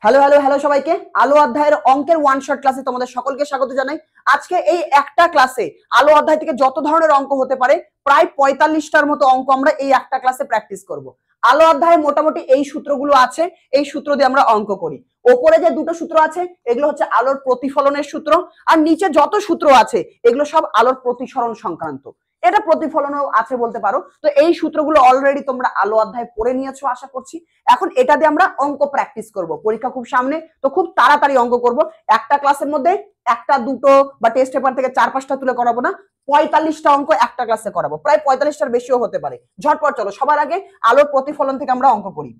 Hello hello hello সবাইকে আলো অধ্যায়ের অঙ্কের ওয়ান শট ক্লাসে তোমাদের সকলকে স্বাগত জানাই। আজকে এই একটা ক্লাসে আলো অধ্যায় থেকে যত ধরনের অঙ্ক হতে পারে প্রায় 45টার মতো অঙ্ক আমরা এই একটা ক্লাসে প্র্যাকটিস করব। আলো অধ্যায়ে মোটামুটি এই সূত্রগুলো আছে, এই সূত্র দিয়ে আমরা অঙ্ক করি। ওপরে যে দুটো সূত্র আছে এগুলো হচ্ছে আলোর প্রতিফলনের সূত্র, আর নিচে যত সূত্র আছে এগুলো সব আলোর প্রতিসরণ সংক্রান্ত। এটা প্রতিফলনও আছে বলতে পারো। তো এই সূত্রগুলো অলরেডি তোমরা আলো অধ্যায় পড়ে নিয়েছো আশা করছি। এখন এটা দিয়ে আমরা অঙ্ক প্র্যাকটিস করব। পরীক্ষা খুব সামনে, তো খুব তাড়াতাড়ি অঙ্ক করব। একটা ক্লাসের মধ্যে একটা দুটো বা টেস্ট পেপার থেকে 4-5টা তুলে করাবো না, 45টা অঙ্ক একটা ক্লাসে করাবো, প্রায় 45টার বেশিও হতে পারে। ঝটপট চলো, সবার আগে আলোর প্রতিফলন থেকে আমরা অঙ্ক করি।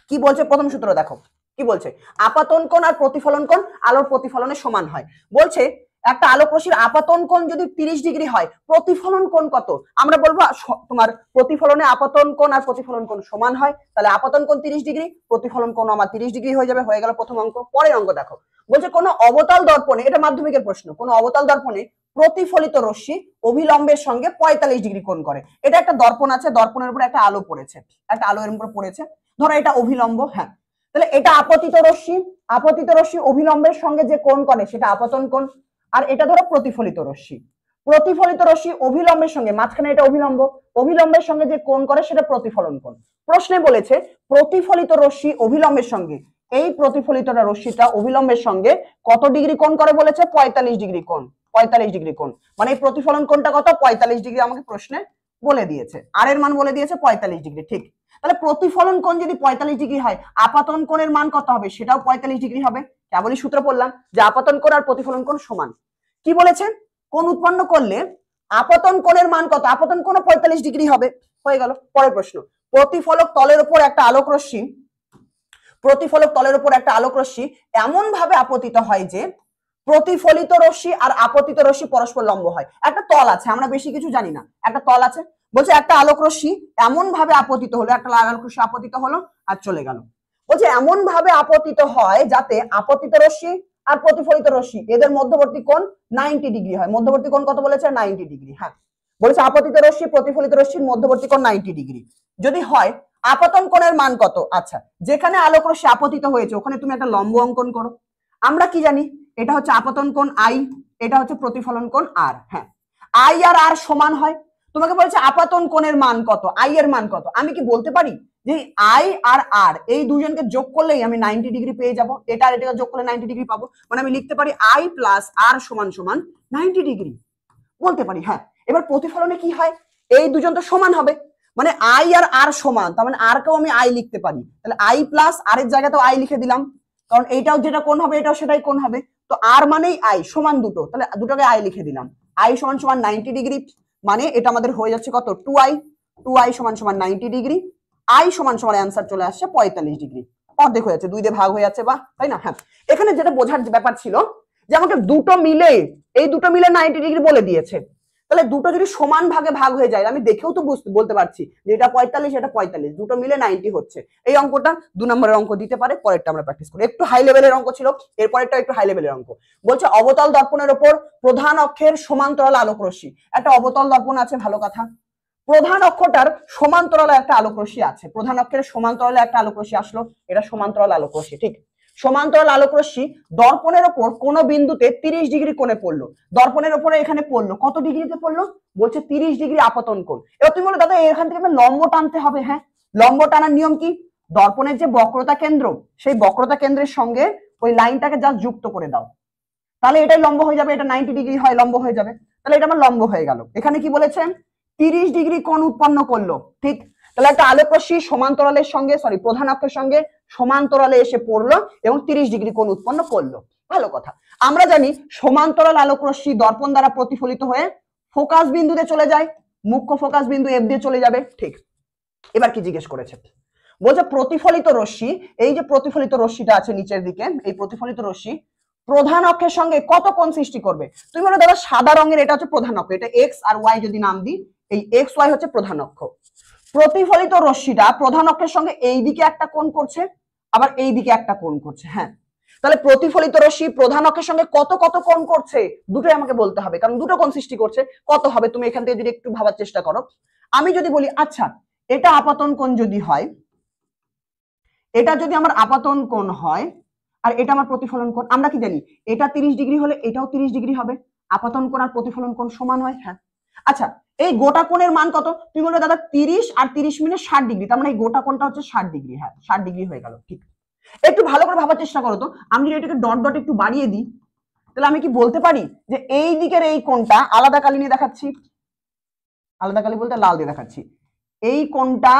কি বলছে প্রথম সূত্র দেখো, কি বলছে? আপাতন কোণ আর প্রতিফলন কোণ আলোর প্রতিফলনের সমান হয়। বলছে একটা আলোক রশ্মির আপাতন কোণ যদি 30 ডিগ্রি হয়, প্রতিফলন কোণ কত? আমরা বলবো তোমার প্রতিফলনে আপাতন কোণ আর প্রতিফলন কোণ সমান হয়, তাহলে আপাতন কোণ 30 ডিগ্রি, প্রতিফলন কোণ আমার 30 ডিগ্রি হয়ে যাবে। হয়ে গেল প্রথম অঙ্ক। পরের অঙ্ক দেখো, বলছে কোন অবতল দর্পণে, এটা মাধ্যমিকের প্রশ্ন, কোন অবতল দর্পণে প্রতিফলিত রশ্মি অভিলম্বের সঙ্গে 45 ডিগ্রি কোণ করে। এটা একটা দর্পণ আছে, দর্পণের উপর একটা আলো পড়েছে, একটা আলো এর উপর পড়েছে, ধরো এটা অভিলম্ব। হ্যাঁ, তাহলে এটা আপতিত রশ্মি, আপতিত রশ্মি অভিলম্বের সঙ্গে যে কোণ করে সেটা আপতন কোণ। আর এটা ধরো প্রতিফলিত রশ্মি, প্রতিফলিত রশ্মি অভিলম্বের সঙ্গে, মাঝখানে এটা অভিলম্ব, অভিলম্বের সঙ্গে যে কোণ করে সেটা প্রতিফলন কোণ। প্রশ্নে বলেছে প্রতিফলিত রশ্মি অভিলম্বের সঙ্গে, এই প্রতিফলিত রশ্মিটা অভিলম্বের সঙ্গে কত ডিগ্রি কোণ করে বলেছে? 45 ডিগ্রি কোণ। 45 ডিগ্রি কোণ মানে এই প্রতিফলন কোণটা কত? 45 ডিগ্রি আমাকে প্রশ্নে বলে দিয়েছে, আর এর মান বলে দিয়েছে 45 ডিগ্রি। ঠিক, তাহলে প্রতিফলন কোণ যদি 45 ডিগ্রি হয়, আপাতন কোণের মান কত হবে? সেটাও 45 ডিগ্রি হবে। কেবলই সূত্র পড়লাম যে আপাতন কোণ আর প্রতিফলন কোণ সমান। কি বলেছে? কোণ উৎপন্ন করলে আপতন কোণের মান কত? আপতন কোণ 45 ডিগ্রি হবে। হয়ে গেল। পরের প্রশ্ন, প্রতিফলক তলের উপর একটা আলোক রশ্মি, প্রতিফলক তলের উপর একটা আলোক রশ্মি এমন ভাবে আপতিত হয় যে প্রতিফলিত রশ্মি আর আপতিত রশ্মি পরস্পর লম্ব হয়। একটা তল আছে, আমরা বেশি কিছু জানি না, একটা তল আছে। বলছে একটা আলোক রশ্মি এমন ভাবে আপতিত হলো, একটা আলোক রশ্মি আপতিত হলো আর চলে গেল। বলছে এমন ভাবে আপতিত হয় যাতে আপতিত রশ্মি আর প্রতিফলিত রশ্মি এদের মধ্যবর্তী কোণ 90 ডিগ্রি হয়। মধ্যবর্তী কোণ কত বলেছে? 90 ডিগ্রি। হ্যাঁ, বলেছে আপতিত রশ্মি প্রতিফলিত রশ্মির মধ্যবর্তী কোণ 90 ডিগ্রি যদি হয়, আপতন কোণের মান কত? আচ্ছা, যেখানে আলোক রশ্মি আপতিত হয়েছে ওখানে তুমি একটা লম্ব অঙ্কন করো। আমরা কি জানি? এটা হচ্ছে আপতন কোণ আই, এটা হচ্ছে প্রতিফলন কোণ আর। হ্যাঁ, আই আর আর সমান হয়। তোমাকে বলছে আপতন কোণের মান কত, আই এর মান কত? আমি কি বলতে পারি যে আই আর আর এই দুজনকে যোগ করলেই আমি 90 ডিগ্রি পেয়ে যাব? এটা আর এটাকে যোগ করলে 90 ডিগ্রি পাবো, মানে আমি লিখতে পারি আই প্লাস আর সমান সমান 90 ডিগ্রি বলতে পারি। হ্যাঁ, এবার প্রতিফলনে কি হয়? এই দুজন তো সমান হবে, মানে আই আর আর সমান, তার মানে আর কেও আমি আই লিখতে পারি। তাহলে আই প্লাস আর এর জায়গাতেও আই লিখে দিলাম, কারণ এইটাও যেটা কোণ হবে এটাও সেটাই কোণ হবে। তো আর মানেই আই সমান দুটো, তাহলে দুটোকে আই লিখে দিলাম। আই সমান সমান 90 ডিগ্রি, মানে এটা আমাদের হয়ে যাচ্ছে কত? 2i, 2i সমান সমান 90 ডিগ্রি। আই সমান সমান অ্যান্সার চলে আসছে 45 ডিগ্রি। অর্ধেক হয়ে যাচ্ছে, 2 দিয়ে ভাগ হয়ে যাচ্ছে, বা তাই না? হ্যাঁ, এখানে যেটা বোঝার ব্যাপার ছিল যে আমাকে দুটো মিলে, এই দুটো মিলে 90 ডিগ্রি বলে দিয়েছে। তাহলে দুটো যদি সমান ভাগে ভাগ হয়ে যায়, আমি দেখেও তো বলতে পারছি যে এটা 45, এটা 45, দুটো মিলে 90 হচ্ছে। এই অঙ্কটা 2 নম্বরের অঙ্ক দিতে পারে। পরেরটা আমরা প্র্যাকটিস করি। একটু হাই লেভেলের অঙ্ক ছিল, এরপরেরটা একটু হাই লেভেলের অঙ্ক। বলছে অবতল দর্পণের উপর প্রধান অক্ষের সমান্তরাল আলোক রশ্মি। একটা অবতল দর্পণ আছে, ভালো কথা। প্রধান অক্ষটার সমান্তরালে একটা আলোক রশ্মি আছে, প্রধান অক্ষের সমান্তরালে একটা আলোক রশ্মি আসলো, এটা সমান্তরাল আলোক রশ্মি। ঠিক, সমান্তরাল আলোক রশ্মি দর্পণের উপর কোন বিন্দুতে 30 ডিগ্রি কোণে পড়লো। দর্পণের উপরে এখানে পড়লো, কত ডিগ্রিতে পড়লো? বলছে 30 ডিগ্রি আপতন কোণ। এবার তুমি বলো দাদা এখান থেকে লম্ব টানতে হবে। হ্যাঁ, লম্ব টানার নিয়ম কি? দর্পণের যে বক্রতা কেন্দ্র, সেই বক্রতা কেন্দ্রের সঙ্গে ওই লাইনটাকে জাস্ট যুক্ত করে দাও, তাহলে এটাই লম্ব হয়ে যাবে। এটা 90 ডিগ্রি হয়, লম্ব হয়ে যাবে। তাহলে এটা আমার লম্ব হয়ে গেল। এখানে কি বলেছে? 30 ডিগ্রি কোণ উৎপন্ন করলো। ঠিক, তাহলে একটা আলোক রশ্মি সমান্তরালের সঙ্গে, প্রধান অক্ষের সঙ্গে সমান্তরালে এসে পড়লো এবং 30 ডিগ্রি কোণ উৎপন্ন করলো। ভালো কথা। আমরা জানি সমান্তরাল আলোক রশ্মি দর্পণ দ্বারা প্রতিফলিত হয়ে ফোকাস বিন্দুতে চলে যায়, মুখ্য ফোকাস বিন্দু এফ দিয়ে চলে যাবে। ঠিক, এবার কি জিজ্ঞেস করেছে? বলছে প্রতিফলিত রশ্মি, এই যে প্রতিফলিত রশ্মিটা আছে নিচের দিকে, এই প্রতিফলিত রশ্মি প্রধান অক্ষের সঙ্গে কত কোণ সৃষ্টি করবে? তুমি বলো দাদা সাদা রঙের এটা হচ্ছে প্রধান অক্ষ, এটা এক্স আর ওয়াই যদি নাম দিই, এই এক্স ওয়াই হচ্ছে প্রধান অক্ষ। প্রতিফলিত রশ্মিটা প্রধান অক্ষের সঙ্গে এই দিকে একটা কোণ করছে, আবার এই দিকে একটা কোণ করছে। হ্যাঁ, তাহলে প্রতিফলিত রশ্মি প্রধান অক্ষের সঙ্গে কত কত কোণ করছে দুটোই আমাকে বলতে হবে, কারণ দুটো কোণ সৃষ্টি করছে। কত হবে তুমি এখান থেকে যদি একটু ভাবার চেষ্টা করো। আমি যদি বলি আচ্ছা এটা আপতন কোণ যদি হয়, এটা যদি আমার আপাতন কোণ হয় আর এটা আমার প্রতিফলন কোণ, আমরা কি জানি এটা 30 ডিগ্রি হলে এটাও 30 ডিগ্রি হবে, আপাতন কোণ আর প্রতিফলন কোণ সমান হয়। হ্যাঁ, আচ্ছা এই গোটা কোণের মান কত? তুমি বলবে দাদা 30 আর 30 মিলে 60 ডিগ্রি, তার মানে এই গোটা কোণটা হচ্ছে 60 ডিগ্রি। হ্যাঁ 60 ডিগ্রি হয়ে গেল। ঠিক, একটু ভালো করে ভাবার চেষ্টা করো তো, আমি যদি এটাকে ডট ডট একটু বাড়িয়ে দিই তাহলে আমি কি বলতে পারি যে এই দিকের এই কোণটা, আলাদা কালি নিয়ে দেখাচ্ছি, আলাদা কালি বলতে লাল দিয়ে দেখাচ্ছি, এই কোণটা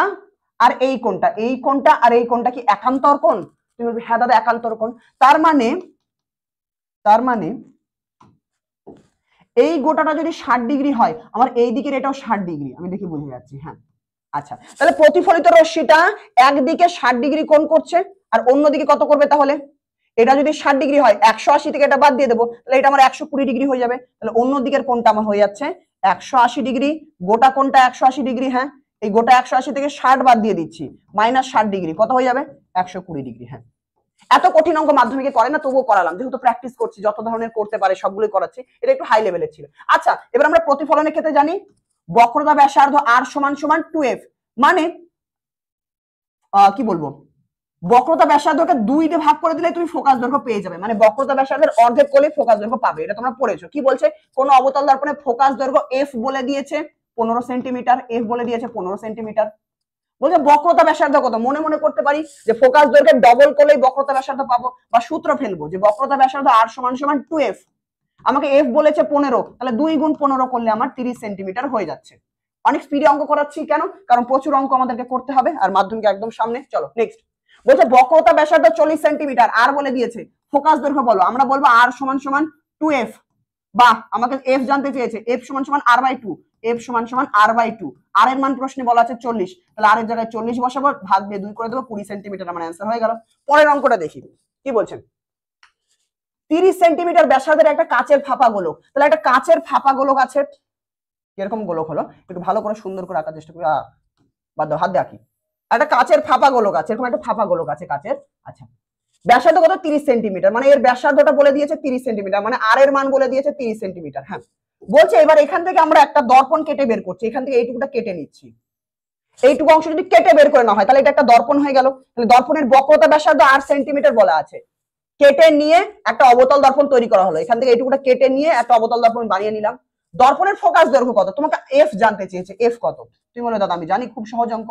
আর এই কোণটা, এই কোণটা আর এই কোণটা কি একান্তর কোণ? তুমি বলবে হ্যাঁ দাদা একান্তর কোণ। তার মানে এই গোটাটা যদি 60 ডিগ্রি হয়, আমার এই দিকের এটাও 60 ডিগ্রি, আমি দেখি বুঝে যাচ্ছি। হ্যাঁ আচ্ছা, তাহলে প্রতিফলিত রশ্মিটা একদিকে 60 ডিগ্রি কোণ করছে আর অন্যদিকে কত করবে? তাহলে এটা যদি 60 ডিগ্রি হয় 180 থেকে এটা বাদ দিয়ে দেবো, তাহলে এটা আমার 120 ডিগ্রি হয়ে যাবে। তাহলে অন্য দিকের কোণটা আমার হয়ে যাচ্ছে 180 ডিগ্রি, গোটা কোণটা 180 ডিগ্রি। হ্যাঁ, এই গোটা 180 থেকে 60 বাদ দিয়ে দিচ্ছি, -60 ডিগ্রি, কত হয়ে যাবে? 120 ডিগ্রি। হ্যাঁ, এত কঠিন অঙ্ক মাধ্যমিকে করে না, তবুও করালাম, যেহেতু প্র্যাকটিস করছি, যত ধরনের করতে পারে সবগুলোই করাচ্ছি, এটা একটু হাই লেভেলের ছিল। আচ্ছা, এবার আমরা প্রতিফলনের ক্ষেত্রে জানি বক্রতা ব্যাসার্ধ r = 2f, মানে কি বলবো, বক্রতা ব্যাসার্ধকে 2 দিয়ে ভাগ করে দিলে তুমি ফোকাস দৈর্ঘ্য পেয়ে যাবে, মানে বক্রতা ব্যাসার্ধের অর্ধেক করলে ফোকাস দৈর্ঘ্য পাবে। এটা তোমরা পড়েছো। কি বলছে, কোন অবতল দর্পণে ফোকাস দৈর্ঘ্য f বলে দিয়েছে 15 সেন্টিমিটার, f বলে দিয়েছে 15 সেন্টিমিটার। বলছে বক্রতা ব্যাসার্ধ কত? মনে মনে করতে পারি যে ফোকাস দৈর্ঘ্যের ডবল করলেই বক্রতা ব্যাসার্ধ পাবো, বা সূত্র ফেলবো যে বক্রতা ব্যাসার্ধ r = 2f, আমাকে f বলেছে 15, তাহলে 2 গুণ 15 করলে আমার 30 সেন্টিমিটার হয়ে যাচ্ছে। অনেক স্পিডে অঙ্ক করাচ্ছি কেন? কারণ প্রচুর অঙ্ক আমাদেরকে করতে হবে আর মাধ্যমিক একদম সামনে। চলো নেক্সট, বলছে বক্রতা ব্যাসার্ধ 40 সেন্টিমিটার, আর বলে দিয়েছে ফোকাস দৈর্ঘ্য বলো, আমরা বলবো r = 2f, বা আমাকে f জানতে চেয়েছে, f = r/2, f = r/2, r এর মান প্রশ্নে বলা আছে 40, তাহলে r এর জায়গায় 40 বসাবো, ভাগ দিয়ে 2 করে দেবো, 20 সেন্টিমিটার আমার অ্যান্সার হয়ে গেল। পরের অঙ্কটা দেখি কি বলছেন। 30 সেন্টিমিটার ব্যাসার্ধের একটা কাচের ফাঁপা গোলক, তাহলে একটা কাচের ফাঁপা গোলক আছে, এরকম গোলক হলো, একটু ভালো করে সুন্দর করে আঁকার চেষ্টা করি, বাদ দাও, হাত দিয়ে আঁকি। একটা কাচের ফাঁপা গোলক আছে, এরকম একটা ফাঁপা গোলক আছে কাচের। আচ্ছা, ব্যাসার্ধ কত? 30 সেন্টিমিটার, মানে এর ব্যাসার্ধটা বলে দিয়েছে 30 সেন্টিমিটার, মানে আর এর মান বলে দিয়েছে 30 সেন্টিমিটার। হ্যাঁ, বলছে এবার এখান থেকে আমরা একটা দর্পণ কেটে বের করছি, এখান থেকে এইটুকুটা কেটে নিচ্ছি, এইটুকু অংশ যদি কেটে বের করে না হয় তাহলে এটা একটা দর্পণ হয়ে গেল। তাহলে দর্পণের বক্রতা ব্যাসার্ধ 8 সেন্টিমিটার বলা আছে, কেটে নিয়ে একটা অবতল দর্পণ তৈরি করা হলো, এখান থেকে এইটুকুটা কেটে নিয়ে একটা অবতল দর্পণ বানিয়ে নিলাম। দর্পণের ফোকাস দৈর্ঘ্য কত? তোমাকে এফ জানতে চেয়েছে, এফ কত? তুমি বলে দাদা আমি জানি, খুব সহজ অঙ্ক,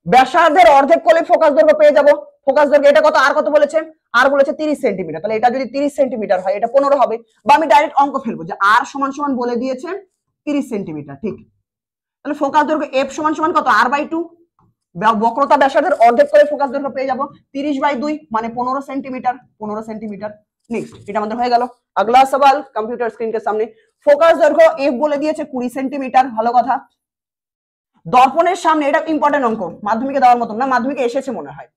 ব্যাসার্ধের অর্ধেক করলে ফোকাস দৈর্ঘ্য পেয়ে যাবো। ফোকাস দৈর্ঘ্য এটা কত? আর কত বলেছে? আর বলেছে 30 সেন্টিমিটার, তাহলে এটা যদি 30 সেন্টিমিটার হয় এটা 15 হবে, বা আমি ডাইরেক্ট অঙ্ক ফেলবো যে আর = বলে দিয়েছে 30 সেন্টিমিটার। ঠিক, তাহলে ফোকাস দৈর্ঘ্য এফ = কত? r/2, বক্রতা ব্যাসার্ধের অর্ধেক করে ফোকাস দৈর্ঘ্য পেয়ে যাবো 30/2, মানে 15 সেন্টিমিটার, 15 সেন্টিমিটার। নেক্সট, এটা আমাদের হয়ে গেল। আগলা সওয়াল কম্পিউটার স্ক্রিন के सामने, ফোকাস দৈর্ঘ্য এফ বলে দিয়েছে 20 সেন্টিমিটার, ভালো কথা। দর্পণের সামনে, এটা ইম্পর্টেন্ট অঙ্ক, মাধ্যমিকে দেওয়ার মতন না, মাধ্যমিকে এসেছে মনে হয়,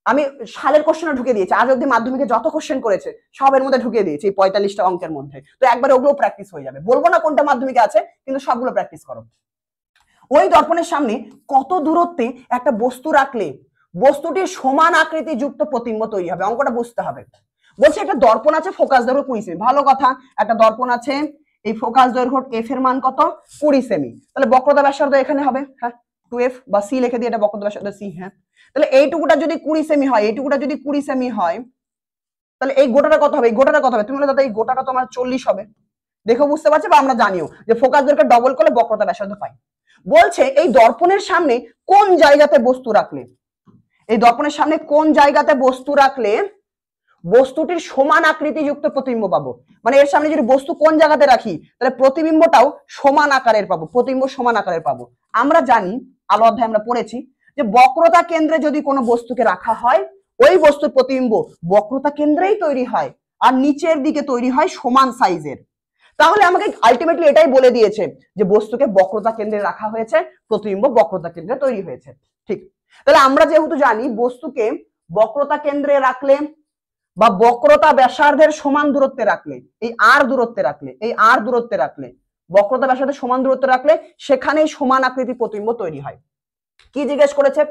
আমি সালের কোশ্চেনে ঢুকে দিয়েছি, আজ অব্দি মাধ্যমিকে যত কোশ্চেন করেছে সবের মধ্যে ঢুকিয়ে দিয়েছি এই 45টা অঙ্কের মধ্যে, তো একবার ওগুলো প্র্যাকটিস হয়ে যাবে। বলবো না কোনটা মাধ্যমিকে আছে, কিন্তু সবগুলো প্র্যাকটিস করো। ওই দর্পণের সামনে কত দূরত্বে একটা বস্তু রাখলে বস্তুটির সমান আকৃতি যুক্ত প্রতিবিম্ব তৈরি হবে, অঙ্কটা বুঝতে হবে। বলছে একটা দর্পণ আছে, ফোকাস দৈর্ঘ্য 20 সেমি, ভালো কথা, একটা দর্পণ আছে, এই ফোকাস দৈর্ঘ্য এফ এর মান কত? 20 সেমি, তাহলে বক্রতা ব্যাসার্ধ এখানে হবে, হ্যাঁ 2f, বা সি লিখে দিয়ে এটা বক্রতা ব্যাসার্ধ সি। হ্যাঁ, তাহলে এইটুকুটা যদি 20 সেমি হয়, এইটুকুটা যদি 20 সেমি হয়, তাহলে এই গোটাটা কত হবে? এই গোটাটা কত হবে? তুমি বলে দাদা এই গোটাটা তো আমার 40 হবে, দেখো বুঝতে পারছো, বা আমরা জানিও যে ফোকাস দৈর্ঘ্য ডবল করলে বক্রতা ব্যাসার্ধ পাই। বলছে এই দর্পণের সামনে কোন জায়গাতে বস্তু রাখলে, এই দর্পণের সামনে কোন জায়গাতে বস্তু রাখলে বস্তুটির সমান আকৃতি যুক্ত প্রতিবিম্ব পাবো, মানে এর সামনে যদি বস্তু কোন জায়গাতে রাখি তাহলে প্রতিবিম্বটাও সমান আকারের পাবো, প্রতিবিম্ব সমান আকারের পাবো। আমরা জানি, আলো অধ্যায়ে আমরা পড়েছি যে বক্রতা কেন্দ্রে যদি কোনো বস্তুকে রাখা হয়, ওই বস্তুর প্রতিবিম্ব বক্রতা কেন্দ্রেই তৈরি হয় আর নিচের দিকে তৈরি হয় সমান সাইজের। তাহলে আমাকে আলটিমেটলি এটাই বলে দিয়েছে যে বস্তুকে বক্রতা কেন্দ্রে রাখা হয়েছে, প্রতিবিম্ব বক্রতা কেন্দ্রে তৈরি হয়েছে। ঠিক, তাহলে আমরা যেহেতু জানি বস্তুকে বক্রতা কেন্দ্রে রাখলে বা বক্রতা ব্যাসার্ধের সমান দূরত্বে রাখলে, এই আর দূরত্বে রাখলে, এই আর দূরত্বে রাখলে, বক্রতা ব্যাসার্ধের সমান দূরত্বে রাখলে সেখানেই সমান আকৃতি প্রতিবিম্ব তৈরি হয়। কি জিজ্ঞেস করেছে?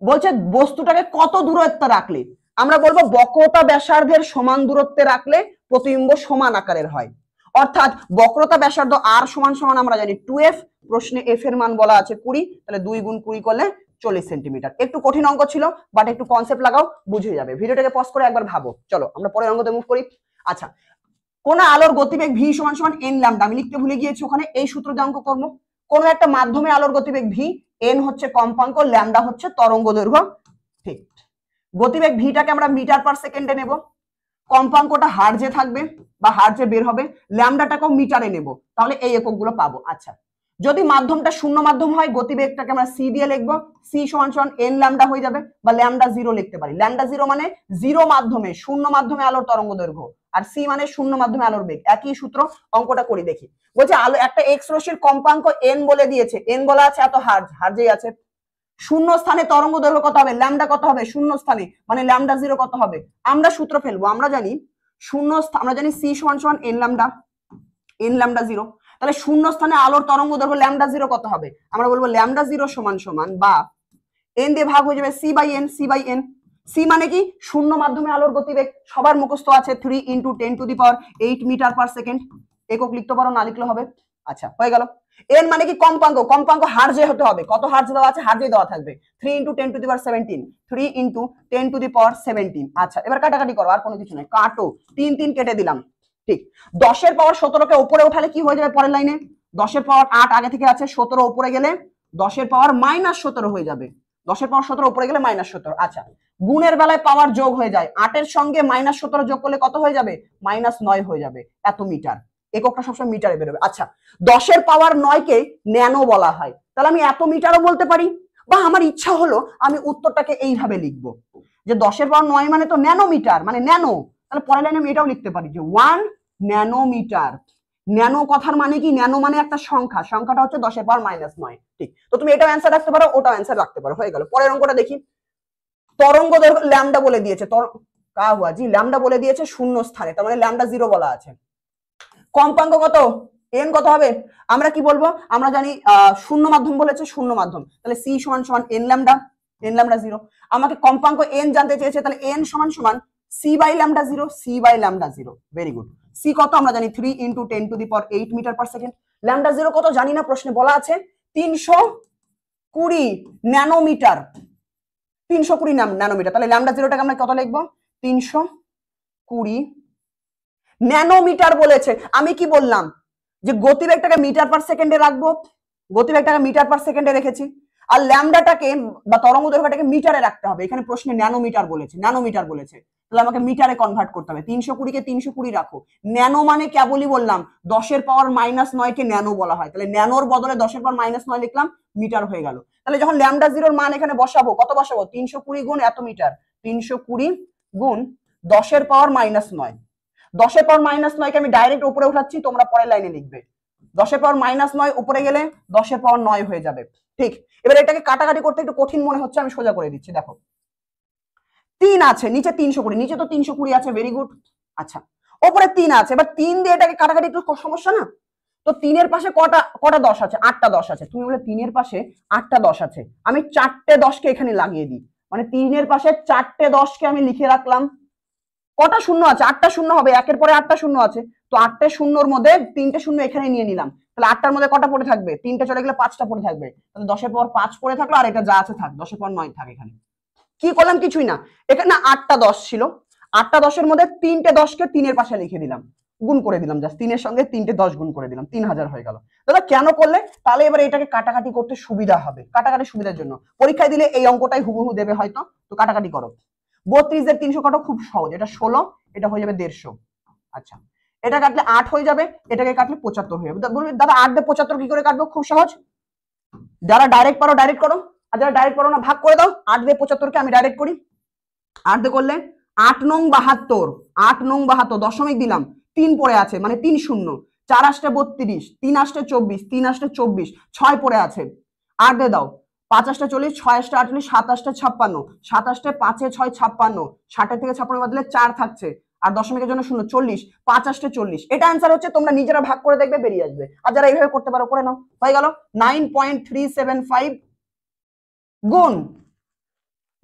বলছে বস্তুটাকে কত দূরত্বে রাখলে, আমরা বলবো বক্রতা ব্যাসার্ধের সমান দূরত্বে রাখলে প্রতিবিম্ব সমান আকারের হয়, অর্থাৎ বক্রতা ব্যাসার্ধ আর = আমরা জানি 2f, প্রশ্নে f এর মান বলা আছে 20, তাহলে 2 গুণ 20 করলে 40 সেন্টিমিটার। একটু কঠিন অঙ্ক ছিল, বাট একটু কনসেপ্ট লাগাও, বুঝে যাবে। ভিডিওটাকে পজ করে একবার ভাবো। চলো আমরা পরের অঙ্কতে মুভ করি। আচ্ছা, কোন আলোর গতিবেগ ভি সমান সমান এন ল্যামডা, আমি লিখতে ভুলে গিয়েছি ওখানে, এই সূত্র দিয়ে অঙ্ক করবো। কোন একটা মাধ্যমে আলোর গতিবেগ ভি, এন হচ্ছে কম্পাঙ্ক, ল্যামডা হচ্ছে তরঙ্গ দৈর্ঘ্য। ঠিক, গতিবেগ ভিটাকে আমরা মিটার পার সেকেন্ডে নেব, কম্পাঙ্কটা হার্জে থাকবে বা হার্জে বের হবে, ল্যামডাটাকেও মিটারে নেব, তাহলে এই এককগুলো পাবো। আচ্ছা, যদি মাধ্যমটা শূন্য মাধ্যম হয় গতিবেগটাকে আমরা সি দিয়ে লিখবো, সি সমান সমান এন ল্যামডা হয়ে যাবে, বা ল্যামডা জিরো লিখতে পারি। ল্যামডা জিরো মানে জিরো মাধ্যমে, শূন্য মাধ্যমে আলোর তরঙ্গ দৈর্ঘ্য, আর সি মানে শূন্য মাধ্যমে আলোর বেগ। একই সূত্র, অঙ্কটা করি দেখি। বলছে আলো একটা এক্স রশ্মির কম্পাঙ্ক এন বলে দিয়েছে, এন বলা আছে এত হার্জ, হার্জেই আছে। শূন্য স্থানে তরঙ্গ দৈর্ঘ্য কত হবে, ল্যামডা কত হবে শূন্য স্থানে, মানে ল্যামডা জিরো কত হবে। আমরা সূত্র ফেলবো, আমরা জানি আমরা জানি সি সমান সমান এন ল্যামডা জিরো। তাহলে শূন্য স্থানে আলোর তরঙ্গ দৈর্ঘ্য ল্যামডা জিরো কত হবে, আমরা বলবো ল্যামডা জিরো সমান সমান বা এন দিয়ে ভাগ হয়ে যাবে সি বাই এন। সি মানে কি, শূন্য মাধ্যমে আলোর গতিবেগ, সবার মুখস্থ আছে 3 × 10⁸ মিটার পার সেকেন্ড। একক লিখতে পারো, না লিখলে হবে। আচ্ছা, হয়ে গেল। এন মানে কি কম্পাঙ্ক হার্জে হতে হবে, কত হার্জ দেওয়া আছে, হার্জে দেওয়া থাকবে 3 × 10⁻17। আচ্ছা, এবার কাটাকাটি করো, আর কোনো কিছু নাই, কাটো, 3 কেটে দিলাম। ঠিক, 10 এর পাওয়ার 17কে উপরে উঠালে কি হয়ে যাবে পরের লাইনে, 10 এর পাওয়ার 8 আগে থেকে আছে, 17 উপরে গেলে 10 এর পাওয়ার -17 হয়ে যাবে, 10 এর পাওয়ার 17 উপরে গেলে -17। আচ্ছা, গুণের বেলায় পাওয়ার যোগ হয়ে যায়, 8 এর সঙ্গে -17 যোগ করলে কত হয়ে যাবে, -9 হয়ে যাবে, এত মিটার। এককটা সবসময় মিটারে বেরোবে। আচ্ছা, 10 এর পাওয়ার 9 কে ন্যানো বলা হয়, তাহলে আমি এত মিটারও বলতে পারি, বা আমার ইচ্ছা হলো আমি উত্তরটাকে এইভাবে লিখবো যে 10 এর পাওয়ার 9 মানে তো ন্যানোমিটার, মানে ন্যানো, তাহলে পরের লাইনে আমি এটাও লিখতে পারি যে 1 ন্যানোমিটার। ন্যানো কথার মানে কি, ন্যানো মানে একটা সংখ্যা, সংখ্যাটা হচ্ছে 10 এর পাওয়ার -9। ঠিক, তো তুমি এটাও অ্যান্সার রাখতে পারো, ওটাও অ্যান্সার রাখতে পারো, হয়ে গেল। পরের অঙ্কটা দেখি। তরঙ্গ দৈর্ঘ্য ল্যামডা বলে দিয়েছে, ল্যামডা বলে দিয়েছে শূন্য স্থানে, তার মানে ল্যামডা জিরো বলা আছে। কম্পাঙ্ক কত, এন কত হবে, আমরা কি বলবো, আমরা জানি শূন্য মাধ্যম বলেছে, শূন্য মাধ্যম, তাহলে সি সমান সমান এন ল্যামডা জিরো। আমাকে কম্পাঙ্ক এন জানতে চেয়েছে, তাহলে এন সমান সমান C by lambda zero. Very good. C কত আমরা জানি 3 × 10⁸ metre per second. Lambda zero কত জানি না, প্রশ্নে বলা আছে 320 ন্যানোমিটার, 320 ন্যানোমিটার। তাহলে ল্যামডা জিরোটাকে আমরা কত লিখবো, 320 ন্যানোমিটার বলেছে। আমি কি বললাম যে গতিবেগটাকে মিটার পার সেকেন্ডে রাখবো, গতিবেগটাকে মিটার পার সেকেন্ডে রেখেছি, আর ল্যামডাটাকে বা তরঙ্গ দৈর্ঘ্যটাকে মিটারে রাখতে হবে। এখানে প্রশ্নে ন্যানোমিটার বলেছে, তাহলে আমাকে মিটারে কনভার্ট করতে হবে। 320 কে 320 রাখো। ন্যানো মানে কেবলই বললাম 10 এর পাওয়ার -9 কে ন্যানো বলা হয়, তাহলে ন্যানোর বদলে 10 এর পাওয়ার -9 লিখলাম, মিটার হয়ে গেল। তাহলে যখন ল্যামডা জিরোর মান এখানে বসাবো, কত বসাবো, 320 গুণ এত মিটার, 320 গুণ 10 এর পাওয়ার -9। 10 এর পাওয়ার -9 কে আমি ডাইরেক্ট উপরে উঠাচ্ছি, তোমরা পরের লাইনে লিখবে 10 এর পাওয়ার -9 উপরে গেলে 10 এর পাওয়ার 9 হয়ে যাবে। ঠিক, এবার এটাকে কাটাকাটি করতে একটু কঠিন মনে হচ্ছে, আমি সোজা করে দিচ্ছি। দেখো 3 আছে, নিচে 320, নিচে তো 320 আছে, ভেরি গুড। আচ্ছা, উপরে 3 আছে, এবার 3 দিয়ে এটাকে কাটাকাটি একটু সমস্যা না, তো 3 এর পাশে কটা 10 আছে, 8টা 10 আছে। তুমি বলে 3 এর পাশে 8টা 10 আছে, আমি 4টে 10 কে এখানে লাগিয়ে দিই, মানে 3 এর পাশে 4টে 10 কে আমি লিখে রাখলাম। কটা শূন্য আছে, 8টা শূন্য হবে, একের পরে 8টা শূন্য আছে, তো 8টে শূন্যর মধ্যে 3টে শূন্য এখানে নিয়ে নিলাম, তাহলে 8টার মধ্যে কটা পড়ে থাকবে, 3টে চলে গেলে 5টা পড়ে থাকবে, তাহলে 10 এর পাওয়ার 5 পড়ে থাকলো, আর এটা যা আছে থাক, 10 এর পাওয়ার 9 থাকে। এখানে কি করলাম, কিছুই না, এখানে 8টা 10 ছিল, 8টা 10-এর মধ্যে 3টে 10 কে 3 এর পাশে লিখে দিলাম, গুণ করে দিলাম, জাস্ট 3 এর সঙ্গে 3টে 10 গুণ করে দিলাম, 3000 হয়ে গেল। দাদা কেন করলে, তাহলে এবার এটাকে কাটাকাটি করতে সুবিধা হবে, কাটাকাটি সুবিধার জন্য। পরীক্ষায় দিলে এই অঙ্কটাই হুবহু দেবে হয়তো, তো কাটাকাটি করো। 32 এর 300 কাটো, খুব সহজ, এটা 16, এটা হয়ে যাবে 150। আচ্ছা, এটা কাটলে 8 হয়ে যাবে, এটাকে কাটলে 75 হয়ে যাবে। বলবি দাদা 8 দিয়ে 75 কি করে কাটবো, খুব সহজ, যারা ডাইরেক্ট পারো ডাইরেক্ট করো, আর যারা ডাইরেক্ট পারো না ভাগ করে দাও। 8 দিয়ে 75 কে আমি ডাইরেক্ট করি, 8 দিয়ে করলে 8 নং 72, 8 নং 72, দশমিক দিলাম, 3 পড়ে আছে মানে 3 শূন্য, 4 8 32, 3 8 24, 3 8 24, 6 পড়ে আছে, 8 দিয়ে দাও, 5 8 40, 6 8 48, 7 8 56, 7 8 5 6 56, 60 থেকে 56 বদলে 4 থাকছে, আর দশমিকের জন্য 0, 40, 5 8 40। এটা অ্যান্সার হচ্ছে, তোমরা নিজেরা ভাগ করে দেখবে বেরিয়ে আসবে, আর যারা এইভাবে করতে পারো করে নাও। হয়ে গেল 9.375 গুণ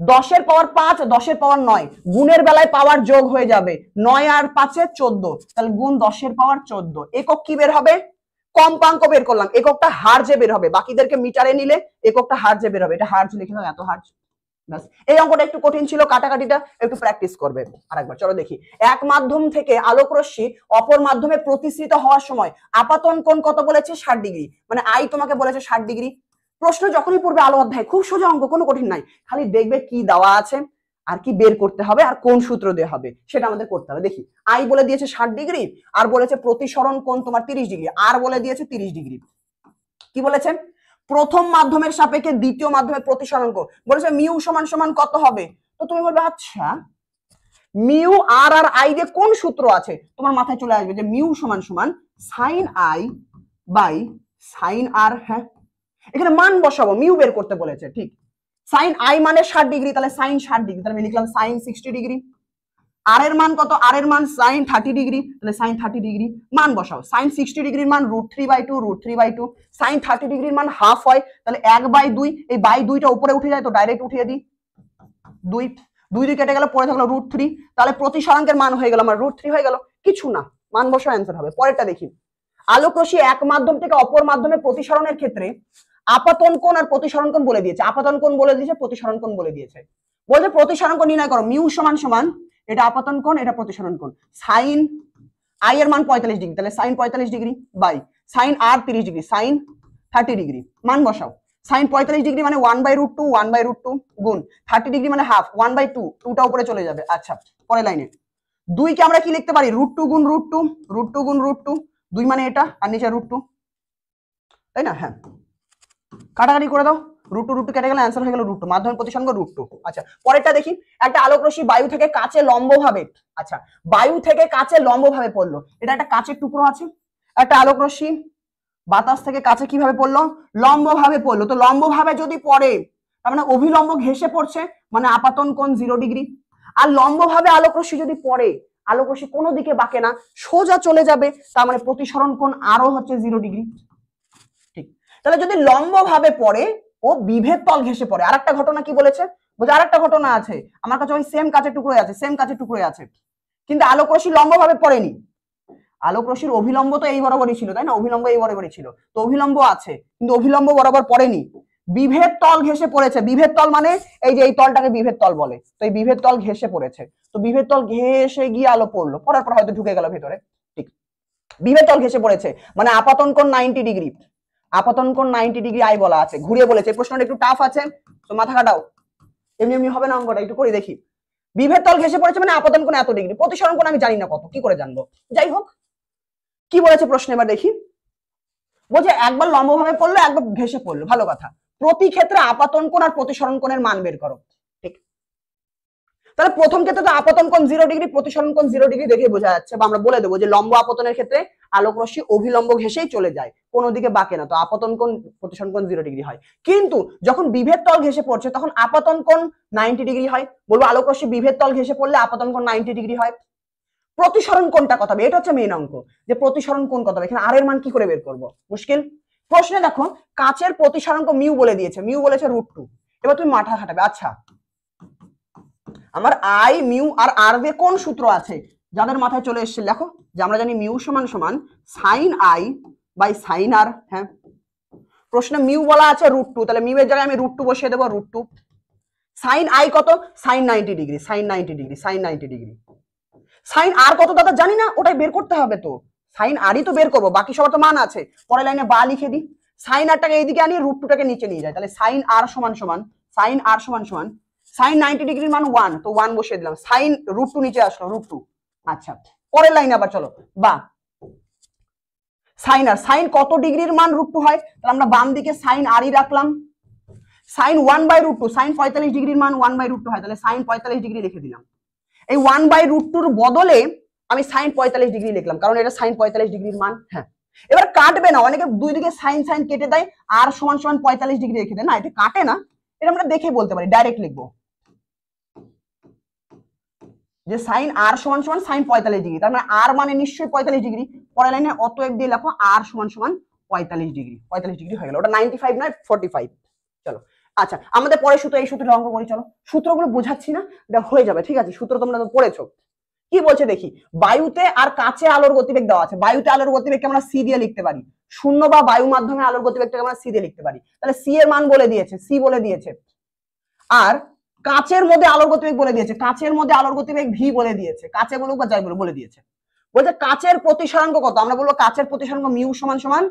10 এর পাওয়ার 5, 10 এর পাওয়ার 9, গুণের বেলায় পাওয়ার যোগ হয়ে যাবে, 9 আর 5 14, তাহলে গুণ 10 এর পাওয়ার 14। একক কি বের হবে, কম্পাঙ্ক বের করলাম, এককটা হার্জে বের হবে, বাকিদেরকে মিটারে নিলে এককটা হার্জে বের হবে, এটা হার্জ লিখে দাও, এত হার্জ। এই অঙ্কটা একটু কঠিন ছিল, কাটাকাটিটা একটু প্র্যাকটিস করবে আরেকবার। চলো দেখি, এক মাধ্যম থেকে আলোক রশ্মি অপর মাধ্যমে প্রতিসৃত হওয়ার সময় আপাতন কোণ কত বলেছে? 60 ডিগ্রি, মানে আই তোমাকে বলেছে 60 ডিগ্রি। প্রশ্ন যখনই পড়বে আলো অধ্যায়, খুব সোজা অঙ্ক, কোনো কঠিন নাই, খালি দেখবে কি দেওয়া আছে আর কি বের করতে হবে আর কোন সূত্র দেওয়া হবে সেটা আমাদের করতে হবে। দেখি, আই বলে দিয়েছে 60 ডিগ্রি আর বলেছে প্রতিসরণ কোণ তোমার 30 ডিগ্রি, আর বলে দিয়েছে 30 ডিগ্রি। কি বলেছে? প্রথম মাধ্যমের সাপেক্ষে দ্বিতীয় মাধ্যমের প্রতিসরণ কোণ, বলেছে মিউ সমান সমান কত হবে? তো তুমি বলবে আচ্ছা মিউ আর আর আই দিয়ে কোন সূত্র আছে, তোমার মাথায় চলে আসবে যে মিউ সমান সমান সাইন আই বাই সাইন আর। হ্যাঁ, এখানে মান বসাবো, মিউ বের করতে বলেছে, ঠিক। সাইন আই মানে 60 ডিগ্রি, তাহলে সাইন 60 ডিগ্রি, তাহলে আমি লিখলাম সাইন 60 ডিগ্রি। আর এর মান কত? আর এর মান সাইন 30 ডিগ্রি, তাহলে সাইন 30 ডিগ্রি। মান বসাও, সাইন 60 ডিগ্রির মান √3/2, √3/2। সাইন 30 ডিগ্রির মান হাফ হয়, তাহলে 1/2, এই বাই 2টা উপরে উঠে যায়, তো ডাইরেক্ট উঠিয়ে দিই, 2 2 2 কেটে গেল, পরে থাকলো √3, তাহলে প্রতিসরাঙ্কের মান হয়ে গেল আমার √3 হয়ে গেল, কিছু না, মান বসাও, অ্যান্সার হবে। পরেরটা দেখি, আলোক রশ্মি এক মাধ্যম থেকে অপর মাধ্যমে প্রতিসরণের ক্ষেত্রে আপাতন কোণ আর প্রতিসরণ কোণ বলে দিয়েছে, আপাতন কোণ বলে দিয়েছে, প্রতিসরণ কোণ বলে দিয়েছে। বলছে প্রতিসরণ কোণ নির্ণয় করো, মিউ সমান সমান, এটা আপাতন কোণ, এটা প্রতিসরণ কোণ, সাইন আই এর মান 45 ডিগ্রি, তাহলে sine 45 degree by sine R 30 degree, sine 30 degree. মান বসাও, সাইন 45 ডিগ্রি মানে 1/√2, 1/√2 গুণ 30 ডিগ্রি মানে হাফ, 1/2, 2টা উপরে চলে যাবে। আচ্ছা, পরের লাইনে 2 কে আমরা কি লিখতে পারি? √2 গুণ √2, √2 গুণ √2, 2 মানে এটা আর নিচে √2, তাই না? হ্যাঁ, কাটাকাটি করে দাও, √2 কেটে গেলে অ্যান্সার হয়ে গেল √2, মাধ্যমের প্রতিসরণ √2। আচ্ছা, পরেরটা দেখি, একটা আলোক রশ্মি বায়ু থেকে কাচে লম্বভাবে, আচ্ছা বায়ু থেকে কাচে লম্বভাবে পড়লো, এটা একটা কাচের টুকরো আছে, একটা আলোক রশ্মি বাতাস থেকে কাছে কিভাবে পড়লো? লম্বভাবে পড়লো। তো লম্বভাবে যদি পড়ে তার মানে অভিলম্ব ঘেঁষে পড়ছে, মানে আপাতন কোণ 0 ডিগ্রি। আর লম্বভাবে আলোক রশ্মি যদি পড়ে, আলোক রশ্মি কোনো দিকে বাঁকে না, সোজা চলে যাবে, তার মানে প্রতিসরণ কোণ আরো হচ্ছে 0 ডিগ্রি। ঠিক, তাহলে যদি লম্বভাবে পড়ে ও বিভেদ তল ঘেঁষে পড়ে। আরেকটা ঘটনা কি বলেছে? বলছে আরেকটা ঘটনা আছে, আমার কাছে ওই সেম কাচের টুকরো আছে, সেম কাচের টুকরো আছে, কিন্তু আলোক রশ্মি লম্বভাবে পড়েনি, আলোক রশ্মির অভিলম্ব তো এই বরাবরই ছিল, তাই না? অভিলম্ব এই বরাবরই ছিল, তো অভিলম্ব আছে কিন্তু অভিলম্ব বরাবর পড়েনি, বিভেদ তল ঘেঁষে পড়েছে। বিভেদ তল মানে এই যে এই তলটাকে বিভেদ তল বলে, তো এই বিভেদ তল ঘেঁষে পড়েছে, তো বিভেদ তল ঘেঁষে গিয়ে আলো পড়লো, পড়ার পর হয়তো ঢুকে গেল ভেতরে। ঠিক, বিভেদ তল ঘেঁষে পড়েছে মানে আপাতন কোণ 90 ডিগ্রি, আপাতন কোণ 90 ডিগ্রি আই বলা আছে, ঘুরিয়ে বলেছে। প্রশ্নটা একটু টাফ আছে, তো মাথা কাটাও, এমনি এমনি হবে না অঙ্কটা, একটু করে দেখি। বিভেদ তল ঘেঁষে পড়েছে মানে আপাতন কোণ এত ডিগ্রি, প্রতিসরণ কোণ আমি জানি না কত, কি করে জানবো? যাই হোক, কি বলেছে প্রশ্ন এবার দেখি। বলছে একবার লম্বভাবে পড়লো, একবার ঘেঁষে পড়লো, ভালো কথা, প্রতি ক্ষেত্রে আপাতন কোণ আর প্রতিসরণ কোণের মান বের করো। ঠিক, তাহলে প্রথম ক্ষেত্রে তো আপাতন কোণ 0 ডিগ্রি, প্রতিসরণ কোণ 0 ডিগ্রি দেখে বোঝা যাচ্ছে, বা আমরা বলে দেবো যে লম্ব আপতনের ক্ষেত্রে আলোক রশ্মি অভিলম্ব ঘেঁষেই চলে যায়, কোনো দিকে বাঁকে না, তো আপাতন কোণ প্রতিসরণ কোণ 0 ডিগ্রি হয়। কিন্তু যখন বিভেদ তল ঘেঁষে পড়ছে তখন আপাতন কোণ 90 ডিগ্রি হয়, বলবো আলোক রশ্মি বিভেদ তল ঘেঁষে পড়লে আপাতন কোণ 90 ডিগ্রি হয়। প্রতিসরণ কোণটা কত হবে, এটা হচ্ছে মেইন অঙ্ক, যে প্রতিসরণ কোণ কত হবে। এখানে আর এর মান কি করে বের করব? মুশকিল। প্রশ্নে দেখো কাচের প্রতিসরাঙ্ক মিউ বলে দিয়েছে, মিউ বলেছে √2, এবার তুমি মাথা খাটাবে। আচ্ছা, আমার আই মিউ আর আর দিয়ে কোন সূত্র আছে, যাদের মাথায় চলে এসেছে দেখো, যে আমরা জানি মিউ সমান সমান সাইন আই বাই সাইন আর। হ্যাঁ, প্রশ্নে মিউ বলা আছে √2, তাহলে মিউ এর জায়গায় আমি √2 বসিয়ে দেবো, √2। সাইন আই কত? Sine 90 degree, sine 90 degree, sine 90 degree. Sine r কত দাদা জানি না, ওটাই বের করতে হবে, তো সাইন আরই তো বের করবো, বাকি সবার তো মান আছে। পরের লাইনে বা লিখে দিই, সাইন আরটাকে এইদিকে আনি, √2টাকে নিচে নিয়ে যায়, তাহলে সাইন আর সমান সমান, সাইন আর সমান সমান সাইন 90 ডিগ্রির মান 1, তো 1 বসিয়ে দিলাম, সাইন √2 নিচে আসলো, √2। আচ্ছা, পরের লাইনে আবার চলো, বা সাইন আর, সাইন কত ডিগ্রির মান √2 হয়, তাহলে আমরা বাম দিকে সাইন আরই রাখলাম, সাইন 1/√2, সাইন 45 ডিগ্রির মান 1/√2 হয়, তাহলে সাইন 45 ডিগ্রি লিখে দিলাম। এই 1/√2 বদলে আমি সাইন 45 ডিগ্রি লিখলাম, কারণ এটা সাইন 45 ডিগ্রির মান। হ্যাঁ, এবার কাটবে না, অনেকে দুই দিকে সাইন সাইন কেটে দেয় আর সমান সমান 45 ডিগ্রি রেখে দেয়, না এটা কাটে না, এটা আমরা দেখে বলতে পারি, ডাইরেক্ট লিখবো যে সাইন আর সমান সমান সাইন 45 ডিগ্রি, তার মানে আর মানে নিশ্চয়ই 45 ডিগ্রি। পরের লাইনে অতএব দিয়ে লেখো আর সমান সমান 45 ডিগ্রি, 45 ডিগ্রি হয়ে গেল, ওটা 95 নয় 45। চলো, আচ্ছা আমাদের পরে সূত্র, এই সূত্রটা অঙ্ক করি, চলো সূত্রগুলো বোঝাচ্ছি না, এটা হয়ে যাবে, ঠিক আছে, সূত্র তোমরা তো পড়েছো। কি বলছে দেখি, বায়ুতে আর কাছে আলোর গতিবেগ দেওয়া আছে। বায়ুতে আলোর গতিবেগকে আমরা সি দিয়ে লিখতে পারি, শূন্য বা বায়ু মাধ্যমে আলোর গতিবেগটাকে আমরা সি দিয়ে লিখতে পারি। তাহলে সি এর মান বলে দিয়েছে, সি বলে দিয়েছে। আর কাচের মধ্যে আলোর গতিবেগ বলে দিয়েছে, কাচের মধ্যে আলোর গতিবেগ ভি বলে দিয়েছে, কাচে বলুক বা যাই বলে দিয়েছে। বলছে কাচের প্রতিসরাঙ্ক কত, আমরা বলবো কাচের প্রতিসরাঙ্ক মিউ সমান সমান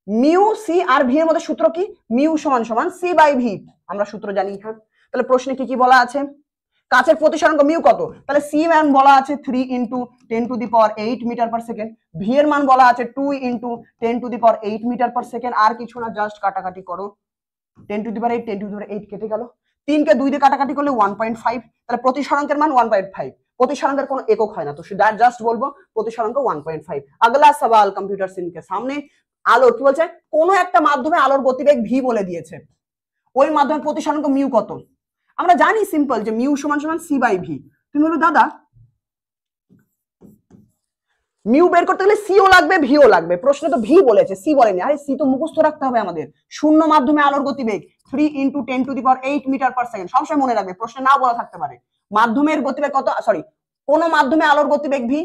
মিউ সি, আর ভি এর মধ্যে সূত্র কি, মিউ সমান সমান সি বাই ভি, আমরা সূত্র জানি। হ্যাঁ, তাহলে প্রশ্নে কি কি বলা আছে, কাচের প্রতিসরাঙ্ক মিউ কত, তাহলে সি মান বলা আছে 3 × 10⁸ মিটার পার সেকেন্ড, ভি এর মান বলা আছে 2 × 10⁸ মিটার পার সেকেন্ড। আর কিছু না, জাস্ট কাটাকাটি করো, 10⁸ 10⁸ কেটে গেল, 3 কে 2 দিয়ে কাটাকাটি করলে 1.5, তাহলে প্রতিসরাঙ্কের মান 1.5। প্রতিসরাঙ্কের কোনো একক হয় না, তো জাস্ট বলবো প্রতিসরাঙ্ক 1.5। আগলা সওয়াল কম্পিউটার সিন কে সামনে, আলো কি বলছে, কোন একটা মাধ্যমে আলোর গতিবেগ ভি বলে দিয়েছে, ওই মাধ্যমের প্রতিসরাঙ্ক মিউ কত। আমরা জানি সিম্পল যে মিউ সমান সমান সি বাই ভি। তুমি বলো দাদা মিউ বের করতে গেলে সিও লাগবে ভিও লাগবে, প্রশ্নে তো ভি বলেছে সি বলেনি। আরে সি তো মুখস্থ রাখতে হবে আমাদের। শূন্য মাধ্যমে আলোর গতিবেগ 3 × 10⁸ মিটার পার সেকেন্ড, সবসময় মনে রাখবে, প্রশ্নে না বলা থাকতে পারে। মাধ্যমের গতিবেগ কত, সরি, কোন মাধ্যমে আলোর গতিবেগ ভি,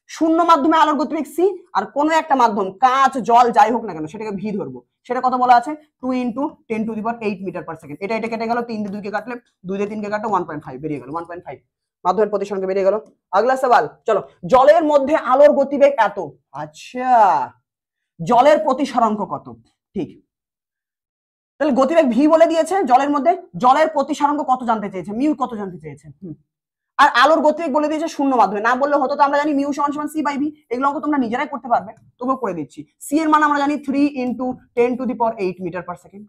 শূন্য মাধ্যমে আলোর গতিবেগ সি, আর কোন একটা মাধ্যম কাঁচ জল যাই হোক না কেন সেটাকে ভি ধরবো, সেটা কত বলা আছে 2 × 10⁸ মিটার পার সেকেন্ড। এটা কেটে গেল, 3 দিয়ে 2 কে কাটলে 2 দিয়ে 3 কে কাটলে 1.5 বেরিয়ে গেল, 1.5 মাধ্যমের প্রতিসরাঙ্ক বেরিয়ে গেল। আগলা সওয়াল, চলো, জলের মধ্যে আলোর গতিবেগ এত, আচ্ছা জলের প্রতিসরাঙ্ক কত, ঠিক, তাহলে গতিবেগ ভি বলে দিয়েছে, জলের মধ্যে জলের প্রতিসরাঙ্ক কত জানতে চেয়েছে, মিউ কত জানতে চেয়েছে। আর আলোর গতিবেগ বলে দিয়েছে শূন্য মাধ্যমে, না বললে হতো, তো আমরা জানি মিউ সমান সমান সি বাই ভি, এগুলো অঙ্ক তোমরা নিজেরাই করতে পারবে, তবুও করে দিচ্ছি। সি এর মান আমরা জানি 3 × 10⁸ মিটার পার সেকেন্ড।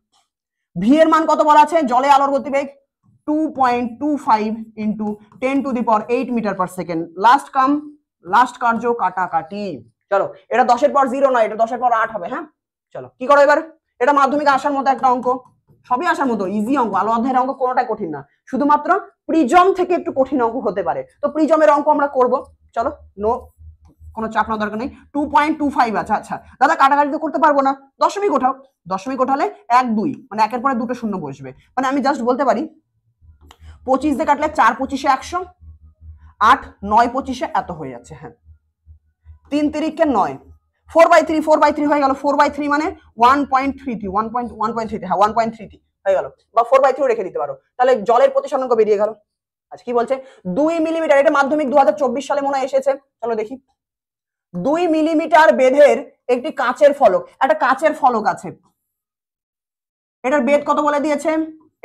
ভি এর মান কত বলা আছে, জলে আলোর গতিবেগ 2.25 × 10⁸ মিটার পার সেকেন্ড। লাস্ট কার্য কাটাকাটি, চলো, এটা 10 এর পর 0 নয়, এটা 10 এর পর 8 হবে। হ্যাঁ, চলো কি করো এবার, এটা মাধ্যমিকে আসার মতো একটা অঙ্ক, সবই আসার মতো, ইজি অঙ্ক, আলো অধ্যায়ের অঙ্ক কোনোটাই কঠিন না, শুধুমাত্র প্রিজম থেকে একটু কঠিন অঙ্ক হতে পারে। তো প্রিজমের অঙ্ক আমরা করব, চলো, নো কোনো চাপ নেওয়ার দরকার নেই। 2.25 আছে, আচ্ছা দাদা কাটাকাটি তো করতে পারবো না, দশমিক ওঠাও, দশমিক ওঠালে 1 2, মানে একের পরে দুটো শূন্য বসবে, মানে আমি জাস্ট বলতে পারি 25 দিয়ে কাটলে 4 25 100, 8 9 25 এত হয়ে যাচ্ছে। হ্যাঁ, 3 3 9, 4/3 হয়ে গেল, 4/3 মানে 1.33, 1.33, হ্যাঁ 1.33 হয়ে গেল, বা 4/3 রেখে দিতে পারো, তাহলে জলের প্রতিসরাঙ্ক বেরিয়ে গেল। আচ্ছা কি বলছে, 2 মিলিমিটার, এটা মাধ্যমিক 2024 সালে মনে হয় এসেছে, চলো দেখি। 2 মিলিমিটার বেধের একটি কাচের ফলক, একটা কাচের ফলক আছে, এটার বেধ কত বলে দিয়েছে,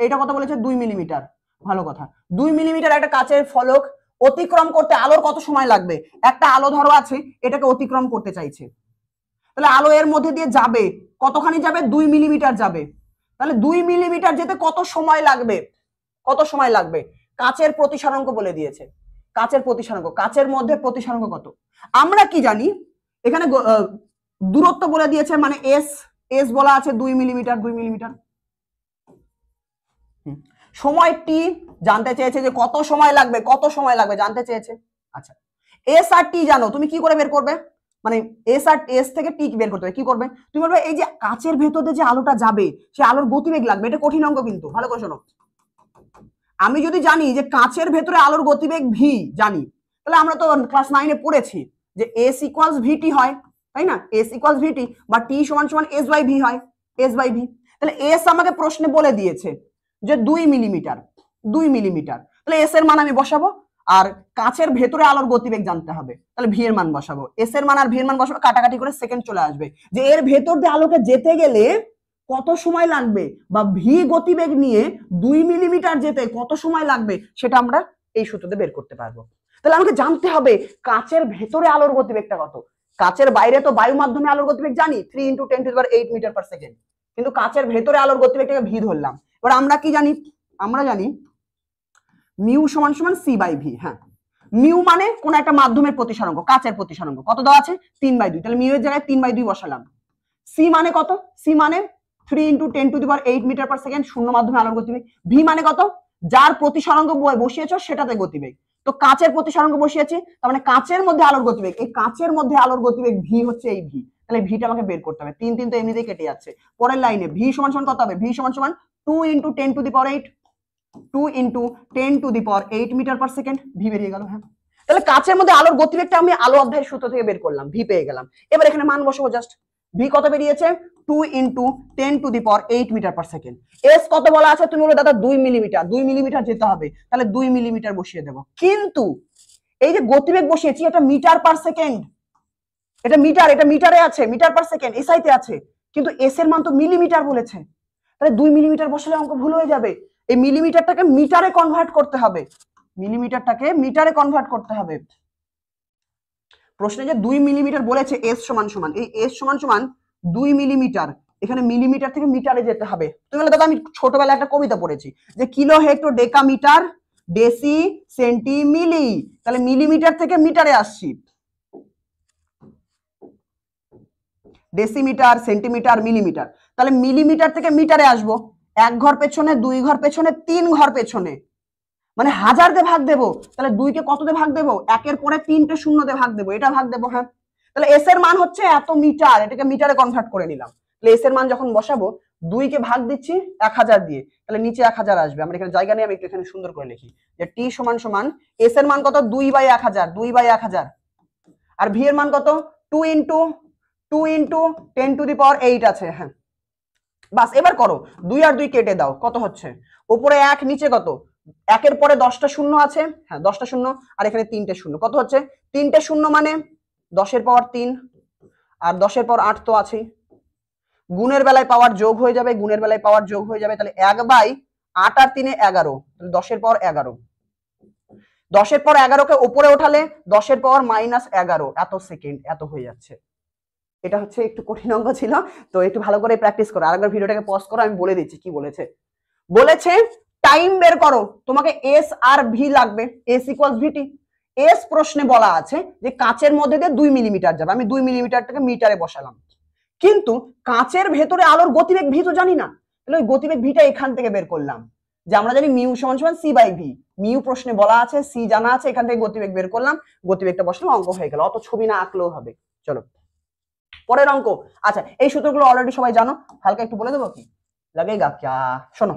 এটা কত বলেছে 2 মিলিমিটার, ভালো কথা। 2 মিলিমিটার একটা কাচের ফলক অতিক্রম করতে আলোর কত সময় লাগবে, একটা আলো ধরো আছে, এটাকে অতিক্রম করতে চাইছে, তাহলে আলো এর মধ্যে দিয়ে যাবে, কতখানি যাবে, 2 মিলিমিটার যাবে, তাহলে 2 মিলিমিটার যেতে কত সময় লাগবে, কত সময় লাগবে, কাচের প্রতিসরাঙ্ক বলে দিয়েছে, কাচের প্রতিসরাঙ্ক, কাচের মধ্যে প্রতিসরাঙ্ক কত, আমরা কি জানি, এখানে দূরত্ব বলে দিয়েছে, মানে এস বলা আছে 2 মিলিমিটার, 2 মিলিমিটার। সময় টি জানতে চেয়েছে, যে কত সময় লাগবে, কত সময় লাগবে জানতে চেয়েছে। আচ্ছা, এস আর টি জানো, তুমি কি করে বের করবে, মানে এস থেকে টি বের করতে হবে, কি করবে, তুমি বলবে এই যে কাচের ভেতরে যে আলোটা যাবে, সে আলোর গতিবেগ লাগবে, এটা কঠিন অঙ্ক কিন্তু, ভালো করে শোনো। আমি যদি জানি যে কাচের ভেতরে আলোর গতিবেগ ভি জানি, তাহলে আমরা তো ক্লাস 9 পড়েছি যে এস ইকুয়ালস ভিটি হয়, তাই না, এস ইকুয়ালস ভিটি, বা টি সমান সমান এস বাই ভি হয়, এস বাই ভি। তাহলে এস আমাকে প্রশ্নে বলে দিয়েছে যে 2 মিলিমিটার, 2 মিলিমিটার, তাহলে এস এর মান আমি বসাবো, আর কাচের ভেতরে আলোর গতিবেগ জানতে হবে, তাহলে ভি এর মান বসাবো, এস এর মান আর ভি এর মান বসাবো, কাটাকাটি করে সেকেন্ড চলে আসবে, যে এর ভেতর দিয়ে আলোকে যেতে গেলে কত সময় লাগবে, বা ভি গতিবেগ নিয়ে 2 মিলিমিটার যেতে কত সময় লাগবে, সেটা আমরা এই সূত্রতে বের করতে পারবো। তাহলে আমাকে জানতে হবে কাচের ভেতরে আলোর গতিবেগটা কত, কাচের বাইরে তো বায়ু মাধ্যমে আলোর গতিবেগ জানি 3 × 10⁸ মিটার পার সেকেন্ড, কিন্তু কাচের ভেতরে আলোর গতিবেগটাকে ভি ধরলাম। এবার আমরা কি জানি, আমরা জানি মিউ সমান সমান সি বাই ভি। হ্যাঁ, মিউ মানে কোন একটা মাধ্যমের প্রতিসরাঙ্ক, কাচের প্রতিসরাঙ্ক কত দেওয়া আছে 3/2, তাহলে মিউ এর জায়গায় 3/2 বসালাম। সি মানে কত, সি মানে 3 × 10⁸ মিটার পার সেকেন্ড, শূন্য মাধ্যমে আলোর গতিবেগ। ভি মানে কত, যার প্রতিসরাঙ্ক বসিয়েছো সেটাতে গতিবেগ, তো কাচের প্রতিসরাঙ্ক বসিয়েছি, তার মানে কাচের মধ্যে আলোর গতিবেগ, এই কাচের মধ্যে আলোর গতিবেগ ভি হচ্ছে এই ভি, তাহলে ভিটা আমাকে বের করতে হবে। 3 3 তো এমনিতেই কেটে যাচ্ছে, পরের লাইনে ভি সমান সমান কত হবে, ভি সমান সমান 2 × 10⁸, 2 × 10⁸ মিটার পার সেকেন্ড, ভি বেরিয়ে গেল। হ্যাঁ, তাহলে কাচের মধ্যে আলোর গতিবেগটা আমি আলো অধ্যায়ের সূত্র থেকে বের করলাম, ভি পেয়ে গেলাম। এবার এখানে মান বসাবো জাস্ট। ভি কত বেরিয়েছে? 2 × 10⁸ মিটার পার সেকেন্ড। এস কত বলা আছে? তুমি বলে দাদা 2 মিলিমিটার, 2 মিলিমিটার যেতে হবে, তাহলে 2 মিলিমিটার বসিয়ে দেবো। কিন্তু এই যে গতিবেগ বসিয়েছি এটা মিটার পার সেকেন্ড, এটা মিটার, এটা মিটারে আছে, মিটার পার সেকেন্ড এসআইতে আছে, কিন্তু এস এর মান তো মিলিমিটার বলেছে, তাহলে 2 মিলিমিটার বসালে অঙ্ক ভুল হয়ে যাবে। এই মিলিমিটারটাকে মিটারে কনভার্ট করতে হবে, মিলিমিটারটাকে মিটারে কনভার্ট করতে হবে। প্রশ্নে যে 2 মিলিমিটার বলেছে, এস সমান সমান, এই এস সমান সমান 2 মিলিমিটার, এখানে মিলিমিটার থেকে মিটারে যেতে হবে। তুমি বলে দাদা আমি ছোটবেলায় একটা কবিতা পড়েছি যে kilo hecto decametre deci centi milli, তাহলে মিলিমিটার থেকে মিটারে আসছি, ডেসিমিটার সেন্টিমিটার মিলিমিটার, তাহলে মিলিমিটার থেকে মিটারে আসবো। 1 ঘর পেছনে, 2 ঘর পেছনে, 3 ঘর পেছনে, মানে 1000 দিয়ে ভাগ দেবো, তাহলে 2 কে কত দিয়ে ভাগ দেবো? 1 এর পরে 3টে 0 দিয়ে ভাগ দেবো, এটা ভাগ দেবো। হ্যাঁ, তাহলে এস এর মান হচ্ছে এত মিটার, এটাকে মিটারে কনভার্ট করে নিলাম। তাহলে এস এর মান যখন বসাবো 2 কে ভাগ দিচ্ছি 1000 দিয়ে, তাহলে নিচে 1000 আসবে। আমরা এখানে জায়গা নিয়ে আমি একটু এখানে সুন্দর করে লিখি যে টি সমান সমান এস এর মান কত? 2/1000, 2/1000, আর ভি এর মান কত? 2 × 10⁸ আছে। হ্যাঁ, বাস এবার করো, 2 আর 2 কেটে দাও, কত হচ্ছে? উপরে 1, নিচে কত? 1 এর পরে 10টা শূন্য আছে, হ্যাঁ 10টা শূন্য, আর এখানে 3টে শূন্য, কত হচ্ছে? 3টে শূন্য মানে 10 এর পাওয়ার 3 আর 10 এর পাওয়ার 8 তো আছেই, গুণের বেলায় পাওয়ার যোগ হয়ে যাবে, গুণের বেলায় পাওয়ার যোগ হয়ে যাবে, তাহলে 1/8 আর 3 11, তাহলে 10 এর পাওয়ার 11, 10 এর পাওয়ার 11 কে উপরে ওঠালে 10 এর পাওয়ার -11 এত সেকেন্ড, এত হয়ে যাচ্ছে। এটা হচ্ছে একটু কঠিন অঙ্ক ছিল, তো একটু ভালো করে প্র্যাকটিস করো। আরেকবার ভিডিওটাকে পজ করো, আমি বলে দিচ্ছি কি বলেছে। বলেছে টাইম বের করো, তোমাকে এস আর ভি লাগবে, এস ইকুয়ালস ভিটি। এস প্রশ্নে বলা আছে যে কাচের মধ্যে দিয়ে 2 মিলিমিটার যাবে, আমি 2 মিলিমিটারটাকে মিটারে বসালাম, কিন্তু কাচের ভেতরে আলোর গতিবেগ ভি তো জানি না, তাহলে ওই গতিবেগ ভিটা এখান থেকে বের করলাম, যে আমরা জানি মিউ সমান সমান c/v, মিউ প্রশ্নে বলা আছে, সি জানা আছে, এখান থেকে গতিবেগ বের করলাম, গতিবেগটা বসলাম, অঙ্ক হয়ে গেল। অত ছবি না আঁকলেও হবে। চলো পরের অঙ্ক। আচ্ছা, এই সূত্রগুলো অলরেডি সবাই জানো, হালকা একটু বলে দেবো কি লাগেগা ক্যা? শোনো,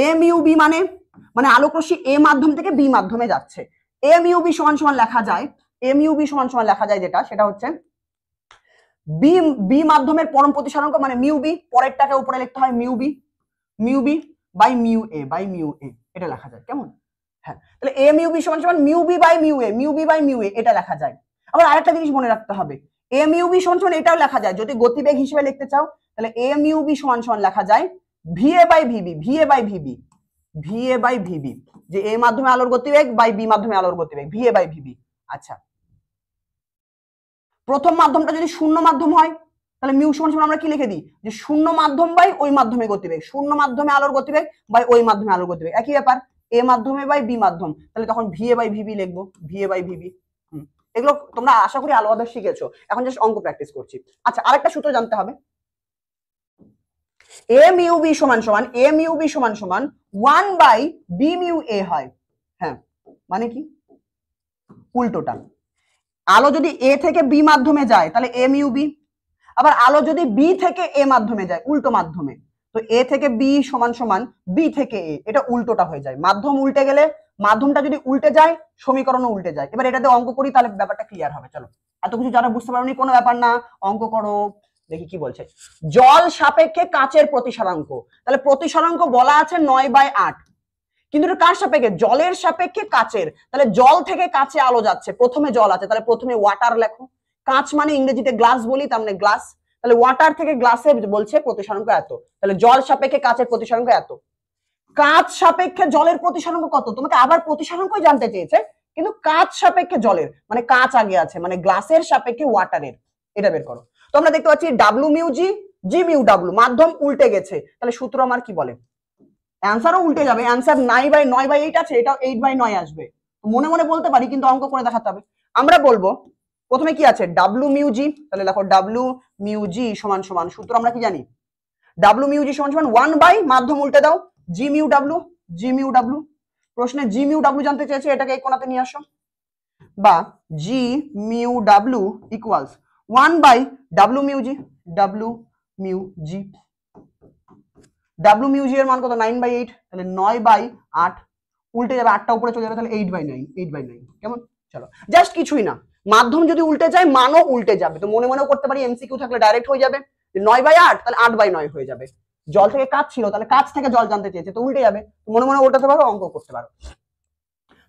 এম ইউ বি মানে আলোক রশ্মি এ মাধ্যম থেকে বি মাধ্যমে যাচ্ছে। এম ইউ বি সমান সমান লেখা যায়, এম ইউ বি সমান সমান লেখা যায় যেটা, সেটা হচ্ছে বি বি মাধ্যমের পরম প্রতিসরাঙ্ক মানে মিউ বি, পরেরটাকে উপরে লিখতে হয় mu B by mu A, এটা লেখা যায় কেমন? হ্যাঁ, তাহলে এম ইউ বি সমান সমান mu B by mu A, এটা লেখা যায়। আবার আরেকটা জিনিস মনে রাখতে হবে, এম ইউ বি সমান সমান এটাও লেখা যায়, যদি গতিবেগ হিসেবে লিখতে চাও তাহলে এম ইউ বি সমান সমান লেখা যায় ভিএ বাই ভিবি, যে এ মাধ্যমে আলোর গতিবেগ বাই বি মাধ্যমে আলোর গতিবেগ, ভিএ বাই ভিবি। আচ্ছা, প্রথম মাধ্যমটা যদি শূন্য মাধ্যম হয় তাহলে মিউ সমান সমান আমরা কি লিখে দিই, যে শূন্য মাধ্যম বাই ওই মাধ্যমে গতিবেগ, শূন্য মাধ্যমে আলোর গতিবেগ বাই ওই মাধ্যমে আলোর গতিবেগ, একই ব্যাপার। এ মাধ্যমে বাই বি মাধ্যম, তাহলে তখন ভিএ বাই ভিবি লিখবো, ভিএ বাই ভিবি। এগুলো তোমরা আশা করি আলো অধ্যায় শিখেছো, এখন জাস্ট অঙ্ক প্র্যাকটিস করছি। আচ্ছা, আরেকটা সূত্র জানতে হবে, এম ইউ বি সমান সমান 1/b মিউ এ হয়। হ্যাঁ, মানে কি? উল্টোটা, আলো যদি এ থেকে বি মাধ্যমে যায় তাহলে এম ইউ বি, আবার আলো যদি বি থেকে এ মাধ্যমে যায়, উল্টো মাধ্যমে, তো এ থেকে বি সমান সমান বি থেকে এ, এটা উল্টোটা হয়ে যায়। মাধ্যম উল্টে গেলে, মাধ্যমটা যদি উল্টে যায় সমীকরণও উল্টে যায়। এবার এটাতে অঙ্ক করি, তাহলে ব্যাপারটা ক্লিয়ার হবে। চলো, এত কিছু যারা বুঝতে পারোনি কোনো ব্যাপার না, অঙ্ক করো। দেখি কি বলছে, জল সাপেক্ষে কাচের প্রতিসরাঙ্ক, তাহলে প্রতিসরাঙ্ক বলা আছে 9/8, কিন্তু এটা কার সাপেক্ষে? জলের সাপেক্ষে কাচের, তাহলে জল থেকে কাচে আলো যাচ্ছে, প্রথমে জল আছে, তাহলে প্রথমে ওয়াটার লেখো, কাচ মানে ইংরেজিতে গ্লাস বলি, তার মানে গ্লাস, তাহলে ওয়াটার থেকে গ্লাসে বলছে প্রতিসরাঙ্ক এত, তাহলে জল সাপেক্ষে কাচের প্রতিসরাঙ্ক এত। কাচ সাপেক্ষে জলের প্রতিসরাঙ্ক কত? তোমাকে আবার প্রতিসরাঙ্কই জানতে চেয়েছে, কিন্তু কাচ সাপেক্ষে জলের মানে কাচ আগে আছে, মানে গ্লাসের সাপেক্ষে ওয়াটারের, এটা বের করো। তো আমরা দেখতে পাচ্ছি ডাব্লিউ মিউ জি, জি মিউ ডাব্লিউ, মাধ্যম উল্টে গেছে, তাহলে সূত্র আমার কি বলে? অ্যান্সারও উল্টে যাবে, অ্যান্সার 9/8 আছে, এটাও 8/9 আসবে। মনে মনে বলতে পারি, কিন্তু অঙ্ক করে দেখাতে হবে। আমরা বলবো প্রথমে কি আছে, ডাব্লিউ মিউ জি, তাহলে দেখো ডাব্লিউ মিউ জি সমান সমান, সূত্র আমরা কি জানি, ডাব্লিউ মিউ জি সমান সমান 1 মাধ্যম উল্টে দাও জি মিউ ডাব্লিউ, প্রশ্নে জি মিউ ডাব্লিউ জানতে চেয়েছে, এটাকে এই কোণাতে নিয়ে আসো, বা G mu W equals 1/ডাব্লিউ mu জি, ডাব্লিউ মিউ জি এর মান কত? 9/8, তাহলে 9/8 উল্টে যাবে, 8টা উপরে চলে যাবে, তাহলে 8/9, কেমন? চলো জাস্ট কিছুই না, মাধ্যম যদি উল্টে যায় মানও উল্টে যাবে, তো মনে মনেও করতে পারি, এমসিকিউ থাকলে ডাইরেক্ট হয়ে যাবে, 9/8 তাহলে 8/9 হয়ে যাবে। জল থেকে কাঁচ ছিল, তাহলে কাঁচ থেকে জল জানতে চেয়েছে, তো উল্টে যাবে, মনে মনে উল্টাতে পারো, অঙ্ক করতে পারো।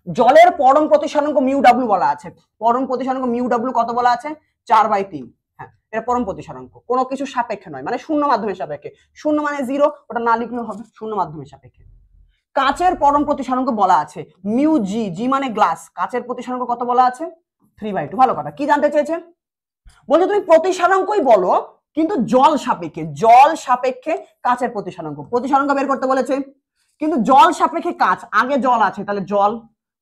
জলের পরম প্রতিসরাঙ্ক মিউ ডাব্লিউ বলা আছে, পরম প্রতিসরাঙ্ক মিউ ডাব্লিউ কত বলা আছে? 4/3। হ্যাঁ, এটা পরম প্রতিসরাঙ্ক, কোনো কিছু সাপেক্ষে নয়, মানে শূন্য মাধ্যমের সাপেক্ষে। শূন্য মানে 0, ওটা না লিখলেও হবে, শূন্য মাধ্যমের সাপেক্ষে। কাচের পরম প্রতিসরাঙ্ক বলা আছে মিউ জি, জি মানে গ্লাস, কাচের প্রতিসরাঙ্ক কত বলা আছে? 3/2। ভালো কথা, কি জানতে চেয়েছে? বলছে তুমি প্রতিসরাঙ্কই বলো, কিন্তু জল সাপেক্ষে, জল সাপেক্ষে কাচের প্রতিসরাঙ্ক, প্রতিসরাঙ্ক বের করতে বলেছে, কিন্তু জল সাপেক্ষে কাচ, আগে জল আছে তাহলে জল,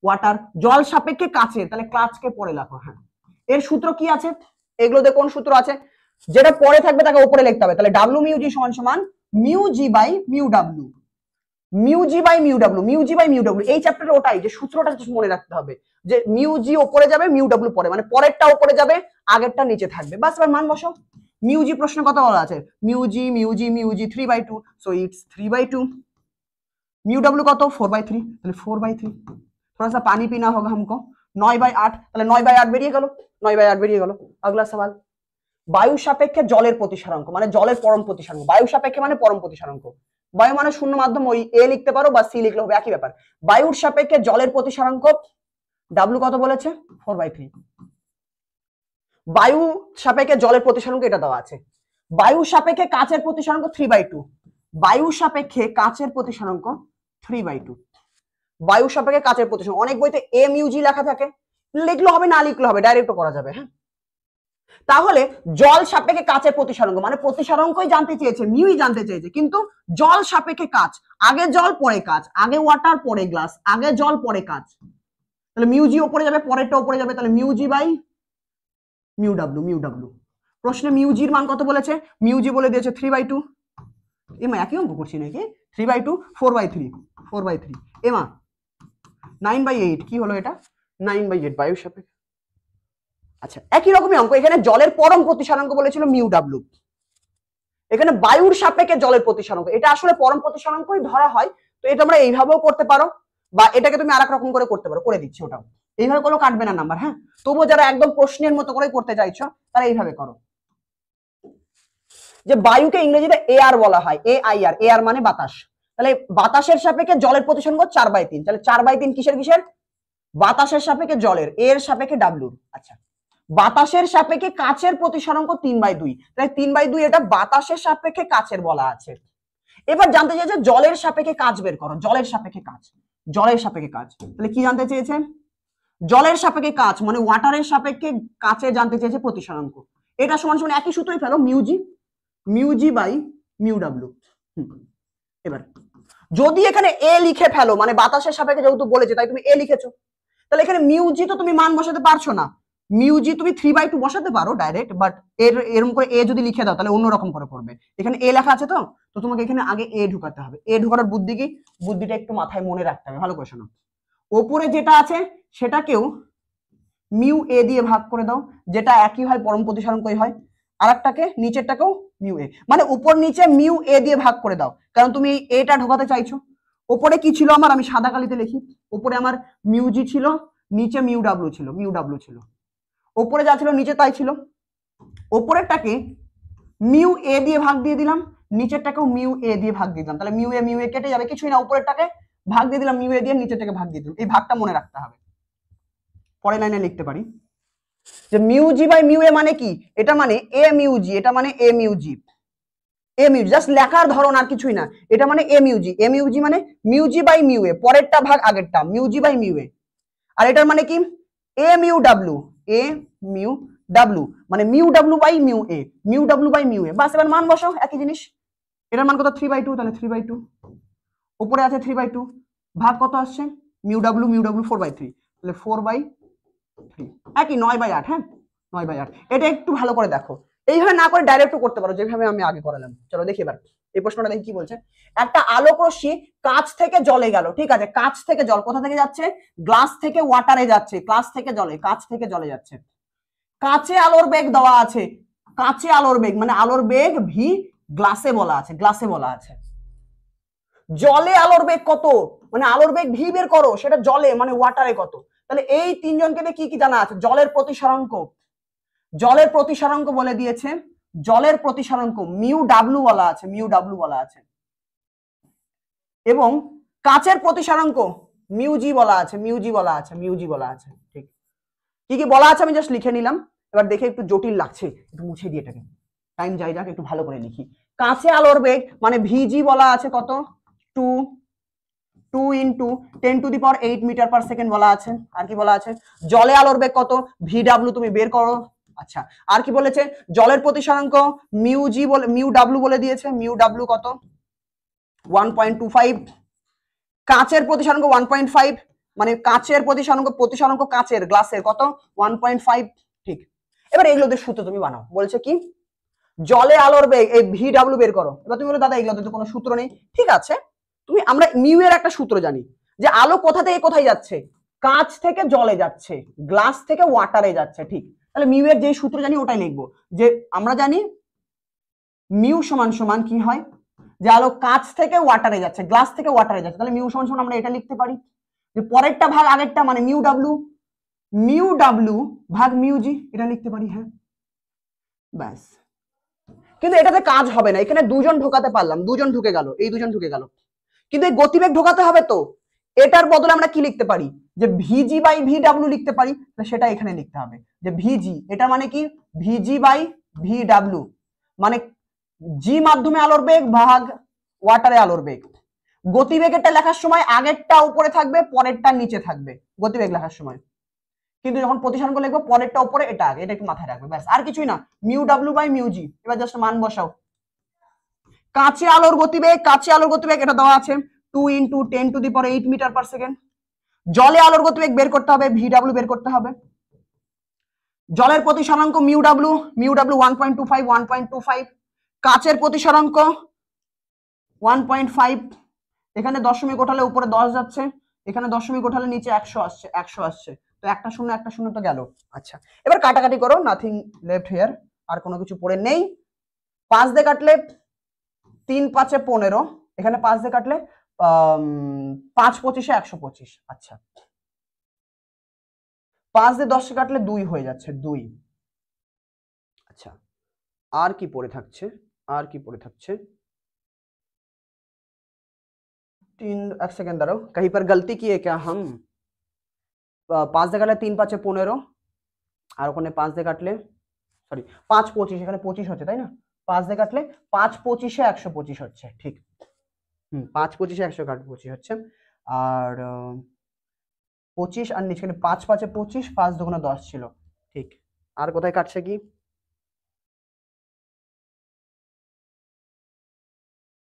ওয়াটার, জল সাপেক্ষে কাচের, তাহলে কাচকে পরে লেখো। হ্যাঁ, এর সূত্র কি আছে? এগুলোতে কোন সূত্র আছে? যেটা পরে থাকবে তাকে উপরে লিখতে হবে, তাহলে ডাব্লিউ মিউ জি সমান সমান mu G by mu W, mu G by mu W, mu G by mu W. এই চ্যাপ্টারে ওটাই, যে সূত্রটা মনে রাখতে হবে, যে মিউ জি উপরে যাবে, মিউ ডাব্লিউ পরে, মানে পরেরটা উপরে যাবে, আগেরটা নিচে থাকবে, বাস। এবার মান বসাও। মিউ জি প্রশ্নে কত বলা আছে? Mu G mu G mu G 3/2, so it's 3/2। Mu W कत 4/3, তাহলে 4/3। थोड़ा सा पानी पीना होगा हमको। 9/8, তাহলে 9/8 বেরিয়ে গেল, 9/8 বেরিয়ে গেল। अगला सवाल, বায়ু সাপেক্ষে জলের প্রতিসরাঙ্ক, মানে জলের পরম প্রতিসরাঙ্ক, বায়ু সাপেক্ষে মানে পরম প্রতিসরাঙ্ক, বায়ু মানে শূন্য মাধ্যম, ওই এ লিখতে পারো বা সি লিখলে হবে, একই ব্যাপার। বায়ুর সাপেক্ষে জলের প্রতিসরাঙ্ক ডাব্লিউ কত বলেছে? 4/3। বায়ু সাপেক্ষে জলের প্রতিসরাঙ্ক এটা দেওয়া আছে। বায়ু সাপেক্ষে কাচের প্রতিসরাঙ্ক 3/2, বায়ু সাপেক্ষে কাচের প্রতিসরাঙ্ক 3/2, বায়ু সাপেক্ষে কাচের প্রতিসরাঙ্ক। অনেক বইতে এম ইউ জি লেখা থাকে, লিখলে হবে না লিখলে হবে, ডাইরেক্ট করা যাবে। হ্যাঁ, তাহলে জল সাপেক্ষে কাচের প্রতিসরাঙ্ক, মানে প্রতিসরাঙ্কই জানতে চেয়েছে, মিউই জানতে চেয়েছে, কিন্তু জল সাপেক্ষে কাচ, আগে জল পরে কাচ, আগে ওয়াটার পরে গ্লাস, আগে জল পরে কাচ, তাহলে মিউ জি উপরে যাবে, পরেরটা উপরে যাবে, তাহলে mu G by mu W, mu W. প্রশ্নে মিউ জির মান কত বলেছে? মিউ জি বলে দিয়েছে 3/2। এমা একই অঙ্ক করছি নাকি? 3/2, 4/3, 4/3। এমা 9/8, কি হলো এটা? 9/8 বায়ু সাপেক্ষে। আচ্ছা, একই রকমই অঙ্ক, এখানে জলের পরম প্রতিসরাঙ্ক বলেছিল মিউ ডাব্লিউ, এখানে বায়ুর সাপেক্ষে জলের প্রতিসরাঙ্ক, এটা আসলে পরম প্রতিসরাঙ্কই ধরা হয়। তো এটা আমরা এইভাবেও করতে পারো, বা এটাকে তুমি আরেক রকম করে করতে পারো, করে দিচ্ছি ওটাও। এইভাবে করলেও কাটবে না নাম্বার। হ্যাঁ, তবুও যারা একদম প্রশ্নের মতো করে করতে চাইছো তারা এইভাবে করো। যে বায়ুকে ইংরেজিতে এয়ার বলা হয়, AIR, এয়ার মানে বাতাস, তাহলে বাতাসের সাপেক্ষে জলের প্রতিসরাঙ্ক 4/3, তাহলে 4/3 কিসের কিসের? বাতাসের সাপেক্ষে জলের, এর সাপেক্ষে ডাব্লিউর। আচ্ছা, বাতাসের সাপেক্ষে কাচের প্রতিসরাঙ্ক 3/2, তাহলে 3/2 এটা বাতাসের সাপেক্ষে কাচের বলা আছে। এবার জানতে চেয়েছে জলের সাপেক্ষে কাচ বের করো, জলের সাপেক্ষে কাচ, জলের সাপেক্ষে কাচ, তাহলে কি জানতে চেয়েছে? জলের সাপেক্ষে কাচ মানে ওয়াটারের সাপেক্ষে কাচে জানতে চেয়েছে প্রতিসরাঙ্ক। এটা সমান সমান একই সূত্রই ফেলো, মিউ জি বাই মিউ ডাব্লিউ। এবার যদি এখানে এ লিখে ফেলো, মানে বাতাসের সাপেক্ষে যেহেতু বলেছে তাই তুমি এ লিখেছো, তাহলে এখানে মিউ জি তো তুমি মান বসাতে পারছো না, মিউ জি তুমি 3/2 বসাতে পারো ডাইরেক্ট, বাট এরকম করে এ যদি লিখে দাও তাহলে অন্যরকম করে পড়বে। এখানে এ লেখা আছে, তো তোমাকে এখানে আগে এ ঢুকাতে হবে। এ ঢুকানোর বুদ্ধি কি? বুদ্ধিটা একটু মাথায় মনে রাখতে হবে, ভালো করে শোনো। ওপরে যেটা আছে সেটাকেও মিউ এ দিয়ে ভাগ করে দাও, যেটা একই হয়, পরম প্রতিসরাঙ্কই হয়। আর একটাকে নিচেরটাকেও মিউ এ, মানে উপর নিচে মিউ এ দিয়ে ভাগ করে দাও, কারণ তুমি এটা ঢোকাতে চাইছো। ওপরে কি ছিল আমার, আমি সাদা কালিতে লিখি, উপরে আমার মিউ জি ছিল, নিচে মিউ ডাব্লিউ ছিল, মিউ ডাব্লিউ ছিল, ওপরে যা ছিল নিচে তাই ছিল। ওপরেরটাকে মিউ এ দিয়ে ভাগ দিয়ে দিলাম, নিচেরটাকেও মিউ এ দিয়ে ভাগ দিয়ে দিলাম, তাহলে মিউ এ কেটে যাবে, কিছুই না, উপরেরটাকে ভাগ দিয়ে দিলাম মিউ এ দিয়ে, নিচেরটাকে ভাগ দিয়ে দিলাম। এই ভাগটা মনে রাখতে হবে। পরের লাইনে লিখতে পারি যে mu G by mu A মানে কি? এটা মানে এ মিউ জি, এটা মানে A mu G, A mu just লেখার ধরন আর কিছুই না, এটা মানে A mu G, A mu g মানে mu G by mu a, পরেরটা ভাগ আগেরটা, mu G by mu a. আর এটার মানে কি? এ মিউ ডাব্লিউ, এ মিউ ডাব্লিউ মানে মিউ ডাব্লিউ বাই মিউ এ, মিউ ডাব্লিউ বাই মিউ এ। বাস, এবার মান বসাও, একই জিনিস। এটার মান কত? 3/2, তাহলে 3/2, উপরে আছে 3/2, ভাগ কত আসছে? মিউ ডাব্লিউ 4/3, তাহলে 4/3, একই 9/8। হ্যাঁ, 9/8। এটা একটু ভালো করে দেখো, এইভাবে না করে ডাইরেক্ট করতে পারো যেভাবে আমি আগে করালাম। চলো দেখি এবার এই প্রশ্নটা দেখি কি বলছে। একটা আলোক রশ্মি কাঁচ থেকে জলে গেল, ঠিক আছে, কাঁচ থেকে জল, কোথা থেকে যাচ্ছে? গ্লাস থেকে ওয়াটারে যাচ্ছে, গ্লাস থেকে জলে, কাঁচ থেকে জলে যাচ্ছে। কাঁচে আলোর বেগ দেওয়া আছে, কাঁচে আলোর বেগ মানে আলোর বেগ ভি, গ্লাসে বলা আছে, গ্লাসে বলা আছে। জলে আলোর বেগ কত, মানে আলোর বেগ ভি বের করো, সেটা জলে মানে ওয়াটারে কত। তাহলে এই তিনজনকে নিয়ে কি কি জানা আছে? জলের প্রতিসরাঙ্ক, জলের প্রতিসরাঙ্ক বলে দিয়েছে, জলের প্রতিসরাঙ্ক মিউ ডাব্লু বলা আছে, মিউ ডাব্লু বলা আছে, এবং কাচের প্রতিসরাঙ্ক মিউজি বলা আছে, মিউজি বলা আছে, মিউজি বলা আছে। ঠিক, কি কি বলা আছে আমি জাস্ট লিখে নিলাম। এবার দেখে একটু জটিল লাগছে, একটু মুছে দিয়ে এটাকে, টাইম যাই যাক, একটু ভালো করে লিখি। কাঁচে আলোর বেগ মানে ভিজি বলা আছে কত? 2 ইন্টু 10⁸ মিটার পার সেকেন্ড বলা আছে। আর কি বলা আছে? জলে আলোর বেগ কত? ভিডব্লিউ তুমি বের করো। আচ্ছা, আর কি বলেছে? জলের প্রতিসরাঙ্ক মিউজি বলে, মিউ ডাব্লু বলে দিয়েছে, মিউ ডাব্লু কত? 1.25। কাঁচের প্রতিসরাঙ্ক 1.5, মানে কাঁচের প্রতিসরাঙ্ক, প্রতিসরাঙ্ক কাঁচের গ্লাসের কত? 1.5। ঠিক, এবার এইগুলোতে সূত্র তুমি বানাও। বলছে কি? জলে আলোর বেগ, এই ভিডব্লিউ বের করো। এবার তুমি বলো দাদা এগুলোতে তো কোনো সূত্র নেই। ঠিক আছে, তুমি, আমরা মিউ এর একটা সূত্র জানি, যে আলো কোথা থেকে কোথায় যাচ্ছে? কাঁচ থেকে জলে যাচ্ছে, গ্লাস থেকে ওয়াটারে যাচ্ছে। ঠিক, তাহলে মিউ এর যে সূত্র জানি ওটাই লিখবো। যে আমরা জানি মিউ সমান সমান কি হয়? যে আলো কাঁচ থেকে ওয়াটারে যাচ্ছে, গ্লাস থেকে ওয়াটারে যাচ্ছে, তাহলে মিউ সমান সমান আমরা এটা লিখতে পারি যে পরেরটা ভাগ আগেরটা, মানে মিউ ডাব্লু, মিউ ডাব্লু ভাগ মিউ জি, এটা লিখতে পারি। হ্যাঁ, ব্যাস। কিন্তু এটাতে কাজ হবে না, এখানে দুজন ঢোকাতে পারলাম, দুজন ঢুকে গেল, এই দুজন ঢুকে গেল, কিন্তু এই গতিবেগ ঢোকাতে হবে। তো এটার বদলে আমরা কি লিখতে পারি? যে ভিজি বাই ভি ডাব্লু লিখতে পারি, সেটা এখানে লিখতে হবে। যে ভিজি, এটা মানে কি? ভিজি বাই ভি ডাব্লু, মানে জি মাধ্যমে আলোর বেগ ভাগ ওয়াটারে আলোর বেগ। গতিবেগেরটা লেখার সময় আগেরটা উপরে থাকবে, পরেরটা নিচে থাকবে গতিবেগ লেখার সময়, কিন্তু যখন প্রতিসরাঙ্ক লিখবো পরেরটা উপরে, এটা আগে, এটা একটু মাথায় রাখবে, ব্যাস, আর কিছুই না। মিউ ডাব্লু বাই মিউ জি, এবার জাস্ট মান বসাও। কাঁচে আলোর গতিবেগ, কাঁচে আলোর গতিবেগ এটা দেওয়া আছে 2 ইন্টু 10⁸ মিটার পার সেকেন্ড। জলে আলোর গতিবেগ বের করতে হবে, ভিডব্লিউ বের করতে হবে। জলের প্রতিসরাঙ্ক মিউ ডাব্লু, মিউ ডাব্লু 1.25, 1.25। কাঁচের প্রতিসরাঙ্ক 1.5, এখানে দশমিক ওঠালে উপরে 10 যাচ্ছে, এখানে দশমিক ওঠালে নিচে 100 আসছে, 100 আসছে, তো একটা শূন্য তো গেল। আচ্ছা, এবার কাটাকাটি করো, নাথিং লেফট হিয়ার, আর কোনো কিছু পড়ে নেই। 5 দিয়ে কাটলে 3 5 15, এখানে 5 দিয়ে কাটলে 5 25 125। আচ্ছা, 5 দিয়ে 10 কাটলে 2 হয়ে যাচ্ছে, 2। আচ্ছা, আর কি পড়ে থাকছে? আর কি পড়ে থাকছে? 3, एक सेकंड दाঁড়াও, कहीं पर गलती किए क्या हम? 5 দিয়ে কাটলে 3 5 15, আর ওখানে 5 দিয়ে কাটলে, সরি 5 25, এখানে 25 হচ্ছে তাই না? 5 দিয়ে কাটলে 5 25 125 হচ্ছে। ঠিক, 5 25 125 হচ্ছে, আর 25 আর নিচে 5 5 25, 5 2 10 ছিল। ঠিক, আর কোথায় কাটছে কি?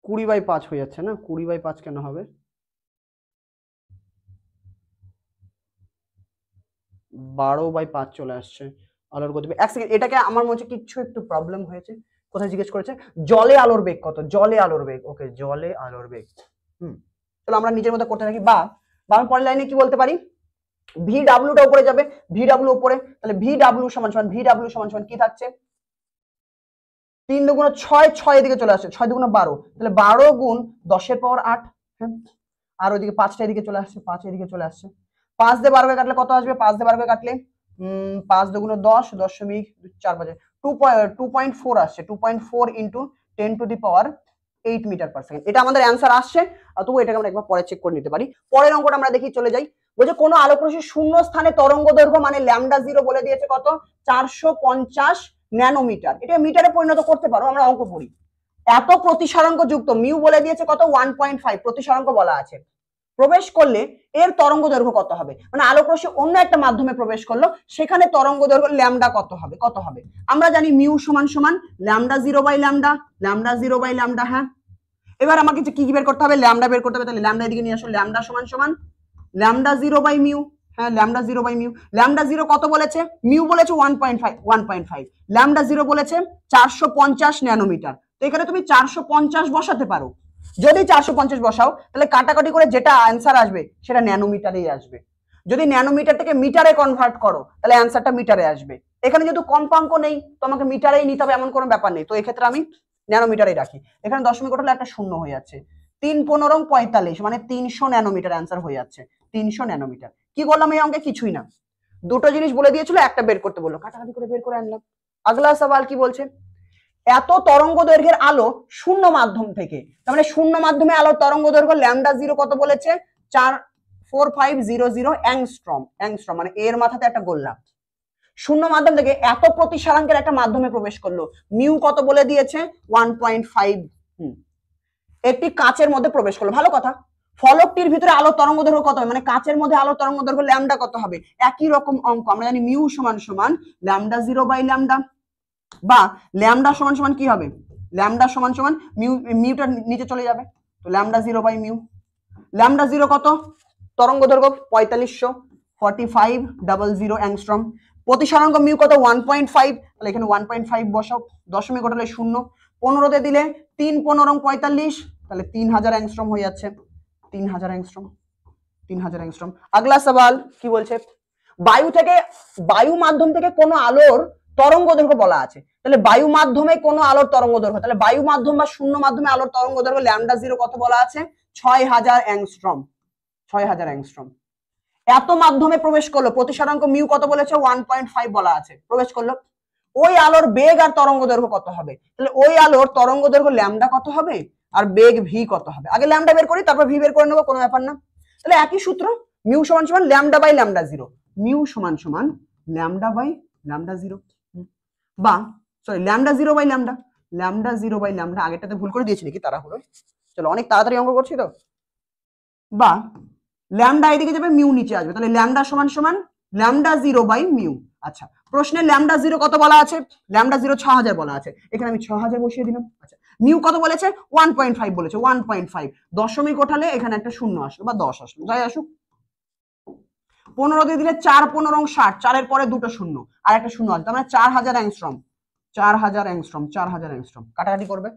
20/5 হয়ে যাচ্ছে না? 20/5 কেন হবে? 12/5 চলে আসছে আলোর গতিবেগ। এক সেকেন্ড, এটাকে আমার মনে হচ্ছে কিছু একটু প্রবলেম হয়েছে। কোথায় জিজ্ঞেস করেছে? জলে আলোর বেগ কত? জলে আলোর বেগ, ওকে, জলে আলোর বেগ। চলো আমরা নিজের মতো করতে থাকি। বা আমি পরের লাইনে কি বলতে পারি? ভি ডাব্লিউটা উপরে যাবে, ভি ডাব্লিউ উপরে, তাহলে ভি ডাব্লিউ সমান সমান, ভি ডাব্লিউ সমান সমান কি থাকছে? 3 2 6, 6 এদিকে চলে আসছে, 6 2 12, তাহলে 12 গুণ 10 এর পাওয়ার 8। হ্যাঁ, আর ওইদিকে 5টা এদিকে চলে আসছে, 5 এদিকে চলে আসছে। 5 দিয়ে 12 কাটলে কত আসবে? 5 দিয়ে 12 কাটলে 5 2 10, 10.4 বাজে 2.4 আসছে, 2.4 ইন্টু 10⁸ মিটার পার সেকেন্ড। এটা আমাদের অ্যান্সার আসছে, তবু এটাকে আমরা একবার পরে চেক করে নিতে পারি। পরের অঙ্কটা আমরা দেখি, চলে যাই। বলছে কোনো আলোক রশ্মি শূন্য স্থানে তরঙ্গ দৈর্ঘ্য মানে ল্যামডা 0 বলে দিয়েছে কত? 450 ন্যানোমিটার। এটা মিটারে পরিণত করতে পারো, আমরা অঙ্ক পড়ি। এত প্রতিসরাঙ্ক যুক্ত মিউ বলে দিয়েছে কত? 1.5 প্রতিসরাঙ্ক বলা আছে। প্রবেশ করলে এর তরঙ্গ দৈর্ঘ্য কত হবে? মানে আলোক রশ্মি অন্য একটা মাধ্যমে প্রবেশ করলো, সেখানে তরঙ্গ দৈর্ঘ্য ল্যামডা কত হবে? কত হবে? আমরা জানি মিউ সমান সমান lambda 0 by lambda, lambda 0 by lambda. হ্যাঁ, এবার আমাকে কি বের করতে হবে? ল্যামডা বের করতে হবে। তাহলে ল্যামডা এদিকে নিয়ে আসো, ল্যামডা সমান সমান ল্যামডা 0 বাই মিউ। হ্যাঁ, ল্যামডা 0 বাই মিউ। ল্যামডা 0 কত বলেছে? মিউ বলেছে 1.5, 1.5, ল্যামডা 0 বলেছে 450 ন্যানোমিটার। তো এখানে তুমি 450 বসাতে পারো। যদি 450 বসাও, তাহলে কাটাকাটি করে যেটা অ্যান্সার আসবে সেটা ন্যানোমিটারেই আসবে। যদি ন্যানোমিটার থেকে মিটারে কনভার্ট করো, তাহলে অ্যান্সারটা মিটারে আসবে। এখানে যেহেতু কম্পাঙ্ক নেই, তোমাকে মিটারেই নিতে হবে এমন কোনো ব্যাপার নেই, তো এক্ষেত্রে আমি ন্যানোমিটারেই রাখি। এখানে দশমিক ওঠালে একটা শূন্য হয়ে যাচ্ছে। 3 15 45, মানে 300 ন্যানোমিটার অ্যান্সার হয়ে যাচ্ছে, 300 ন্যানোমিটার। কি করলাম এই অঙ্কে? কিছুই না, দুটো জিনিস বলে দিয়েছিল, একটা বের করতে বললো, কাটাকাটি করে বের করে আনলাম। আগলা সওয়াল কি বলছে? এত তরঙ্গ দৈর্ঘ্যের আলো শূন্য মাধ্যম থেকে, তার মানে শূন্য মাধ্যমে আলোর তরঙ্গ দৈর্ঘ্য ল্যামডা জিরো কত বলেছে? 44500 অ্যাংস্ট্রম। অ্যাংস্ট্রম মানে এর মাথাতে একটা গোল্লা। শূন্য মাধ্যম থেকে এত প্রতিসারাঙ্কের একটা মাধ্যমে প্রবেশ করলো, মিউ কত বলে দিয়েছে? 1.5। একটি কাচের মধ্যে প্রবেশ করলো, ভালো কথা। ফলকটির ভিতরে আলোর তরঙ্গ দৈর্ঘ্য কত হবে? মানে কাচের মধ্যে আলোর তরঙ্গ দৈর্ঘ্য ল্যামডা কত হবে? একই রকম অঙ্ক আমরা জানি, মিউ সমান সমান ল্যামডা জিরো বাই ল্যামডা, বা ল্যামডা সমান সমান কি হবে? ল্যামডা সমান সমান মিউ, মিউটা নিচে চলে যাবে, তো lambda zero by mu. Lambda zero কত? তরঙ্গ দৈর্ঘ্য 4500, 4500 অ্যাংস্ট্রম। প্রতিসারাঙ্ক মিউ কত? 1.5, তাহলে এখানে 1.5 বসাও, দশমিক ঘটালে শূন্য, 15তে দিলে 3 15 45, তাহলে 3000 অ্যাংস্ট্রম হয়ে যাচ্ছে। 3000 অ্যাংস্ট্রম, 3000 অ্যাংস্ট্রম। আগলা সওয়াল কি বলছে? বায়ু মাধ্যম থেকে কোনো আলোর তরঙ্গ দৈর্ঘ্য বলা আছে, তাহলে বায়ু মাধ্যমে কোনো আলোর তরঙ্গ দৈর্ঘ্য, তাহলে বায়ু মাধ্যম বা শূন্য মাধ্যমে আলোর তরঙ্গ দৈর্ঘ্য ল্যামডা জিরো কত বলা আছে? 6000 অ্যাংস্ট্রম। 6000 অ্যাংস্ট্রম। এত মাধ্যমে প্রবেশ করলো, প্রতিসারাঙ্ক মিউ কত বলেছে? 1.5 বলা আছে, প্রবেশ করলো। ওই আলোর বেগ আর তরঙ্গ দৈর্ঘ্য কত হবে? তাহলে ওই আলোর তরঙ্গ দৈর্ঘ্য ল্যামডা কত হবে, আর বেগ ভি কত হবে? আগে ল্যামডা বের করি, তারপর ভি বের করে নেবো, কোনো ব্যাপার না। তাহলে একই সূত্র, মিউ সমান সমান lambda by lambda zero, mu সমান সমান ল্যামডা বাই ল্যামডা জিরো, বা sorry lambda zero by lambda, lambda zero by lambda. আগেরটাতে ভুল করে দিয়েছি নাকি? তারা হলো, চলো অনেক তাড়াতাড়ি অঙ্ক করছি তো। বা ল্যামডা এদিকে যাবে, মিউ নিচে আসবে, তাহলে ল্যামডা সমান সমান ল্যামডা জিরো বাই মিউ। আচ্ছা, প্রশ্নে ল্যামডা জিরো কত বলা আছে? ল্যামডা জিরো 6000 বলা আছে, এখানে আমি 6000 বসিয়ে দিলাম। আচ্ছা, মিউ কত বলেছে? 1.5 বলেছে, 1.5 দশমিক ওঠালে এখানে একটা শূন্য আসলো বা 10 আসলো, যাই আসুক। 15 দিয়ে দিলে 4 15 60, 4 এর পরে দুটো শূন্য আর একটা শূন্য আসবে, তার মানে 4000 অ্যাংস্ট্রম। 4000 অ্যাংস্ট্রম, 4000 অ্যাংস্ট্রম, কাটাকাটি করবে।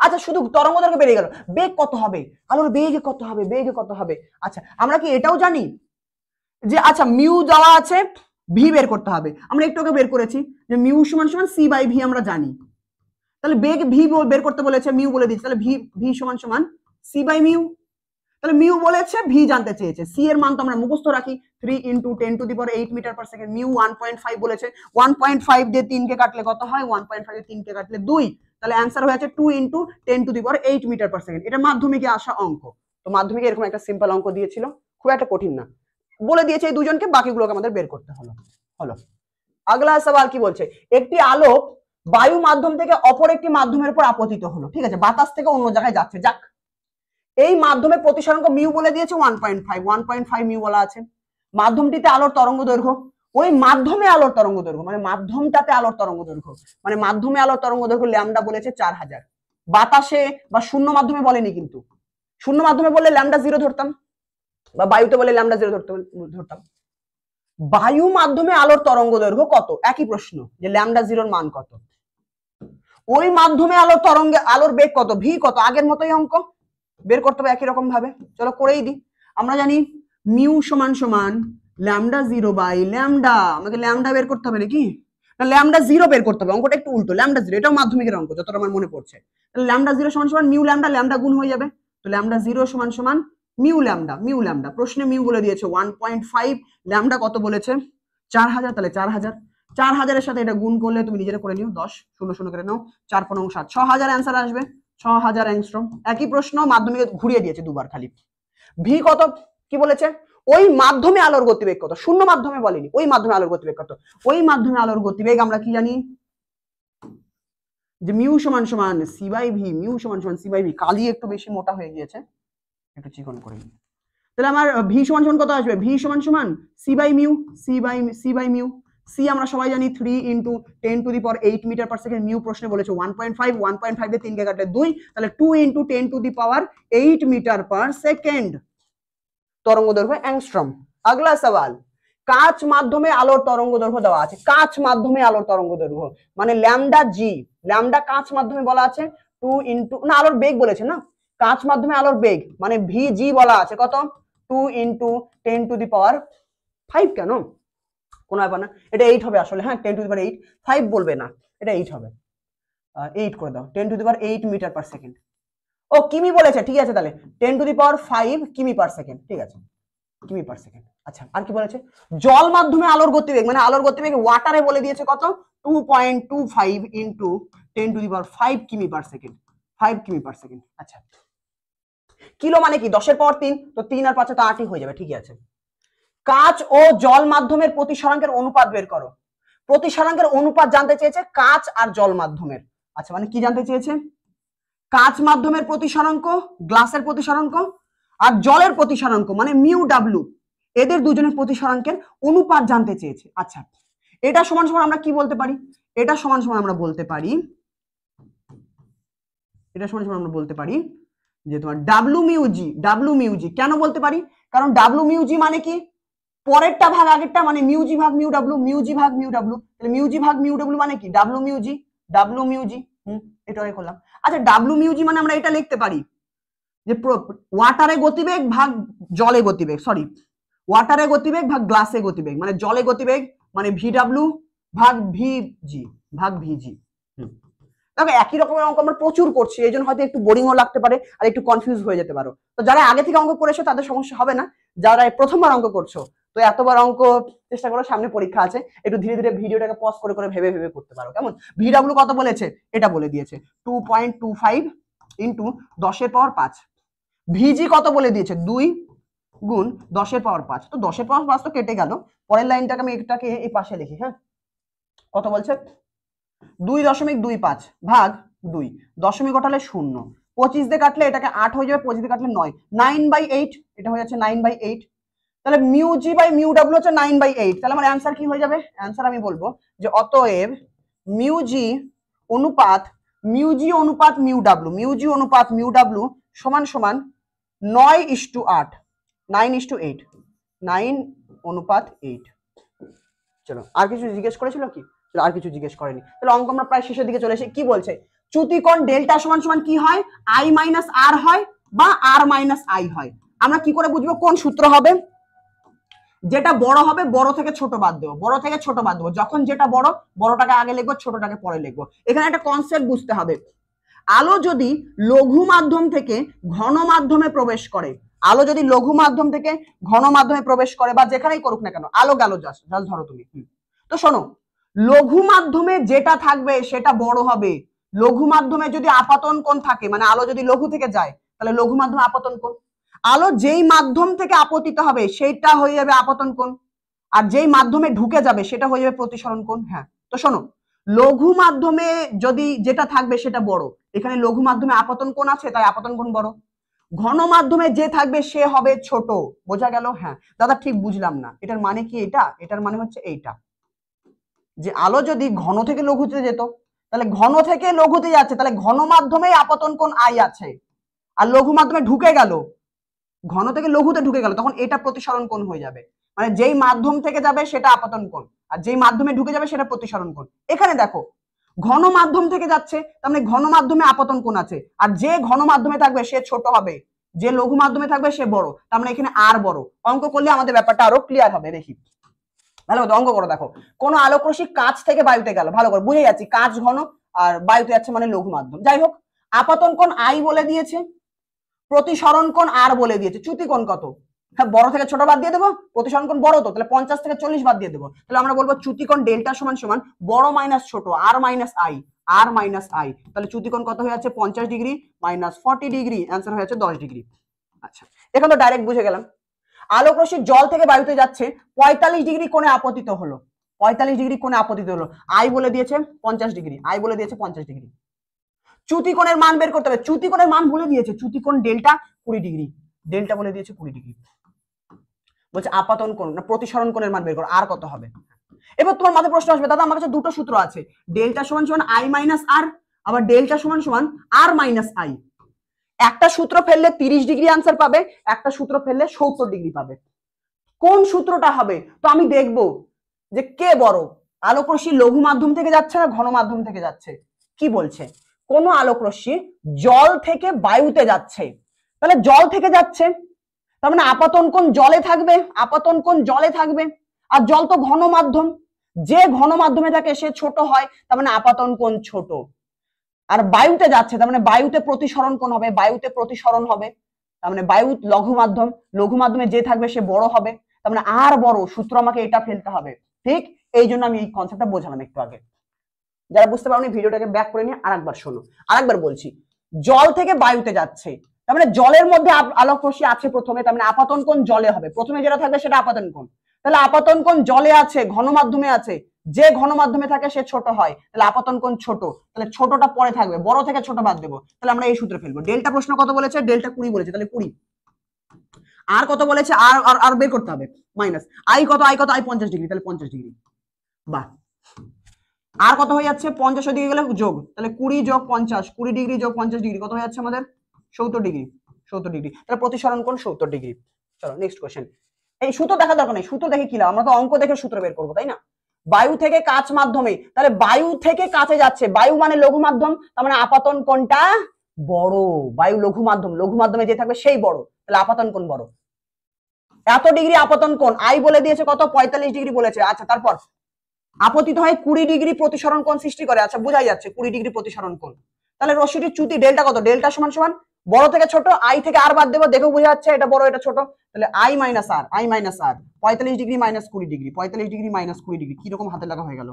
আচ্ছা, শুধু তরঙ্গ দৈর্ঘ্য বেড়ে গেল, বেগ কত হবে? আলোর বেগ কত হবে? বেগ কত হবে? আচ্ছা, আমরা কি এটাও জানি যে আচ্ছা মিউ দেওয়া আছে, ভি বের করতে হবে। আমরা একটু আগে বের করেছি যে মিউ সমান সমান সি বাই ভি, আমরা জানি। তাহলে বেগ ভি বের করতে বলেছে, মিউ বলে দিচ্ছি, তাহলে ভি সমান সমান সি বাই মিউ। তাহলে মিউ বলেছে, ভি জানতে চেয়েছে, সি এর মান তো আমরা মুখস্থ রাখি, 3 × 10⁸ মিটার পার সেকেন্ড। মিউ 1.5 বলেছে, 1.5 দিয়ে 3 কে কাটলে কত হয়? 1.5 দিয়ে 3 কে কাটলে 2, তাহলে অ্যান্সার হয়ে আছে 2 × 10⁸ মিটার পার সেকেন্ড। এটা মাধ্যমিকে আসা অঙ্ক, তো মাধ্যমিকে এরকম একটা সিম্পল অঙ্ক দিয়েছিল, খুব একটা কঠিন না, বলে দিয়েছে এই দুজনকে, বাকিগুলোকে আমাদের বের করতে হলো। আগলা সওয়াল কি বলছে? একটি আলো বায়ু মাধ্যম থেকে অপর একটি মাধ্যমের উপর আপতিত হলো, ঠিক আছে, বাতাস থেকে অন্য জায়গায় যাচ্ছে, যাক। এই মাধ্যমে প্রতিসারাঙ্ক মিউ বলে দিয়েছে 1.5 মিউ বলা আছে। মাধ্যমটিতে আলোর তরঙ্গ দৈর্ঘ্য, ওই মাধ্যমে আলোর তরঙ্গ দৈর্ঘ্য মানে মাধ্যমটাতে আলোর তরঙ্গ দৈর্ঘ্য, মানে মাধ্যমে আলোর তরঙ্গ দৈর্ঘ্য ল্যামডা বলেছে 4000। বাতাসে বা শূন্য মাধ্যমে বলেনি, কিন্তু শূন্য মাধ্যমে বললে ল্যামডা জিরো ধরতাম, বা বায়ুতে বলে ল্যামডা জিরো ধরতাম। বায়ু মাধ্যমে আলোর তরঙ্গ দৈর্ঘ্য কত? একই প্রশ্ন, যে ল্যামডা জিরোর মান কত। ওই মাধ্যমে আলোর তরঙ্গে আলোর বেগ কত? ভি কত? আগের মতোই অঙ্ক বের করতে হবে একই রকম ভাবে, চলো করেই দিই। আমরা জানি মিউ সমান সমান ল্যামডা জিরো বাই ল্যামডা, আমাকে ল্যামডা বের করতে হবে নাকি? না, ল্যামডা জিরো বের করতে হবে, অঙ্কটা একটু উল্টো, ল্যামডা জিরো, এটাও মাধ্যমিকের অঙ্ক যতটা আমার মনে পড়ছে। তাহলে ল্যামডা জিরো সমান সমান মিউ ল্যামডা, ল্যামডা গুণ হয়ে যাবে, তো ল্যামডা জিরো সমান সমান মিউ ল্যামডা। মিউ ল্যামডা প্রশ্নে মিউ বলে দিয়েছে 1.5, ল্যামডা কত বলেছে? 4000, তাহলে 4000, 4000 এর সাথে এটা গুণ করলে তুমি নিজেরা করে নিও, 10 0 0 করে নাও, 4 15 7, 6000 অ্যান্সার আসবে, 6000 অ্যাংস্ট্রম। একই প্রশ্ন, মাধ্যমিকে ঘুরিয়ে দিয়েছে দুবার খালি। ভি কত কি বলেছে? ওই মাধ্যমে আলোর গতিবেগ কত, শূন্য মাধ্যমে বলেনি, ওই মাধ্যমে আলোর গতিবেগ কত। ওই মাধ্যমে আলোর গতিবেগ আমরা কি জানি, যে মিউ সমান সমান সি বাই ভি, মিউ সমান সমান সি বাই ভি। কালি একটু বেশি মোটা হয়ে গিয়েছে, একটু চিকন করে নিই। তাহলে আমার ভি সমান সমান কত আসবে? ভি সমান সমান C by mu, C by mu. C আমরা সবাই জানি 3 × 10⁸ মিটার পার সেকেন্ড। মিউ প্রশ্নে বলেছে 1.5, 1.5 দিয়ে 3 কে কাটলে 2, তাহলে 2 × 10⁸ মিটার পার সেকেন্ড তরঙ্গ দৈর্ঘ্য অ্যাংস্ট্রম। আগলা সওয়াল, কাঁচ মাধ্যমে আলোর তরঙ্গ দৈর্ঘ্য দেওয়া আছে, কাঁচ মাধ্যমে আলোর তরঙ্গ দৈর্ঘ্য মানে ল্যামডা জি, ল্যামডা কাঁচ মাধ্যমে বলা আছে 2 × না আলোর বেগ বলেছে না, কাঁচ মাধ্যমে আলোর বেগ মানে ভি জি বলা আছে কত? 2 × 10⁵ কেন? কোনো ব্যাপার না, এটা 8 হবে আসলে, হ্যাঁ 10⁸, 5 বলবে না, এটা 8 হবে, 8 করে দাও, 10⁸ মিটার পার সেকেন্ড। ও কিমি বলেছে, ঠিক আছে, তাহলে 10⁵ কিমি পার সেকেন্ড, ঠিক আছে। কিমি পার সেকেন্ড। আচ্ছা আর কি বলেছে, জল মাধ্যমে আলোর গতিবেগ, মানে আলোর গতিবেগ ওয়াটারে বলে দিয়েছে কত, 2.25 ইন্টু 10⁵ কিমি পার সেকেন্ড, 5 কিমি পার সেকেন্ড। আচ্ছা কিলো মানে কি 10⁻3, তো 3 আর 5 তো 8ই হয়ে যাবে, ঠিকই আছে। কাঁচ ও জল মাধ্যমের প্রতিসরাঙ্কের অনুপাত বের করো। প্রতিসরাঙ্কের অনুপাত জানতে চেয়েছে কাঁচ আর জল মাধ্যমের। আচ্ছা মানে কি জানতে চেয়েছে, কাঁচ মাধ্যমের প্রতিসরাঙ্ক, গ্লাসের প্রতিসরাঙ্ক আর জলের প্রতিসরাঙ্ক মানে মিউ ডাব্লু, এদের দুজনের প্রতিসরাঙ্কের অনুপাত জানতে চেয়েছে। আচ্ছা এটা সমান সমান আমরা কি বলতে পারি, এটা সমান সমান আমরা বলতে পারি, এটা সমান সমান আমরা বলতে পারি যে তোমার ডাব্লু মিউ জি। ডাব্লু মিউ জি কেন বলতে পারি, কারণ ডাব্লু মিউ জি মানে কি পরেরটা ভাগ আগেরটা, মানে মিউ জি ভাগ মিউ ডাব্লু, মিউ জি ভাগ মিউ ডাব্লু, তাহলে মিউ জি ভাগ মিউ ডাব্লু মানে কি ডাব্লু মিউ জি। ডাব্লু মিউ জি এটা করলাম। আচ্ছা ডাব্লু মিউ জি মানে আমরা এটা লিখতে পারি যে ওয়াটারে গতিবেগ ভাগ জলে গতিবেগ, সরি ওয়াটারে গতিবেগ ভাগ গ্লাসে গতিবেগ, মানে জলে গতিবেগ মানে ভি ডাব্লু ভাগ ভি জি ভাগ ভি জি। দেখো একই রকমের অঙ্ক আমরা প্রচুর করছি, এই জন্য হয়তো একটু বোরিংও লাগতে পারে আর একটু কনফিউজ হয়ে যেতে পারো। তো যারা আগে থেকে অঙ্ক করেছো তাদের সমস্যা হবে না, যারা প্রথমবার অঙ্ক করছো তো এতবার অঙ্ক চেষ্টা করো, সামনে পরীক্ষা আছে, একটু ধীরে ধীরে ভিডিওটাকে পজ করে করে ভেবে ভেবে করতে পারো, কেমন। ভি ডাব্লু কত বলেছে, এটা বলে দিয়েছে 2.25 ইন্টু 10⁻5। ভিজি কত বলে দিয়েছে 2 গুণ 10⁻5, তো 10⁻5 তো কেটে গেল, পরের লাইনটাকে আমি এটাকে এই পাশে লিখি। হ্যাঁ কত বলছে 2.25 ভাগ 2, দশমিক ওঠালে 0, 25 দিয়ে কাটলে এটাকে 8 হয়ে যাবে, 25 দিয়ে কাটলে 9, 9/8, এটা হয়ে যাচ্ছে 9/8। তাহলে mu G by mu W হচ্ছে 9/8, তাহলে আমার অ্যান্সার কি হয়ে যাবে, অ্যান্সার আমি বলবো যে অতএব মিউ জি অনুপাত মিউ জি অনুপাত মিউ ডাব্লিউ, মিউ জি অনুপাত মিউ ডাব্লিউ সমান সমান 9:8, 9:8, 9:8। চলো আর কিছু জিজ্ঞেস করেছিল কি, আর কিছু জিজ্ঞেস করেনি, তাহলে অঙ্ক আমরা প্রায় শেষের দিকে চলে এসে কি বলছে, চ্যুতিকোণ ডেল্টা সমান সমান কি হয়, আই মাইনাস আর হয় বা আর মাইনাস আই হয়। আমরা কি করে বুঝবো কোন সূত্র হবে, যেটা বড় হবে বড় থেকে ছোট বাদ দেবো, বড় থেকে ছোট বাদ দেবো, যখন যেটা বড় বড়টাকে আগে লিখবো ছোটটাকে পরে লিখবো। এখানে একটা কনসেপ্ট বুঝতে হবে, আলো যদি লঘু মাধ্যম থেকে ঘন মাধ্যমে প্রবেশ করে, আলো যদি লঘু মাধ্যম থেকে ঘন মাধ্যমে প্রবেশ করে বা যেখানেই করুক না কেন, আলো গেল জাস্ট ধরো তুমি, তো শোনো লঘু মাধ্যমে যেটা থাকবে সেটা বড় হবে। লঘু মাধ্যমে যদি আপতন কোণ থাকে, মানে আলো যদি লঘু থেকে যায় তাহলে লঘু মাধ্যমে আপতন কোণ, আলো যেই মাধ্যম থেকে আপতিত হবে সেটা হয়ে যাবে আপতন কোণ, আর যেই মাধ্যমে ঢুকে যাবে সেটা হয়ে যাবে প্রতিসরণ কোণ। হ্যাঁ তো শোনো লঘু মাধ্যমে যদি যেটা থাকবে সেটা বড়, এখানে লঘু মাধ্যমে আপতন কোণ আছে তাই আপতন কোণ বড়, ঘন মাধ্যমে যে থাকবে সে হবে ছোট, বোঝা গেল। হ্যাঁ দাদা ঠিক বুঝলাম না, এটার মানে কি, এটা এটার মানে হচ্ছে এইটা, যে আলো যদি ঘন থেকে লঘুতে যেত তাহলে ঘন থেকে লঘুতে যাচ্ছে, তাহলে ঘন মাধ্যমে আপতন কোণ আই আছে, আর লঘু মাধ্যমে ঢুকে গেল, ঘন থেকে লঘুতে ঢুকে গেল, তখন এটা প্রতিসরণ কোণ হয়ে যাবে, মানে যেই মাধ্যম থেকে যাবে সেটা আপতন কোণ আর যেই মাধ্যমে ঢুকে যাবে সেটা প্রতিসরণ কোণ। এখানে দেখো ঘন মাধ্যম থেকে যাচ্ছে তার মানে ঘন মাধ্যমে আপতন কোণ আছে, আর যে ঘন মাধ্যমে থাকবে সে ছোট হবে, যে লঘু মাধ্যমে থাকবে সে বড়, তার মানে এখানে আর বড়। অঙ্ক করলে আমাদের ব্যাপারটা আরো ক্লিয়ার হবে, দেখি ভালো করে অঙ্ক করো। দেখো কোন আলোক রশ্মি কাঁচ থেকে বায়ুতে গেল, ভালো করে বুঝে যাচ্ছি কাঁচ ঘন আর বায়ুতে যাচ্ছে মানে লঘু মাধ্যম, যাই হোক আপতন কোণ আই বলে দিয়েছে, প্রতিসরণ কোণ আর বলে দিয়েছে, চ্যুতি কোণ কত, হ্যাঁ বড় থেকে ছোট বাদ দিয়ে দেবো, প্রতিসরণ কোণ বড় তো তাহলে 50 থেকে 40 বাদ দিয়ে দেবো, তাহলে আমরা বলবো চ্যুতি কোণ ডেল্টা সমান সমান বড় মাইনাস ছোট r minus i, r minus i, তাহলে চ্যুতি কোণ কত হয়ে যাচ্ছে 50 ডিগ্রি মাইনাস 40 ডিগ্রি, অ্যান্সার হয়ে যাচ্ছে 10 ডিগ্রি। আচ্ছা এখন তো ডাইরেক্ট বুঝে গেলাম, আলোক রশ্মি জল থেকে বায়ুতে যাচ্ছে 45 ডিগ্রি কোণে আপতিত হলো, 45 ডিগ্রি কোণে আপতিত হলো, আই বলে দিয়েছে 50 ডিগ্রি, আই বলে দিয়েছে 50 ডিগ্রি। চ্যুতি কোণের মান বের করতে হবে, চ্যুতি কোণের মান বলে দিয়েছে, চ্যুতি কোণ ডেল্টা 20 ডিগ্রি, ডেল্টা বলে দিয়েছে 20 ডিগ্রি, বলছে আপতন কোণ না প্রতিসরণ কোণের মান বের করো, আর কত হবে। এবার তোমার মাথায় প্রশ্ন আসবে দাদা আমার কাছে দুটো সূত্র আছে, ডেল্টা সমান সমান আই মাইনাস আর, আবার ডেল্টা সমান সমান আর মাইনাস আই, একটা সূত্র ফেললে 30 ডিগ্রি আনসার পাবে, একটা সূত্র ফেললে 70 ডিগ্রি পাবে, কোন সূত্রটা হবে। তো আমি দেখব যে কে বড়, আলোক রশ্মি লঘু মাধ্যম থেকে যাচ্ছে না ঘন মাধ্যম থেকে যাচ্ছে। কি বলছে, কোন আলোক রশ্মি জল থেকে বায়ুতে যাচ্ছে, তাহলে জল থেকে যাচ্ছে তার মানে আপতন কোণ জলে থাকবে, আপতন কোণ জলে থাকবে, আর জল তো ঘন মাধ্যম, যে ঘন মাধ্যমে থাকে সে ছোট হয়, তার মানে আপতন কোণ ছোট, আর বায়ুতে যাচ্ছে তার মানে বায়ুতে প্রতিসরণ কোণ হবে, বায়ুতে প্রতিসরণ হবে, তার মানে বায়ু লঘু মাধ্যমে যে থাকবে সে বড় হবে, তার মানে আর বড়, সূত্র আমাকে এটা ফেলতে হবে। ঠিক এই জন্য আমি এই কনসেপ্টটা বোঝালাম একটু আগে। যারা বুঝতে পারোনি ভিডিওটাকে ব্যাক করে নিয়ে আরেকবার শোনো। আরেকবার বলছি, জল থেকে বায়ুতে যাচ্ছে, তার মানে জলের মধ্যে আলোক রশ্মি আছে প্রথমে, তার মানে আপাতন কোণ জলে হবে, প্রথমে যেটা থাকবে সেটা আপাতন কোণ। তাহলে আপাতন কোণ জলে আছে, ঘন মাধ্যমে আছে, যে ঘন মাধ্যমে থাকে সে ছোট হয়, তাহলে আপাতন কোণ ছোট, তাহলে ছোটটা পরে থাকবে, বড় থেকে ছোট বাদ দেবো, তাহলে আমরা এই সূত্রে ফেলবো। ডেল্টা প্রশ্ন কত বলেছে? ডেল্টা 20 বলেছে, তাহলে 20। আর কত বলেছে? আর বের করতে হবে, মাইনাস আই কত, আই 50 ডিগ্রি, তাহলে 50 ডিগ্রি। বাহ, আর কত হয়ে যাচ্ছে? 50 দিকে গেলে যোগ, তাহলে 20 যোগ 50, 20 ডিগ্রি যোগ 50 ডিগ্রি কত হয়ে যাচ্ছে আমাদের? 70 ডিগ্রি। 70 ডিগ্রি, তাহলে প্রতিসরণ কোণ 70 ডিগ্রি। চলো নেক্সট কোশ্চেন। এই সূত্র দেখা দরকার নেই, সূত্র দেখে কি লাভ, আমরা তো অঙ্ক দেখে সূত্র বের করবো, তাই না? বায়ু থেকে কাচ মাধ্যমে, তাহলে বায়ু থেকে কাছে যাচ্ছে, বায়ু মানে লঘু মাধ্যম, তার মানে আপাতন কোণটা বড়, বায়ু লঘু মাধ্যমে যে থাকবে সেই বড়, তাহলে আপাতন কোণ বড়। এত ডিগ্রি আপাতন কোণ, আই বলে দিয়েছে কত? 45 ডিগ্রি বলেছে। আচ্ছা, তারপর আপতিত হয় 20 ডিগ্রি প্রতিসরণ কোণ সৃষ্টি করে। আচ্ছা, বোঝাই যাচ্ছে 20 ডিগ্রি প্রতিসরণ কোণ। তাহলে রশ্মিটির চ্যুতি ডেল্টা কত? ডেল্টা সমান সমান বড় থেকে ছোট, আই থেকে আর বাদ দেবো, দেখেও বোঝা যাচ্ছে এটা বড় এটা ছোট, তাহলে I minus R, 45 degree minus 20 degree, 45 degree minus 20 degree, কিরকম হাতে লাগা হয়ে গেল?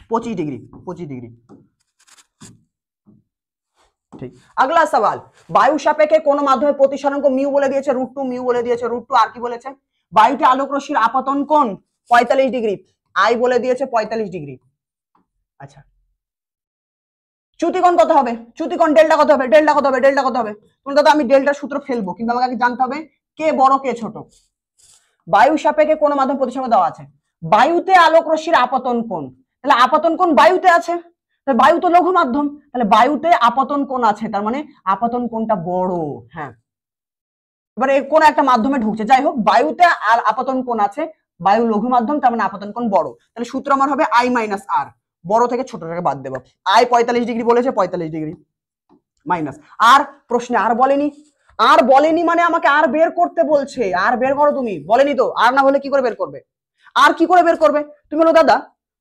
25 ডিগ্রি, 25 ডিগ্রি। ঠিক। আগলা সওয়াল, বায়ু সাপেক্ষে কোন মাধ্যমে প্রতিসরণ কোণ মিউ বলে দিয়েছে, √2, মিউ বলে দিয়েছে √2, আর কি বলেছে? বায়ুতে আলোক রশ্মির আপতন কোণ 45 ডিগ্রি, আই বলে দিয়েছে 45 ডিগ্রি। আচ্ছা, চ্যুতিকোণ কত হবে? চ্যুতিকোণ ডেল্টা কত হবে? ডেল্টা কত হবে? ডেল্টা কত হবে? তুমি দাদা আমি ডেল্টার সূত্র ফেলবো, কিন্তু আমাকে আগে জানতে হবে কে বড় কে ছোট। বায়ু সাপেক্ষে কোন মাধ্যমে প্রতিসরণ দেওয়া আছে, বায়ুতে আলোক রশ্মির আপতন কোণ, তাহলে আপতন কোণ বায়ুতে আছে, বায়ু তো লঘু মাধ্যম, তাহলে বায়ুতে আপতন কোণ আছে, তার মানে আপতন কোণটা বড়। হ্যাঁ, এবারে কোন একটা মাধ্যমে ঢুকছে, যাই হোক বায়ুতে আর আপতন কোণ আছে, বায়ু লঘু মাধ্যম, তার মানে আপতন কোণ বড়, তাহলে সূত্র আমার হবে আই মাইনাস আর, বড় থেকে ছোটটাকে বাদ দেবো। আই 45 ডিগ্রি বলেছে, 45 ডিগ্রি মাইনাস আর, প্রশ্নে আর বলেনি মানে আমাকে আর বের করতে বলছে, আর বের করো তুমি, বলেনি তো, আর না হলে কি করে বের করবে? আর কি করে বের করবে? তুমি বলো দাদা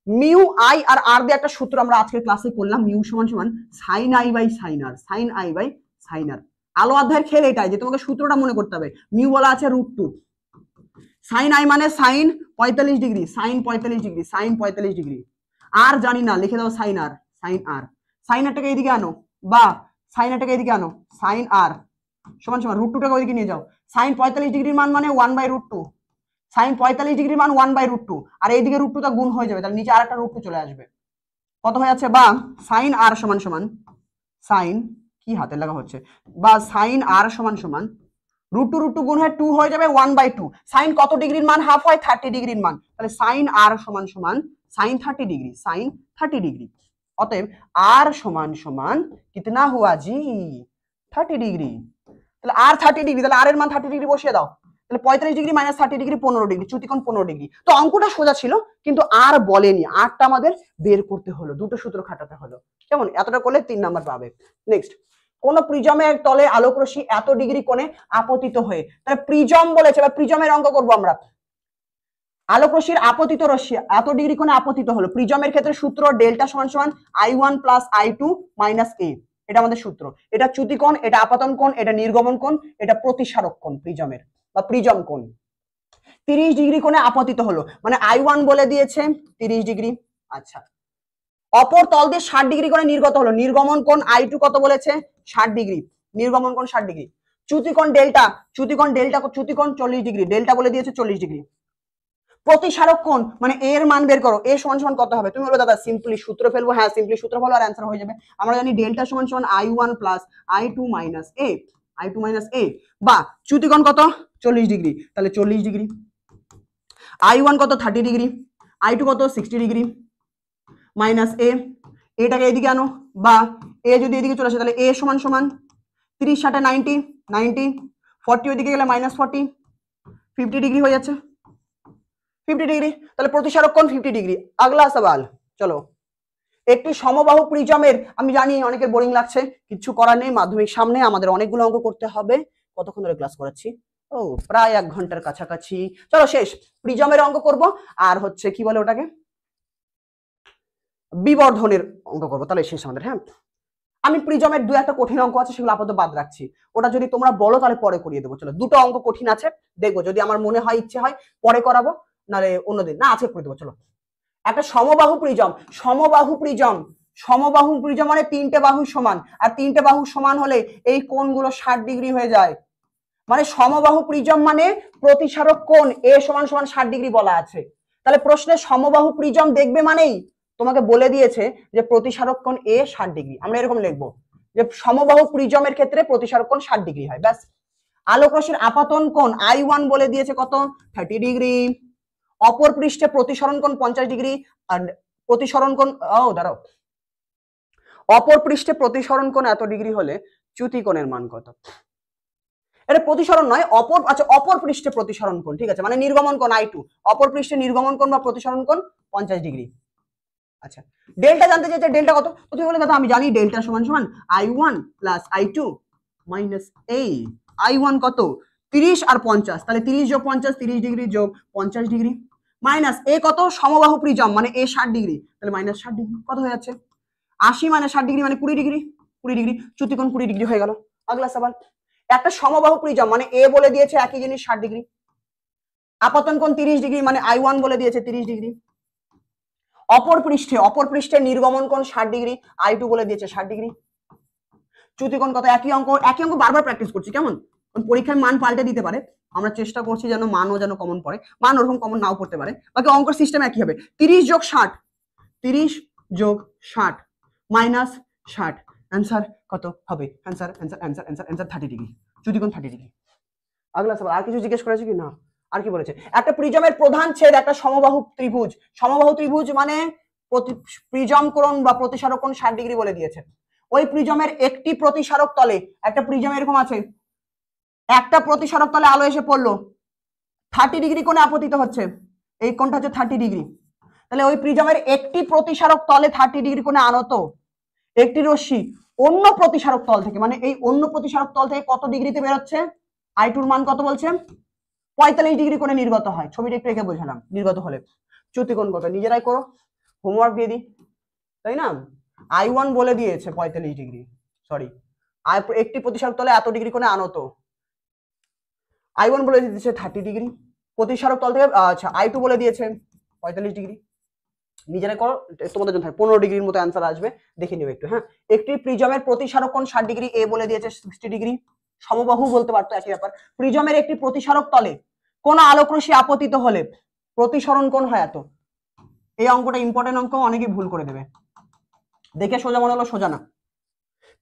মিউ আই আর আর দিয়ে একটা সূত্র আমরা আজকের ক্লাসে করলাম, মিউ সমান সমান sine i by sine r, sine i by sine r. আলো অধ্যায়ের খেল এটাই যে তোমাকে সূত্রটা মনে করতে হবে। মিউ বলা আছে √2, সাইন আই মানে sine 45 degree, sine 45 degree, sine 45 degree, আর জানি না, লিখে দাও sine r, sine r, sine আরটাকে এইদিকে আনো, বা সাইন আরটাকে এইদিকে আনো, সাইন আর সমান সমান √2টাকে ওইদিকে নিয়ে যাও, সাইন 45 ডিগ্রির মান মানে 1/√2, সাইন 45 ডিগ্রির মান 1/√2, আর এইদিকে √2টা গুণ হয়ে যাবে, তাহলে নিচে আরেকটা √2 চলে আসবে, কত হয়ে যাচ্ছে? বা সাইন আর সমান সমান সাইন, কি হাতে লাগা হচ্ছে, বা সাইন আর সমান সমান √2 গুণ হয়ে 2 হয়ে যাবে 1/2, সাইন কত ডিগ্রির মান হাফ হয়? 30 ডিগ্রির মান, তাহলে সাইন আর সমান সমান সাইন 30 ডিগ্রি, সাইন 30 ডিগ্রি। অতএব আর সমান সমান কিতনা হুয়া জি? 30 ডিগ্রি। তাহলে আর 30 ডিগ্রি, তাহলে আর এর মান 30 ডিগ্রি বসিয়ে দাও, তাহলে 45 ডিগ্রি মাইনাস 30 ডিগ্রি 15 ডিগ্রি, চ্যুতিকোণ 15 ডিগ্রি। তো অঙ্কটা সোজা ছিল, কিন্তু আর বলেনি, আরটা আমাদের বের করতে হলো, দুটো সূত্র খাটাতে হলো। কেমন? এতটা করলে 3 নাম্বার পাবে। নেক্সট, কোন প্রিজমের তলে আলোক রশ্মি এত ডিগ্রি কোণে আপতিত হয়ে, তাহলে প্রিজম বলেছে, এবার প্রিজমের অঙ্ক করবো আমরা। আলোক রশ্মির আপতিত রশ্মি এত ডিগ্রি কোণে আপতিত হলো, প্রিজমের ক্ষেত্রে সূত্র ডেল্টা সমান সমান I1 plus I2 minus A, এটা আমাদের সূত্র। এটা চ্যুতিকোণ, এটা আপাতন কোণ, এটা নির্গমন কোণ, এটা প্রতিসারক কোণ প্রিজমের বা প্রিজম কোণ। 30 ডিগ্রি কোণে আপতিত হলো, মানে I1 বলে দিয়েছে 30 ডিগ্রি। আচ্ছা, অপর তল দিয়ে 60 ডিগ্রি কোণে নির্গত হলো, নির্গমন কোণ I2 কত বলেছে? 60 ডিগ্রি, নির্গমন কোণ 60 ডিগ্রি। চ্যুতিকোণ ডেল্টা, চ্যুতিকোণ 40 ডিগ্রি, ডেল্টা বলে দিয়েছে 40 ডিগ্রি। প্রতিসারক কোণ মানে এর মান বের করো, এ সমান সমান কত হবে? তুমি বলো দাদা সিম্পলি সূত্র ফেলবো, হ্যাঁ সিম্পলি সূত্র ফেলো আর অ্যান্সার হয়ে যাবে। আমরা জানি ডেল্টা সমান সমান I1 plus I2 minus A, I2 minus A, বা চ্যুতিকোণ কত? 40 ডিগ্রি, তাহলে 40 ডিগ্রি। I1 কত? 30 ডিগ্রি, I2 কত? 60 ডিগ্রি, মাইনাস A, এটাকে এদিকে আনো, বা এ যদি এদিকে চলে আসে তাহলে A সমান সমান 30 60 90, 40 ওইদিকে গেলে মাইনাস 40, 50 ডিগ্রি হয়ে যাচ্ছে, 50 ডিগ্রি, তাহলে প্রতিসারক কোণ 50 ডিগ্রি। আগলা সওয়াল, চলো। একটি সমবাহু প্রিজমের, আমি জানি অনেকের বোরিং লাগছে, কিছু করার নেই, মাধ্যমিক সামনে, আমাদের অনেকগুলো অঙ্ক করতে হবে। কতক্ষণ ধরে ক্লাস করাচ্ছি? ও প্রায় 1 ঘন্টার কাছাকাছি। চলো শেষ, প্রিজমের অঙ্ক করব, আর হচ্ছে কি বলে ওটাকে, বিবর্ধনের অঙ্ক করবো, তাহলে শেষ আমাদের। হ্যাঁ, আমি প্রিজমের দু একটা কঠিন অঙ্ক আছে সেগুলো আপাতত বাদ রাখছি, ওটা যদি তোমরা বলো তাহলে পরে করিয়ে দেবো। চলো দুটো অঙ্ক কঠিন আছে, দেখবো যদি আমার মনে হয় ইচ্ছে হয় পরে করাবো, নাহলে অন্যদিন না আজকে করে দেবো। চলো একটা সমবাহু প্রিজম, সমবাহু প্রিজম, সমবাহু প্রিজম মানে তিনটে বাহু সমান, আর তিনটে বাহু সমান হলে এই কোণগুলো 60 ডিগ্রি হয়ে যায়। মানে সমবাহু প্রিজম মানে প্রতিসারক কোণ এ সমান সমান 60 ডিগ্রি বলা আছে। তাহলে প্রশ্নে সমবাহু প্রিজম দেখবে মানেই তোমাকে বলে দিয়েছে যে প্রতিসারক কোণ এ 60 ডিগ্রি। আমরা এরকম লিখবো যে সমবাহু প্রিজমের ক্ষেত্রে প্রতিসারক কোণ 60 ডিগ্রি হয়, ব্যাস। আলোক রশ্মির আপাতন কোণ I1 বলে দিয়েছে কত, 30 ডিগ্রি। অপর পৃষ্ঠে প্রতিসরণ কোণ 50 ডিগ্রি, আর প্রতিসরণ কোণ দাঁড়াও, অপর পৃষ্ঠে প্রতিসরণ কোণ এত ডিগ্রি হলে চ্যুতি কোণের মান কত? এটা প্রতিসরণ নয়, অপর, আচ্ছা অপর পৃষ্ঠে প্রতিসরণ কোণ, ঠিক আছে, মানে নির্গমন কোণ I2, অপর পৃষ্ঠে নির্গমন কোণ বা প্রতিসরণ কোণ 50 ডিগ্রি। আচ্ছা ডেল্টা জানতে চাইছে, ডেল্টা কত? তো তুমি বলে দাদা আমি জানি ডেল্টা সমান সমান I1 প্লাস I2 মাইনাস এই I1 কত 30 আর 50, তাহলে 30 যোগ 50 30 ডিগ্রি যোগ 50 ডিগ্রি মাইনাস এ কত সমবাহু প্রিজম মানে এ 60 ডিগ্রি, তাহলে মাইনাস 60 ডিগ্রি কত হয়ে যাচ্ছে 80 মানে 60 ডিগ্রি মানে 20 ডিগ্রি, 20 ডিগ্রি চ্যুতিকোণ 20 ডিগ্রি হয়ে গেল। আগলা সওয়াল, একটা সমবাহু প্রিজম মানে এ বলে দিয়েছে একই জিনিস 60 ডিগ্রি, আপাতন কোণ 30 ডিগ্রি মানে I1 বলে দিয়েছে 30 ডিগ্রি, অপর পৃষ্ঠে নির্গমন কোণ 60 ডিগ্রি, I2 বলে দিয়েছে 60 ডিগ্রি, চ্যুতিকোণ কত? একই অঙ্ক বারবার প্র্যাকটিস করছি, কেমন পরীক্ষায় মান পাল্টে দিতে পারে, আমরা চেষ্টা করছি যেন মানও যেন কমন পড়ে, মান ওরকম কমন নাও পড়তে পারে, বাকি অঙ্কের সিস্টেম একই হবে। 30 যোগ 60, 30 যোগ 60 মাইনাস 60, অ্যান্সার কত হবে? অ্যান্সার 30 ডিগ্রি, চ্যুতিকোণ 30 ডিগ্রি। আগলা সওয়াল, আর কিছু জিজ্ঞেস করেছে কি না? আর কি বলেছে? একটা প্রিজমের প্রধান ছেদ একটা সমবাহু ত্রিভুজ, সমবাহু ত্রিভুজ মানে প্রিজম কোণ বা প্রতিসারক কোণ 60 ডিগ্রি বলে দিয়েছে। ওই প্রিজমের একটি প্রতিসারক তলে, একটা প্রিজম এরকম আছে, একটা প্রতিসারক তলে আলো এসে পড়লো 30 ডিগ্রি কোণে আপতিত হচ্ছে, এই কোণটা হচ্ছে 30 ডিগ্রি, তাহলে ওই প্রিজমের একটি প্রতিসারক তলে 30 ডিগ্রি কোণে আনত একটি রশ্মি অন্য প্রতিসারক তল থেকে, মানে এই অন্য প্রতিসারক তল থেকে কত ডিগ্রিতে বেরোচ্ছে? I2 এর মান কত বলছে? 45 ডিগ্রি কোণে নির্গত হয়। ছবিটা একটু এঁকে বোঝালাম, নির্গত হলে চ্যুতিকোণ কত নিজেরাই করো, হোমওয়ার্ক দিয়ে দিই, তাই না? I1 বলে দিয়েছে 45 ডিগ্রি, সরি একটি প্রতিসারক তলে এত ডিগ্রি কোণে আনত, I1 বলে দিয়েছে 30 ডিগ্রি, প্রতিসারক তল থেকে আচ্ছা I2 বলে দিয়েছে 45 ডিগ্রি, নিজেরাই করো, তোমাদের জন্য 15 ডিগ্রির মতো অ্যান্সার আসবে, দেখে নিও একটু। হ্যাঁ, একটি প্রিজমের প্রতিসারক কোণ 60 ডিগ্রি, এ বলে দিয়েছে 60 ডিগ্রি, সমবাহু বলতে পারতো একই ব্যাপার। প্রিজমের একটি প্রতিসারক তলে কোন আলোক রশ্মি আপতিত হলে প্রতিসরণ কোণ হয় এত। এই অঙ্কটা ইম্পর্টেন্ট অঙ্ক, অনেকেই ভুল করে দেবে, দেখে সোজা মনে হলো সোজা না।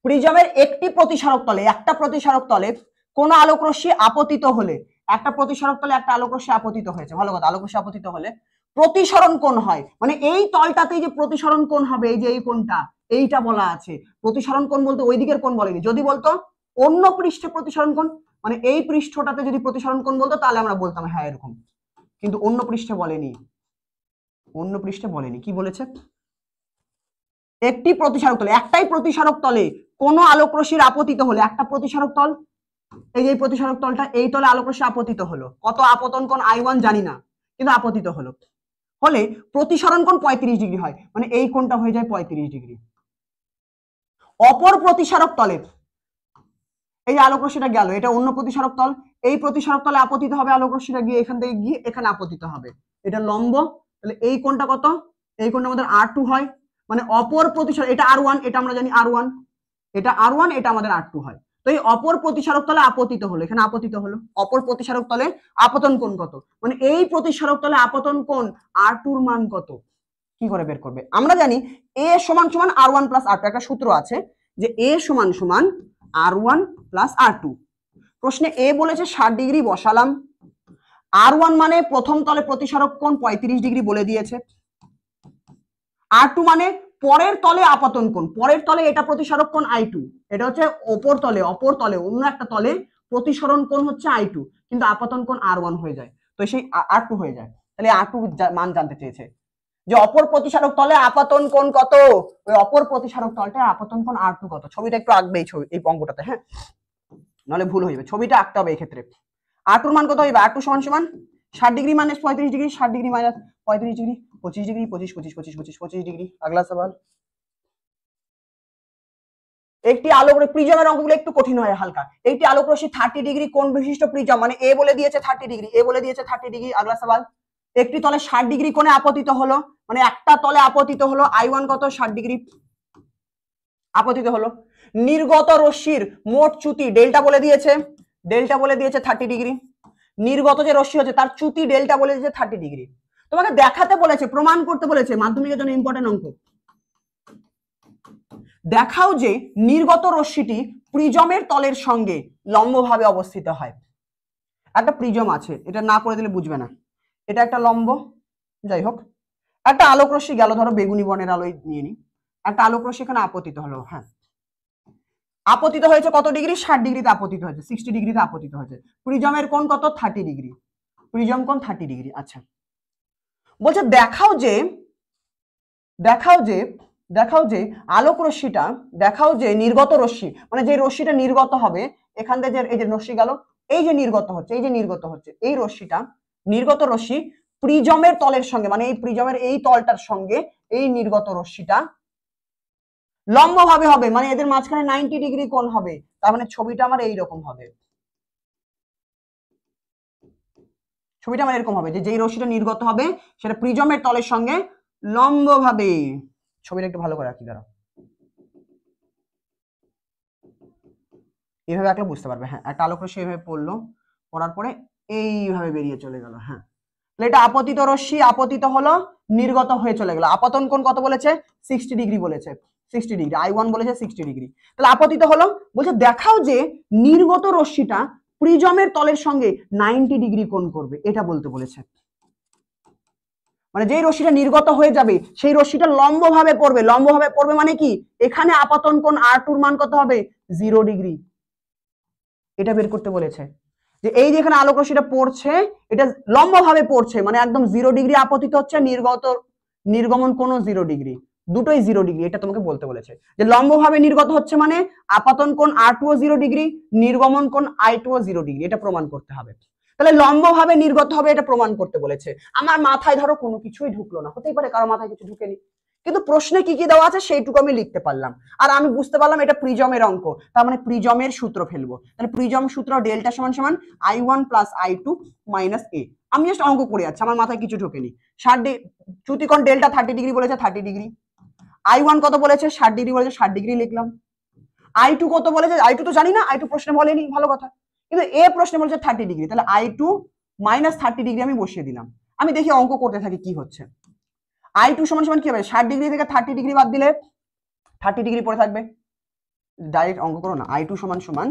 প্রিজমের একটি প্রতিসারক তলে, একটা প্রতিসারক তলে কোন আলোক রশ্মি আপতিত হলে, একটা প্রতিসারক তলে একটা আলোক রশ্মি আপতিত হয়েছে, ভালো কথা, আলোক রশ্মি আপতিত হলে প্রতিসরণ কোণ হয়, মানে এই তলটাতেই যে প্রতিসরণ কোণ হবে, এই যে এই কোণটা, এইটা বলা আছে। প্রতিসরণ কোণ বলতে ওই দিকের কোণ বলেনি, যদি বলতো অন্য পৃষ্ঠে প্রতিসরণ কোণ, মানে এই পৃষ্ঠটাতে যদি প্রতিসরণ কোণ বলতো তাহলে আমরা বলতাম হ্যাঁ এরকম, কিন্তু অন্য পৃষ্ঠে বলেনি, অন্য পৃষ্ঠে বলেনি, কি বলেছে? একটি প্রতিসারক তলে, একটাই প্রতিসারক তলে কোন আলোক রশ্মির আপতিত হলে, একটা প্রতিসারক তল, এই যে প্রতিসারক তলটা, এই তলে আলোক রশ্মি আপতিত হলো, কত আপতন কোণ I1 জানি না, কিন্তু আপতিত হলো, হলে প্রতিসরণ কোণ 35 ডিগ্রি হয়, মানে এই কোণটা হয়ে যায় 35 ডিগ্রি। অপর প্রতিসারক তলে, এই যে আলোক রশ্মিটা গেল, এটা অন্য প্রতিসারক তল, এই প্রতিসারক তলে আপতিত হবে আলোক রশ্মিটা গিয়ে এখান থেকে গিয়ে এখানে আপতিত হবে, এটা লম্ব, তাহলে এই কোণটা কত? এই কোণটা আমাদের R2 হয়, মানে অপর প্রতিসারক, এটা R1, এটা আমরা জানি R1, এটা R1, এটা আমাদের R2 হয়। তো এই অপর প্রতিসারক তলে আপতিত হলো, এখানে আপতিত হলো, অপর প্রতিসারক তলে আপতন কোণ কত, মানে এই প্রতিসারক তলে আপতন কোণ R2 এর মান কত, কি করে বের করবে? আমরা জানি A সমান সমান R1 প্লাস R2, একটা সূত্র আছে যে A সমান সমান R1 প্লাস R2। প্রশ্নে A বলেছে 60 ডিগ্রি বসালাম, R1 মানে প্রথম তলে প্রতিসারক কোণ 35 ডিগ্রি বলে দিয়েছে, R2 মানে পরের তলে আপতন কোণ, পরের তলে এটা প্রতিসারক কোণ I2, এটা হচ্ছে অপর তলে অন্য একটা তলে প্রতিসরণ কোণ হচ্ছে I2, কিন্তু আপতন কোণ R1 হয়ে যায়, তো সেই R2 হয়ে যায়। তাহলে R2 মান জানতে চেয়েছে যে অপর প্রতিসারক তলে আপতন কোণ কত, ওই অপর প্রতিসারক তলটা আপতন কোণ R2 কত। ছবিটা একটু আঁকবে এই ছবি, এই অঙ্কটাতে, হ্যাঁ, নাহলে ভুল হয়ে যাবে, ছবিটা আঁকতে হবে এই ক্ষেত্রে। R2 এর মান কত হবে? R2 সমান সমান 60 degree minus 35 degree, 60 degree minus 35 degree 25 degree, 25 25 25 25 25 degree. আগলা সওয়াল, একটি আলোক প্রিজমের অঙ্কগুলো একটু কঠিন হয় হালকা। একটি আলোক রশ্মি 30 ডিগ্রি কোণ বিশিষ্ট প্রিজম, মানে এ বলে দিয়েছে 30 ডিগ্রি, এ বলে দিয়েছে 30 ডিগ্রি। আগলা সওয়াল, একটি তলে 60 ডিগ্রি কোণে আপতিত হলো, মানে একটা তলে আপতিত হলো, I1 কত 60 ডিগ্রি আপতিত হলো। নির্গত রশ্মির মোট চ্যুতি ডেল্টা বলে দিয়েছে, ডেল্টা বলে দিয়েছে 30 ডিগ্রি। নির্গত যে রশ্মি হচ্ছে তার চ্যুতি ডেল্টা বলে দিয়েছে 30 ডিগ্রি। তোমাকে দেখাতে বলেছে, প্রমাণ করতে বলেছে, মাধ্যমিকের জন্য ইম্পর্টেন্ট অঙ্ক। দেখাও যে নির্গত রশ্মিটি প্রিজমের তলের সঙ্গে লম্বভাবে অবস্থিত হয়। একটা প্রিজম আছে, এটা না করে দিলে বুঝবে না, এটা একটা লম্ব, যাই হোক একটা আলোক রশ্মি গেল, ধরো বেগুনি বর্ণের আলোয় নিয়ে নি, একটা আলোক রশ্মি এখানে আপতিত হলো। হ্যাঁ, আপতিত হয়েছে কত ডিগ্রি? 60 ডিগ্রিতে আপতিত হয়েছে, 60 ডিগ্রিতে আপতিত হয়েছে। প্রিজমের কোণ কত? 30 ডিগ্রি, প্রিজম কোণ 30 ডিগ্রি। আচ্ছা, বলছে দেখাও যে দেখাও যে আলোক রশ্মিটা, দেখাও যে নির্গত রশ্মি, মানে যে রশ্মিটা নির্গত হবে এখান থেকে, এই যে রশ্মি গেল, এই যে নির্গত হচ্ছে, এই যে নির্গত হচ্ছে, এই রশ্মিটা, নির্গত রশ্মি প্রিজমের তলের সঙ্গে, মানে এই প্রিজমের এই তলটার সঙ্গে এই নির্গত রশ্মিটা লম্বভাবে হবে, মানে এদের মাঝখানে 90 ডিগ্রি কোণ হবে। তার মানে ছবিটা আমার এইরকম হবে, ছবিটা আমার এরকম হবে যে যেই রশ্মিটা নির্গত হবে সেটা প্রিজমের তলের সঙ্গে লম্বভাবে। ছবিটা একটু ভালো করে রাখি, দাঁড়াও, এইভাবে আঁকলে বুঝতে পারবে। হ্যাঁ, একটা আলোক রশ্মি এইভাবে পড়লো, পড়ার পরে এইভাবে বেরিয়ে চলে গেল। হ্যাঁ, এটা আপতিত রশ্মি, আপতিত হলো, নির্গত হয়ে চলে গেল। আপতন কোণ কত বলেছে? 60 ডিগ্রি বলেছে, 60 ডিগ্রি, I1 বলেছে 60 ডিগ্রি। তাহলে আপতিত হলো, বলছে দেখাও যে নির্গত রশ্মিটা প্রিজমের তলের সঙ্গে 90 ডিগ্রি কোণ করবে, এটা বলতে বলেছে। মানে যেই রশ্মিটা নির্গত হয়ে যাবে সেই রশ্মিটা লম্বভাবে পড়বে, লম্বভাবে পড়বে মানে কি, এখানে আপতন কোণ R2 এর মান কত হবে? 0 ডিগ্রি, এটা বের করতে বলেছে। যে এই যে এখানে আলোক রশ্মিটা পড়ছে এটা লম্বভাবে পড়ছে, মানে একদম 0 ডিগ্রি আপতিত হচ্ছে, নির্গমন কোণ 0 ডিগ্রি, দুটোই 0 ডিগ্রি, এটা তোমাকে বলতে বলেছে। যে লম্বভাবে নির্গত হচ্ছে মানে আপতন কোণ R2 ও 0 ডিগ্রি, নির্গমন কোণ I2 ও 0 ডিগ্রি, এটা প্রমাণ করতে হবে। তাহলে লম্বভাবে নির্গত হবে এটা প্রমাণ করতে বলেছে। আমার মাথায় ধরো কোনো কিছুই ঢুকলো না, হতেই পারে কারো মাথায় কিছু ঢুকেনি, কিন্তু প্রশ্নে কি কি দেওয়া আছে সেইটুকু আমি লিখতে পারলাম, আর আমি বুঝতে পারলাম এটা প্রিজমের অঙ্ক, তার মানে প্রিজমের সূত্র ফেলবো। তাহলে প্রিজম সূত্র ডেল্টা সমান সমান I1 plus I2 minus A। আমি জাস্ট অঙ্ক করে যাচ্ছি, আমার মাথায় কিছু ঢোকেনি। 60 চ্যুতিকোণ ডেল্টা 30 ডিগ্রি বলেছে, 30 ডিগ্রি। I1 কত বলেছে? 60 ডিগ্রি বলেছে, 60 ডিগ্রি লিখলাম। I2 কত বলেছে? I2 তো জানি না, I2 প্রশ্নে বলেনি, ভালো কথা, কিন্তু এ প্রশ্নে বলেছে 30 ডিগ্রি, তাহলে I2 মাইনাস 30 ডিগ্রি আমি বসিয়ে দিলাম। আমি দেখি অঙ্ক করতে থাকি কি হচ্ছে। I2 সমান সমান কি হবে? 60 ডিগ্রি থেকে 30 ডিগ্রি বাদ দিলে 30 ডিগ্রি পড়ে থাকবে, ডাইরেক্ট অঙ্ক করো না। I2 সমান সমান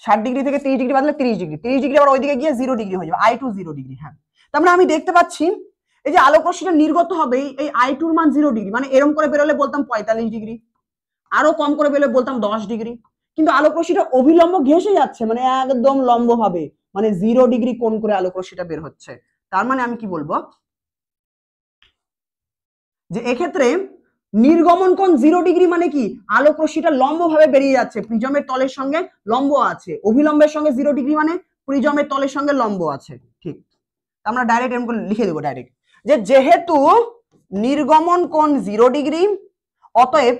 60 ডিগ্রি থেকে 30 ডিগ্রি বাদ দিলে 30 ডিগ্রি, 30 ডিগ্রি আবার ওইদিকে গিয়ে 0 ডিগ্রি হয়ে যাবে, I2 0 ডিগ্রি। হ্যাঁ, তার মানে আমি দেখতে পাচ্ছি এই যে আলোক রশ্মিটা নির্গত হবে এই I2 এর মান 0 ডিগ্রি, মানে এরকম করে বেরোলে বলতাম 45 ডিগ্রি, আরো কম করে বেরোলে বলতাম 10 ডিগ্রি, কিন্তু আলোক রশ্মিটা অভিলম্ব ঘেঁষে যাচ্ছে, মানে একদম লম্ব ভাবে, মানে 0 ডিগ্রি কোণ করে আলোক রশ্মিটা বের হচ্ছে। তার মানে আমি কি বলবো যে এক্ষেত্রে নির্গমন কোণ 0 ডিগ্রি, মানে কি আলোক রশ্মিটা লম্বভাবে বেরিয়ে যাচ্ছে, প্রিজমের তলের সঙ্গে লম্ব আছে, অভিলম্বের সঙ্গে 0 ডিগ্রি মানে প্রিজমের তলের সঙ্গে লম্ব আছে। ঠিক, আমরা ডাইরেক্ট এরকম লিখে দেবো ডাইরেক্ট, যে যেহেতু নির্গমন কোণ 0 ডিগ্রি অতএব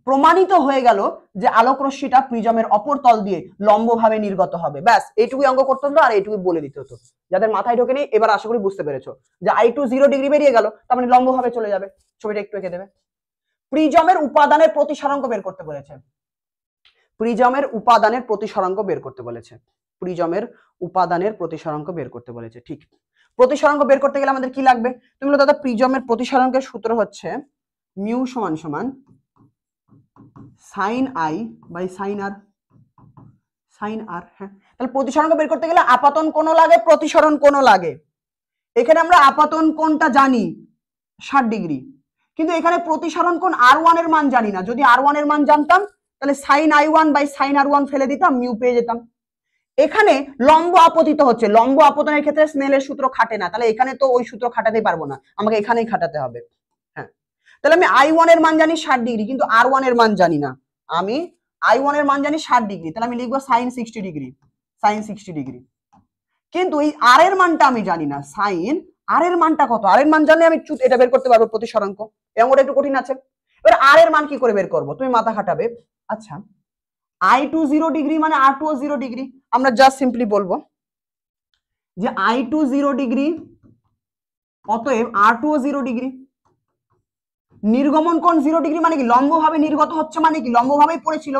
প্রমাণিত হয়ে গেল যে আলোক রশ্মিটা প্রিজমের অপর তল দিয়ে লম্বভাবে নির্গত হবে। ব্যাস এইটুকুই অঙ্ক করতে হতো, আর এইটুকুই বলে দিতে হতো। যাদের মাথায় ঢোকেনি এবার আশা করি বুঝতে পেরেছো যে I2 0 ডিগ্রি বেরিয়ে গেল, তার মানে লম্বভাবে চলে যাবে। ছবিটা একটু এঁকে দেবে। প্রিজমের উপাদানের প্রতিসরাঙ্ক বের করতে বলেছে, প্রিজমের উপাদানের প্রতিসরাঙ্ক বের করতে বলেছে, প্রিজমের উপাদানের প্রতিসরাঙ্ক বের করতে বলেছে। ঠিক, প্রতিসরাঙ্ক বের করতে গেলে আমাদের কি লাগবে? তুমি বলো দাদা প্রিজমের প্রতিসরাঙ্কের সূত্র হচ্ছে মিউ সমান সমান sine I by sine R, sine R। হ্যাঁ, তাহলে প্রতিসরাঙ্ক বের করতে গেলে আপতন কোণ লাগে, প্রতিসরণ কোণ লাগে। এখানে আমরা আপতন কোণটা জানি 60 ডিগ্রি, কিন্তু এখানে প্রতিসরণ কোণ R1 এর মান জানি না। যদি R1 এর মান জানতাম তাহলে sign I1 by sine R1 ফেলে দিতাম, মিউ পেয়ে যেতাম। এখানে লম্ব আপতিত হচ্ছে, লম্ব আপতনের ক্ষেত্রে স্নেলের সূত্র খাটে না, তাহলে এখানে তো ওই সূত্র খাটাতে পারবো না, আমাকে এখানেই খাটাতে হবে। হ্যাঁ, তাহলে আমি I1 এর মান জানি 60 ডিগ্রি, কিন্তু R1 এর মান জানি না। আমি I1 এর মান জানি 60 ডিগ্রি, তাহলে আমি লিখবো সাইন 60 ডিগ্রি, সাইন 60 ডিগ্রি। কিন্তু এই R এর মানটা আমি জানি না, সাইন R এর মানটা কত? R এর মান জানলে আমি এটা বের করতে পারবো প্রতিসরাঙ্ক। এই অঙ্কটা একটু কঠিন আছে, এবার আর এর মান কি করে বের করবো, তুমি মাথা খাটাবে। আচ্ছা I2 0 ডিগ্রি মানে R2 ও 0 ডিগ্রি, আমরা জাস্ট সিম্পলি বলবো যে I2 0 ডিগ্রি, অতএব R2 ও 0 ডিগ্রি। নির্গমন কোণ 0 ডিগ্রি মানে কি, লম্বভাবে নির্গত হচ্ছে মানে কি, লম্বভাবেই পড়েছিল,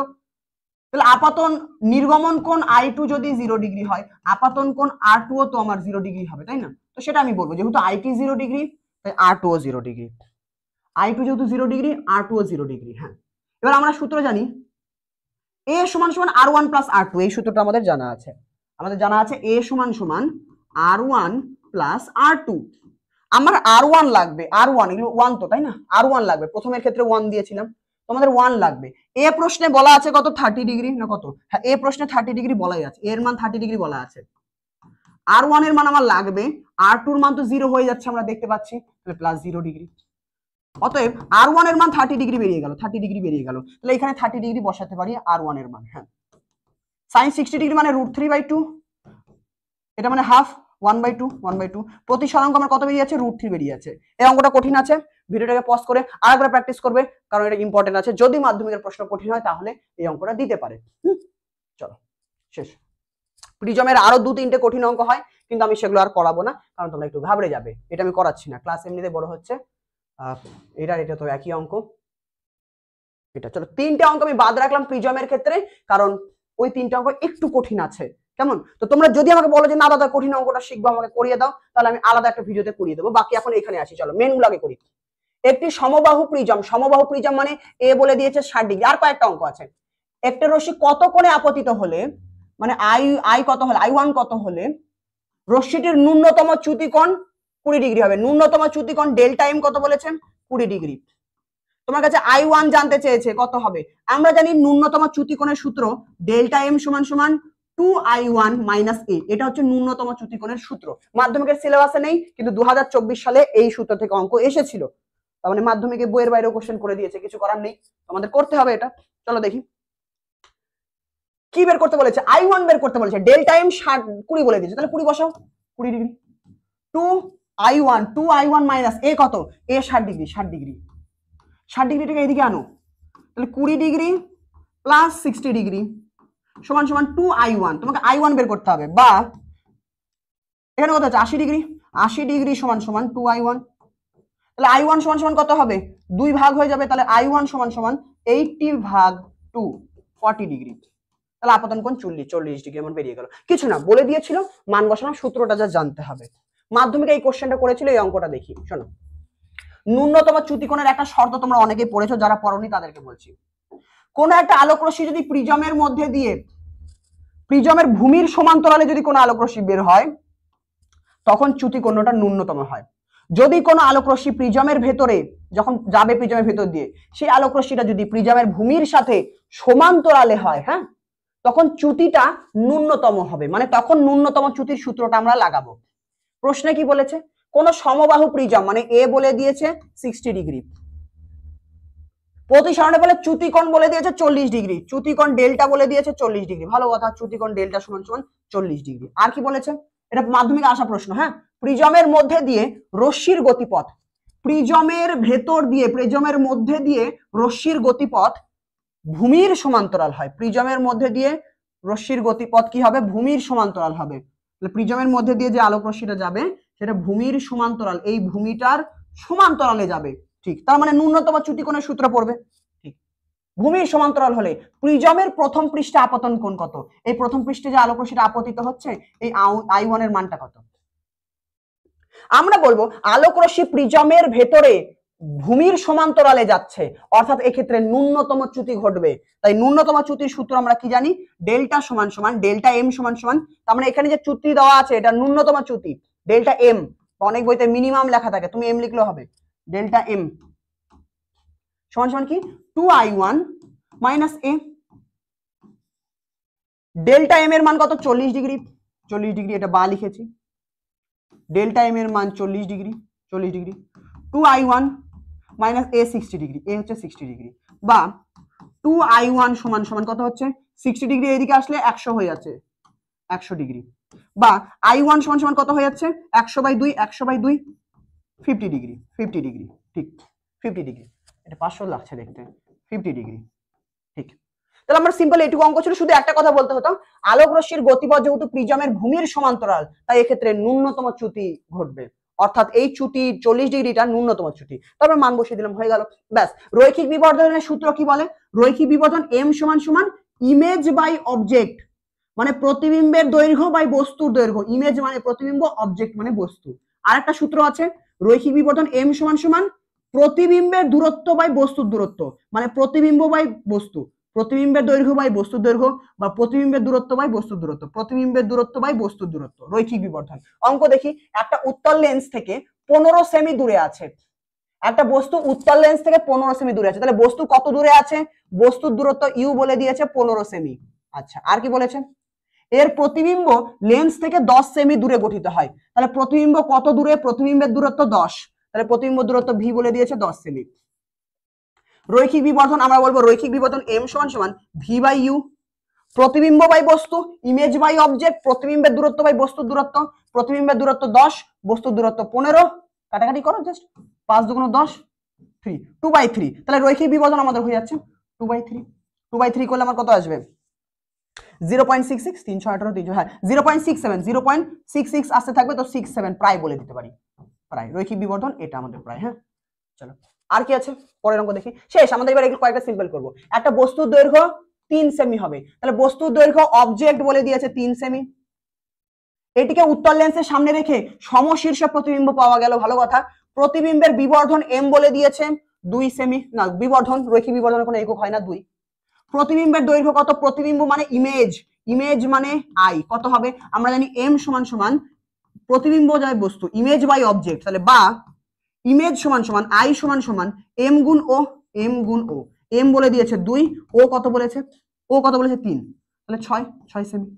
তাহলে আপাতন নির্গমন কোণ I2 যদি 0 ডিগ্রি হয়, আপাতন কোণ R2 ও তো আমার 0 ডিগ্রি হবে, তাই না? তো সেটা আমি বলবো যেহেতু I2 0 ডিগ্রি তাই R2 ও 0 ডিগ্রি, I2 যেহেতু 0 ডিগ্রি R2 ও 0 ডিগ্রি। হ্যাঁ, এবার আমরা সূত্র জানি A সমান সমান R1 প্লাস R2, এই সূত্রটা আমাদের জানা আছে, A সমান সমান R1 প্লাস R2। আমার R1 লাগবে, R1 এগুলো 1 তো, তাই না? R1 লাগবে, প্রথমের ক্ষেত্রে 1 দিয়েছিলাম, তোমাদের 1 লাগবে। এ প্রশ্নে বলা আছে কত, 30 ডিগ্রি না কত? হ্যাঁ, এ প্রশ্নে 30 ডিগ্রি বলাই আছে, এর মান 30 ডিগ্রি বলা আছে। R1 এর মান আমার লাগবে, R2 এর মান তো 0 হয়ে যাচ্ছে আমরা দেখতে পাচ্ছি, তাহলে প্লাস 0 ডিগ্রি। অতএব R1 এর মান 30 ডিগ্রি বেরিয়ে গেল, 30 ডিগ্রি বেরিয়ে গেল, তাহলে এখানে 30 ডিগ্রি বসাতে পারি R1 এর মান। হ্যাঁ, sin 60 ডিগ্রি মানে √3/2, এটা মানে হাফ, 1/2 প্রতি শতাংশ আমার কত বেরিয়ে আছে, √3 বেরিয়ে আছে। এই অঙ্কটা কঠিন আছে, ভিডিওটাকে পজ করে আরেকবার প্র্যাকটিস করবে, কারণ এটা ইম্পর্টেন্ট আছে, যদি মাধ্যমিকের প্রশ্ন কঠিন হয় তাহলে এই অঙ্কটা দিতে পারে। চলো শেষ। প্রিজমের আরো 2-3টে কঠিন অঙ্ক হয়, কিন্তু আমি সেগুলো আর করাবো না, কারণ তোমরা একটু ঘাবড়ে যাবে, এটা আমি করাচ্ছি না, ক্লাস এমনিতে বড় হচ্ছে। এটা তো একই অঙ্ক, এটা চলো 3টে অঙ্ক আমি বাদ রাখলাম প্রিজমের ক্ষেত্রে, কারণ ওই 3টে অঙ্ক একটু কঠিন আছে, কেমন? তো তোমরা যদি আমাকে বলো যে না দাদা কঠিন অঙ্কটা শিখবো, আমাকে করিয়ে দাও, তাহলে আমি আলাদা একটা ভিডিওতে করিয়ে দেবো। বাকি এখন এখানে আসি, চলো মেনগুলো আগে করি। একটি সমবাহু প্রিজম মানে এ বলে দিয়েছে 60 ডিগ্রি, আর কয়েকটা অঙ্ক আছে। একটা রশ্মি কত কোণে আপতিত হলে, মানে আই কত হলে, I1 কত হলে রশ্মিটির ন্যূনতম চ্যুতিকোণ 20 ডিগ্রি হবে। ন্যূনতম চ্যুতিকোণ ডেল্টা এম কত বলেছেন, 20 ডিগ্রি। তোমার কাছে I1 জানতে চেয়েছে কত হবে, আমরা জানি ন্যূনতম চ্যুতিকোণের সূত্র ডেল্টা এম সমান সমান 2I1 মাইনাস a, এটা হচ্ছে ন্যূনতম চ্যুতিকোণের সূত্র। মাধ্যমিকের সিলেবাসে নেই, কিন্তু 2024 সালে এই সূত্র থেকে অঙ্ক এসেছিল, তার মানে মাধ্যমিকে বইয়ের বাইরেও কোশ্চেন করে দিয়েছে, কিছু করার নেই, তোমাদের করতে হবে এটা। চলো দেখি কি বের করতে বলেছে, I1 বের করতে বলেছে, ডেল্টা এম 20 বলে দিয়েছে, তাহলে 20 বসাও, 20 ডিগ্রি। 2I1 মাইনাস a কত, a 60 ডিগ্রি, 60 ডিগ্রিটাকে এদিকে আনো, তাহলে 20 ডিগ্রি প্লাস 60 ডিগ্রি সমান সমান 2I1, তোমাকে I1 বের করতে হবে, বা এখানে কত আছে 80 ডিগ্রি, 80 ডিগ্রি সমান সমান 2I1, তাহলে I1 সমান সমান কত হবে, 2 ভাগ হয়ে যাবে, তাহলে I1 সমান সমান 80 ভাগ 2, 40 ডিগ্রি, তাহলে আপতন কোণ 40 ডিগ্রি আমার বেরিয়ে গেল। কিছু না, বলে দিয়েছিল মান বসানোর সূত্রটা যা জানতে হবে। মাধ্যমিকে এই কোশ্চেনটা করেছিল, এই অঙ্কটা দেখি, শোনো। ন্যূনতম চ্যুতিকোণের একটা শর্ত তোমরা অনেকেই পড়েছো, যারা পড়োনি তাদেরকে বলছি। কোন একটা আলোক রশ্মি যদি প্রিজমের মধ্যে দিয়ে, প্রিজমের ভূমির সমান্তরালে যদি কোনো আলোক রশ্মি বের হয়, তখন চ্যুতিকোণটা ন্যূনতম হয়। যদি কোনো আলোক রশ্মি প্রিজমের ভেতরে যখন যাবে, প্রিজমের ভেতর দিয়ে সেই আলোক রশ্মিটা যদি প্রিজমের ভূমির সাথে সমান্তরালে হয়, হ্যাঁ, তখন চ্যুতিটা ন্যূনতম হবে, মানে তখন ন্যূনতম চ্যুতির সূত্রটা আমরা লাগাবো। প্রশ্নে কি বলেছে, কোন সমবাহু প্রিজম মানে এ বলে দিয়েছে 60 ডিগ্রি, প্রতিসরণে বলে চ্যুতিকোণ বলে দিয়েছে 40 ডিগ্রি, চ্যুতিকোণ ডেল্টা বলে দিয়েছে 40 ডিগ্রি, ভালো কথা, চ্যুতিকোণ ডেল্টা সমান সমান 40 ডিগ্রি। আর কি বলেছে, এটা মাধ্যমিকে আসা প্রশ্ন, হ্যাঁ, প্রিজমের মধ্যে দিয়ে রশ্মির গতিপথ, প্রিজমের ভেতর দিয়ে, প্রিজমের মধ্যে দিয়ে রশ্মির গতিপথ ভূমির সমান্তরাল হয়, প্রিজমের মধ্যে দিয়ে রশ্মির গতিপথ কি হবে, ভূমির সমান্তরাল হবে। প্রিজমের মধ্যে দিয়ে যে আলোক রশ্মিটা যাবে সেটা ভূমির সমান্তরাল, এই ভূমিটার সমান্তরালে যাবে, ঠিক, তার মানে ন্যূনতম চ্যুতিকোণের সূত্র পড়বে, ঠিক। ভূমির সমান্তরাল হলে প্রিজমের প্রথম পৃষ্ঠে আপতন কোণ কত, এই প্রথম পৃষ্ঠে যে আলোক রশ্মিটা আপতিত হচ্ছে, এই I1 এর মানটা কত। আমরা বলবো আলোক রশ্মি প্রিজমের ভেতরে ভূমির সমান্তরালে যাচ্ছে, অর্থাৎ এক্ষেত্রে ন্যূনতম চ্যুতি ঘটবে, তাই ন্যূনতম চ্যুতির সূত্র আমরা কি জানি, ডেল্টা সমান সমান ডেল্টা এম সমান সমান, তার মানে এখানে যে চ্যুতি দেওয়া আছে এটা ন্যূনতম চ্যুতি ডেল্টা এম, অনেক বইতে মিনিমাম লেখা থাকে, তুমি এম লিখলেও হবে, ডেল্টা এম সমান সমান কি 2I1 মাইনাস এ, ডেল্টা এম এর মান কত 40 ডিগ্রি, 40 ডিগ্রি এটা বা লিখেছি, ডেল্টা এম এর মান 40 ডিগ্রি, 2I1 মাইনাস এ 60 ডিগ্রি, এ হচ্ছে 60 ডিগ্রি, বা 2I1 সমান সমান কত হচ্ছে 60 ডিগ্রি, এদিকে আসলে 100 হয়ে যাচ্ছে 100 ডিগ্রি, বা I1 সমান সমান কত হয়ে যাচ্ছে 100/2, 100/2 50 ডিগ্রি, 50 ডিগ্রি, ঠিক 50 ডিগ্রি। এটা 500 লাগছে দেখতে, 50 ডিগ্রি। ঠিক, তাহলে আমার সিম্পল এইটুকু অঙ্ক ছিল। শুধু একটা কথা বলতে হতো, আলোক রশ্মির গতিপথ যেহেতু প্রিজমের ভূমির সমান্তরাল, তাই এক্ষেত্রে ন্যূনতম চ্যুতি ঘটবে, অর্থাৎ এই চ্যুতি 40 ডিগ্রিটা ন্যূনতম চ্যুতি। তারপর মান বসিয়ে দিলাম, হয়ে গেল। ব্যাস, রৈখিক বিবর্ধনের সূত্র কি বলে? রৈখিক বিবর্ধন m সমান সমান ইমেজ বাই অবজেক্ট, মানে প্রতিবিম্বের দৈর্ঘ্য বাই বস্তুর দৈর্ঘ্য। ইমেজ মানে প্রতিবিম্ব, অবজেক্ট মানে বস্তু। আর একটা সূত্র আছে রৈখিক বিবর্ধন m সমান সমান প্রতিবিম্বের দূরত্ব বাই বস্তুর দূরত্ব, মানে প্রতিবিম্ব বাই বস্তু, প্রতিবিম্বের দৈর্ঘ্য বাই বস্তুর দৈর্ঘ্য, বা প্রতিবিম্বের দূরত্ব বাই বস্তুর দূরত্ব, প্রতিবিম্বের দূরত্ব বাই বস্তুর দূরত্ব, রৈখিক বিবর্ধন। অঙ্ক দেখি, একটা উত্তল লেন্স থেকে 15 সেমি দূরে আছে, একটা বস্তু উত্তল লেন্স থেকে 15 সেমি দূরে আছে, তাহলে বস্তু কত দূরে আছে? বস্তুর দূরত্ব ইউ বলে দিয়েছে 15 সেমি। আচ্ছা, আর কি বলেছে? এর প্রতিবিম্ব লেন্স থেকে 10 সেমি দূরে গঠিত হয়, তাহলে প্রতিবিম্ব কত দূরে? প্রতিবিম্বের দূরত্ব 10, তাহলে প্রতিবিম্ব দূরত্ব ভি বলে দিয়েছে 10 সেমি। রৈখিক বিবর্ধন আমরা বলবো রৈখিক বিবর্ধন m সমান সমান ভি বাই ইউ, প্রতিবিম্ব বাই বস্তু, ইমেজ বাই অবজেক্ট, প্রতিবিম্বের দূরত্ব বাই বস্তুর দূরত্ব, প্রতিবিম্বের দূরত্ব 10, বস্তুর দূরত্ব 15, কাটাকাটি করো জাস্ট, 5 দুগুণ 10, 3, 2/3, তাহলে রৈখিক বিবর্ধন আমাদের হয়ে যাচ্ছে 2/3। 2/3 করলে আমার কত আসবে? 0.66, 318, 300, হ্যাঁ 0.67, 0.66 আসতে থাকবে, তো 67 প্রায় বলে দিতে পারি, প্রায় রৈখিক বিবর্ধন এটা আমাদের প্রায়। হ্যাঁ, চলো আর কি আছে, পরের অঙ্ক দেখি। শেষ, আমাদের এবার একটু কয়েকটা সিম্পল করব। একটা বস্তুর দৈর্ঘ্য 3 সেমি হবে, তাহলে বস্তুর দৈর্ঘ্য অবজেক্ট বলে দিয়েছে 3 সেমি। এটিকে উত্তল লেন্সের সামনে রেখে সমশীর্ষ প্রতিবিম্ব পাওয়া গেল, ভালো কথা। প্রতিবিম্বের বিবর্ধন m বলে দিয়েছে 2 সেমি, না বিবর্ধন রৈখিক বিবর্ধনের কোনো একক হয় না 2। প্রতিবিম্বের দৈর্ঘ্য কত? প্রতিবিম্ব মানে ইমেজ, ইমেজ মানে আই, কত হবে? আমরা জানি m সমান সমান প্রতিবিম্ব যায় বস্তু, ইমেজ বাই অবজেক্ট, তাহলে বা ইমেজ সমান সমান আই সমান সমান m গুণ ও, m গুণ ও। m বলে দিয়েছে 2, ও কত বলেছে? ও কত বলেছে? 3, তাহলে 6 সেমি।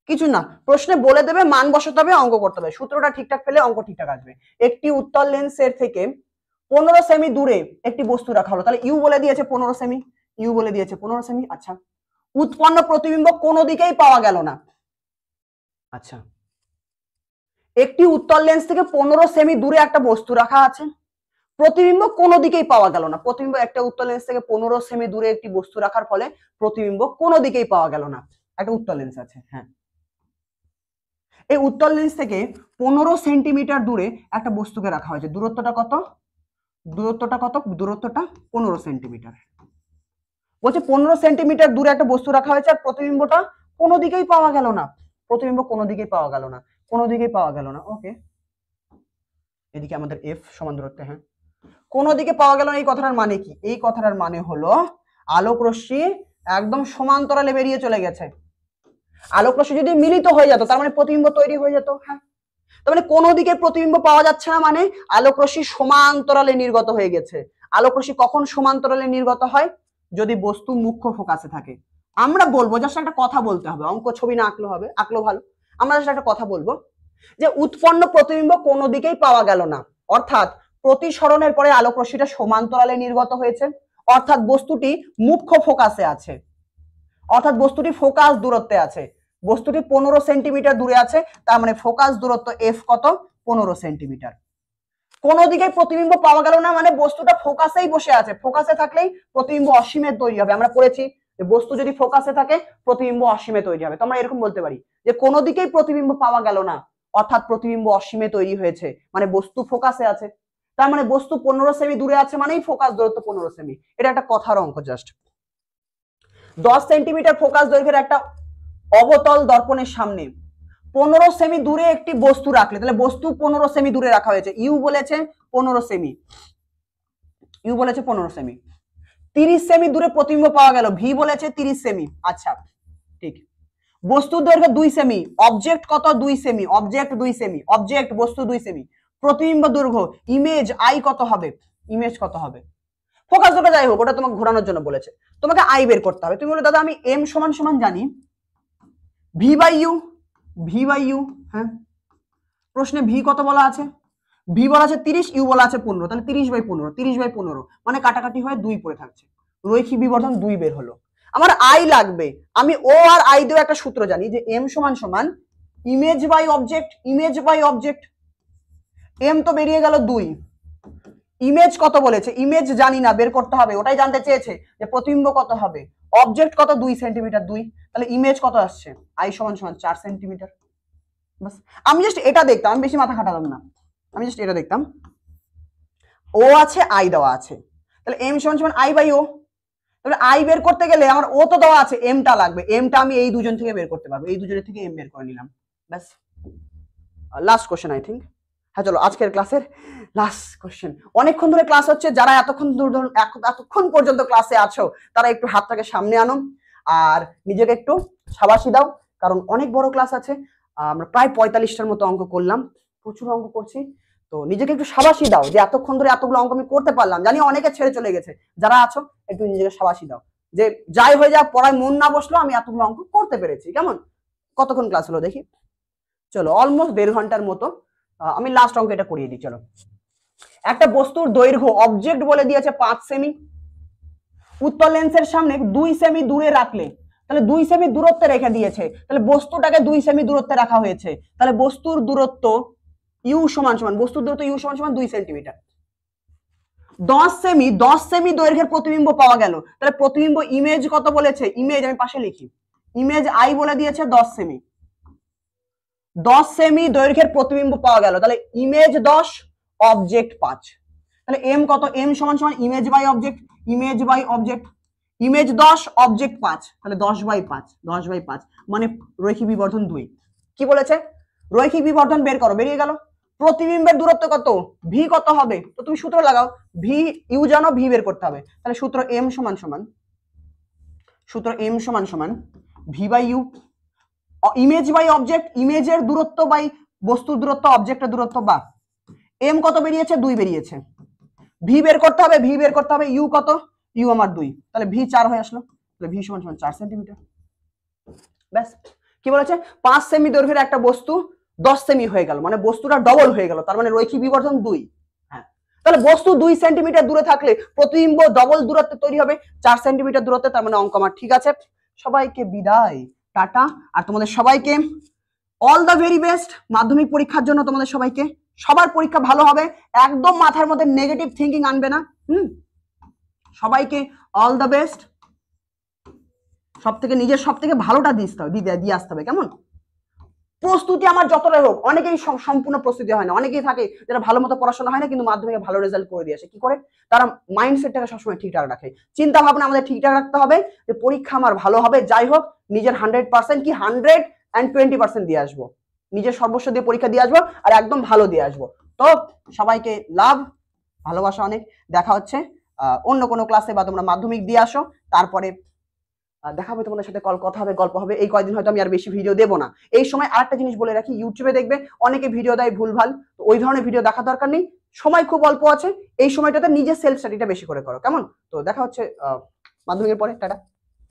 কিছু না, প্রশ্নে বলে দেবে, মান বসাতে হবে, অঙ্ক করতে হবে, সূত্রটা ঠিকঠাক পেলে অঙ্ক ঠিকঠাক আসবে। একটি উত্তল লেন্সের থেকে 15 সেমি দূরে একটি বস্তু রাখা হলো, তাহলে ইউ বলে দিয়েছে 15 সেমি, ইউ বলে দিয়েছে 15 সেমি। আচ্ছা, উৎপন্ন প্রতিবিম্ব কোনো দিকেই পাওয়া গেল না। আচ্ছা, একটি উত্তল লেন্স থেকে 15 সেমি দূরে একটা বস্তু রাখা আছে, প্রতিবিম্ব কোনো দিকেই পাওয়া গেল না। প্রতিবিম্ব একটা উত্তল লেন্স থেকে 15 সেমি দূরে একটি বস্তু রাখার ফলে প্রতিবিম্ব কোনো দিকেই পাওয়া গেল না। একটা উত্তল লেন্স আছে, হ্যাঁ, এই উত্তল লেন্স থেকে 15 সেন্টিমিটার দূরে একটা বস্তুকে রাখা হয়েছে, দূরত্বটা কত? দূরত্বটা কত? দূরত্বটা 15 সেন্টিমিটার। বলছে 15 সেন্টিমিটার দূরে একটা বস্তু রাখা হয়েছে, আর প্রতিবিম্বটা কোনো দিকেই পাওয়া গেল না, প্রতিবিম্ব কোনো দিকেই পাওয়া গেল না, কোনো দিকেই পাওয়া গেল না। ওকে, এদিকে আমাদের এফ সমান দূরত্ব, হ্যাঁ, কোনো দিকে পাওয়া গেল না। এই কথাটার মানে কি? এই কথাটার মানে হলো আলোক রশ্মি একদম সমান্তরালে বেরিয়ে চলে গেছে। আলোক রশ্মি যদি মিলিত হয়ে যেত, তার মানে প্রতিবিম্ব তৈরি হয়ে যেত। হ্যাঁ, তার মানে কোনো দিকে প্রতিবিম্ব পাওয়া যাচ্ছে না, মানে আলোক রশ্মি সমান্তরালে নির্গত হয়ে গেছে। আলোক রশ্মি কখন সমান্তরালে নির্গত হয়? যদি বস্তু মুখ্য ফোকাসে থাকে। আমরা বলবো, জাস্ট একটা কথা বলতে হবে, অঙ্ক ছবি না আঁকলেও হবে, আঁকলেও ভালো। আমরা জাস্ট একটা কথা বলবো যে উৎপন্ন প্রতিবিম্ব কোনো দিকেই পাওয়া গেল না, অর্থাৎ প্রতিসরণের পরে আলোক রশ্মিটা সমান্তরালে নির্গত হয়েছে, অর্থাৎ বস্তুটি মুখ্য ফোকাসে আছে, অর্থাৎ বস্তুটি ফোকাস দূরত্বে আছে। বস্তুটি 15 সেন্টিমিটার দূরে আছে, তার মানে ফোকাস দূরত্ব এফ কত? 15 সেন্টিমিটার। কোন দিকে প্রতিবিম্ব পাওয়া গেল না, মানে বস্তুটা ফোকাসেই বসে আছে। ফোকাসে থাকলেই প্রতিবিম্ব অসীমে তৈরি হবে। আমরা পড়েছি যে বস্তু যদি ফোকাসে থাকে প্রতিবিম্ব অসীমে তৈরি হবে। তো আমরা এরকম বলতে পারি যে কোনো দিকেই প্রতিবিম্ব পাওয়া গেল না, অর্থাৎ প্রতিবিম্ব অসীমে তৈরি হয়েছে, মানে বস্তু ফোকাসে আছে। তার মানে বস্তু 15 সেমি দূরে আছে মানেই ফোকাস দূরত্ব 15 সেমি। এটা একটা কথার অঙ্ক জাস্ট। 10 সেন্টিমিটার ফোকাস দৈর্ঘ্যের একটা অবতল দর্পণের সামনে 15 সেমি দূরে একটি বস্তু রাখলে, তাহলে বস্তু 15 সেমি দূরে রাখা হয়েছে, ইউ বলেছে 15 সেমি, ইউ বলেছে 15 সেমি। 30 সেমি দূরে প্রতিবিম্ব পাওয়া গেল, ভি বলেছে 30 সেমি। আচ্ছা, ঠিক। বস্তুর দৈর্ঘ্য 2 সেমি, অবজেক্ট কত? 2 সেমি, অবজেক্ট 2 সেমি, অবজেক্ট বস্তু 2 সেমি। প্রতিবিম্ব দৈর্ঘ্য ইমেজ আই কত হবে? ইমেজ কত হবে? ফোকাস দৈর্ঘ্য যাই হোক, ওটা তোমাকে ঘোরানোর জন্য বলেছে, তোমাকে আই বের করতে হবে। তুমি বলে দাদা আমি এম সমান সমান জানি V by U, V by U. হ্যাঁ, প্রশ্নে ভি কত বলা আছে? ভি বলা আছে 30, ইউ বলা আছে 15, তাহলে 30/15, 30/15 মানে কাটাকাটি হয়ে 2 পড়ে থাকছে। রৈখিক বিবর্ধন 2 বের হলো। আমার আই লাগবে, আমি ও আর আই দিয়ে একটা সূত্র জানি যে এম সমান সমান image by object, image by object. M তো বেরিয়ে গেল 2, ইমেজ কত বলেছে, ইমেজ জানি না, বের করতে হবে, ওটাই জানতে চেয়েছে যে প্রতিবিম্ব কত হবে। অবজেক্ট কত, 2 সেন্টিমিটার, 2, তাহলে ইমেজ কত আসছে, আই সমান সমান 4 সেন্টিমিটার। বাস, আমি জাস্ট এটা দেখতাম, আমি বেশি মাথা খাটালাম না, আমি জাস্ট এটা দেখতাম। ও আছে, আই দেওয়া আছে, তাহলে এম সমান সমান আই বাই ও। তাহলে আই বের করতে গেলে আমার ও তো দেওয়া আছে, এমটা লাগবে, এমটা আমি এই দুজন থেকে বের করতে পারবো, এই দুজনের থেকে এম বের করে নিলাম। ব্যাস, লাস্ট কোশ্চেন আই থিঙ্ক। হ্যাঁ চলো আজকের ক্লাসের লাস্ট কোশ্চেন। অনেকক্ষণ ধরে ক্লাস হচ্ছে, যারা এতক্ষণ পর্যন্ত ক্লাসে আছো তারা একটু হাতটাকে সামনে আনো আর নিজেকে একটু সাবাসি দাও, কারণ অনেক বড় ক্লাস আছে। আমরা প্রায় 45টার মতো অঙ্ক করলাম, প্রচুর অঙ্ক করছি, তো নিজেকে একটু সাবাসি দাও যে এতক্ষণ ধরে এতগুলো অঙ্ক আমি করতে পারলাম। জানি অনেকে ছেড়ে চলে গেছে, যারা আছো একটু নিজেকে সাবাসি দাও যে যাই হয়ে যাক পড়ায় মন না বসলো আমি এতগুলো অঙ্ক করতে পেরেছি। কেমন, কতক্ষণ ক্লাস হলো দেখি, চলো অলমোস্ট 1.5 ঘন্টার মতো। আমি লাস্ট অঙ্ক এটা করিয়ে দিই। চলো, একটা বস্তুর দৈর্ঘ্য অবজেক্ট বলে দিয়েছে 5 সেমি, উত্তল লেন্সের সামনে 2 সেমি দূরে রাখলে, তাহলে 2 সেমি দূরত্বে রেখে দিয়েছে, তাহলে বস্তুটাকে 2 সেমি দূরত্বে রাখা হয়েছে, তাহলে বস্তুর দূরত্ব ইউ সমান সমান, বস্তুর দূরত্ব ইউ সমান সমান 2 সেন্টিমিটার। 10 সেমি দৈর্ঘ্যের প্রতিবিম্ব পাওয়া গেল, তাহলে প্রতিবিম্ব ইমেজ কত বলেছে, ইমেজ আমি পাশে লিখি, ইমেজ আই বলে দিয়েছে 10 সেমি, 10 সেমি দৈর্ঘ্যের প্রতিবিম্ব পাওয়া গেল, তাহলে ইমেজ 10 অবজেক্ট 5, তাহলে এম কত, এম সমান সমান image by object, image by object, image 10 object 5, তাহলে 10/5, 10/5 মানে রৈখিক বিবর্ধন 2। কি বলেছে, রৈখিক বিবর্ধন বের করো, বেরিয়ে গেল। প্রতিবিম্বের দূরত্ব কত, ভি কত হবে, তো তুমি সূত্র লাগাও, ভি ইউ জানো, ভি বের করতে হবে, তাহলে সূত্র এম সমান সমান, সূত্র এম সমান সমান V by U, image by object, ইমেজের দূরত্ব বাই বস্তুর দূরত্ব, অবজেক্টের দূরত্ব, বা এম কত বেরিয়েছে, 2 বেরিয়েছে, ভি বের করতে হবে, ভি বের করতে হবে, ইউ কত, ইউ আমার 2, তাহলে ভি 4 হয়ে আসলো, তাহলে ভি সমান সমান 4 সেন্টিমিটার। ব্যাস, কি বলেছে, 5 সেমি দৈর্ঘ্যের একটা বস্তু 10 সেমি হয়ে গেল, মানে বস্তুটা ডবল হয়ে গেল, তার মানে রৈখিক বিবর্ধন 2। হ্যাঁ, তাহলে বস্তু 2 সেন্টিমিটার দূরে থাকলে প্রতিবিম্ব ডবল দূরত্বে তৈরি হবে 4 সেন্টিমিটার দূরত্বে, তার মানে অঙ্ক আমার ঠিক আছে। সবাইকে বিদায়, টাটা, আর তোমাদের সবাইকে অল দ্য ভেরি বেস্ট মাধ্যমিক পরীক্ষার জন্য। তোমাদের সবাইকে, সবার পরীক্ষা ভালো হবে, একদম মাথার মধ্যে নেগেটিভ থিঙ্কিং আনবে না। সবাইকে অল দ্য বেস্ট, নিজের সব থেকে ভালোটা দিয়ে আসতে হবে। কেমন, প্রস্তুতি আমার যতটা হোক, অনেকেই সম্পূর্ণ প্রস্তুতি হয় না, অনেকেই থাকে যারা ভালো মতো পড়াশোনা হয় না কিন্তু মাধ্যমিকে ভালো রেজাল্ট করে দিয়ে আসে। কি করে, তারা মাইন্ডসেটটাকে সবসময় ঠিকঠাক রাখে, চিন্তা ভাবনা আমাদের ঠিকঠাক রাখতে হবে যে পরীক্ষা আমার ভালো হবে, যাই হোক নিজের 100% কি 120% দিয়ে আসবো, নিজের সর্বস্ব দিয়ে পরীক্ষা দিয়ে আসবো, আর একদম ভালো দিয়ে আসবো। তো সবাইকে লাভ, ভালোবাসা অনেক, দেখা হচ্ছে অন্য কোনো ক্লাসে, বা তোমরা মাধ্যমিক দিয়ে আসো, তারপরে দেখা হবে তোমাদের সাথে, কথা হবে, গল্প হবে। এই কয়েকদিন হয়তো আমি আর বেশি ভিডিও দেবো না। এই সময় আরেকটা জিনিস বলে রাখি, ইউটিউবে দেখবে অনেকে ভিডিও দেয় ভুলভাল, তো ওই ধরনের ভিডিও দেখার দরকার নেই, সময় খুব অল্প আছে, এই সময়টাতে নিজের সেলফ স্টাডিটা বেশি করে করো। কেমন, তো দেখা হচ্ছে মাধ্যমিকের পরে, টাটা।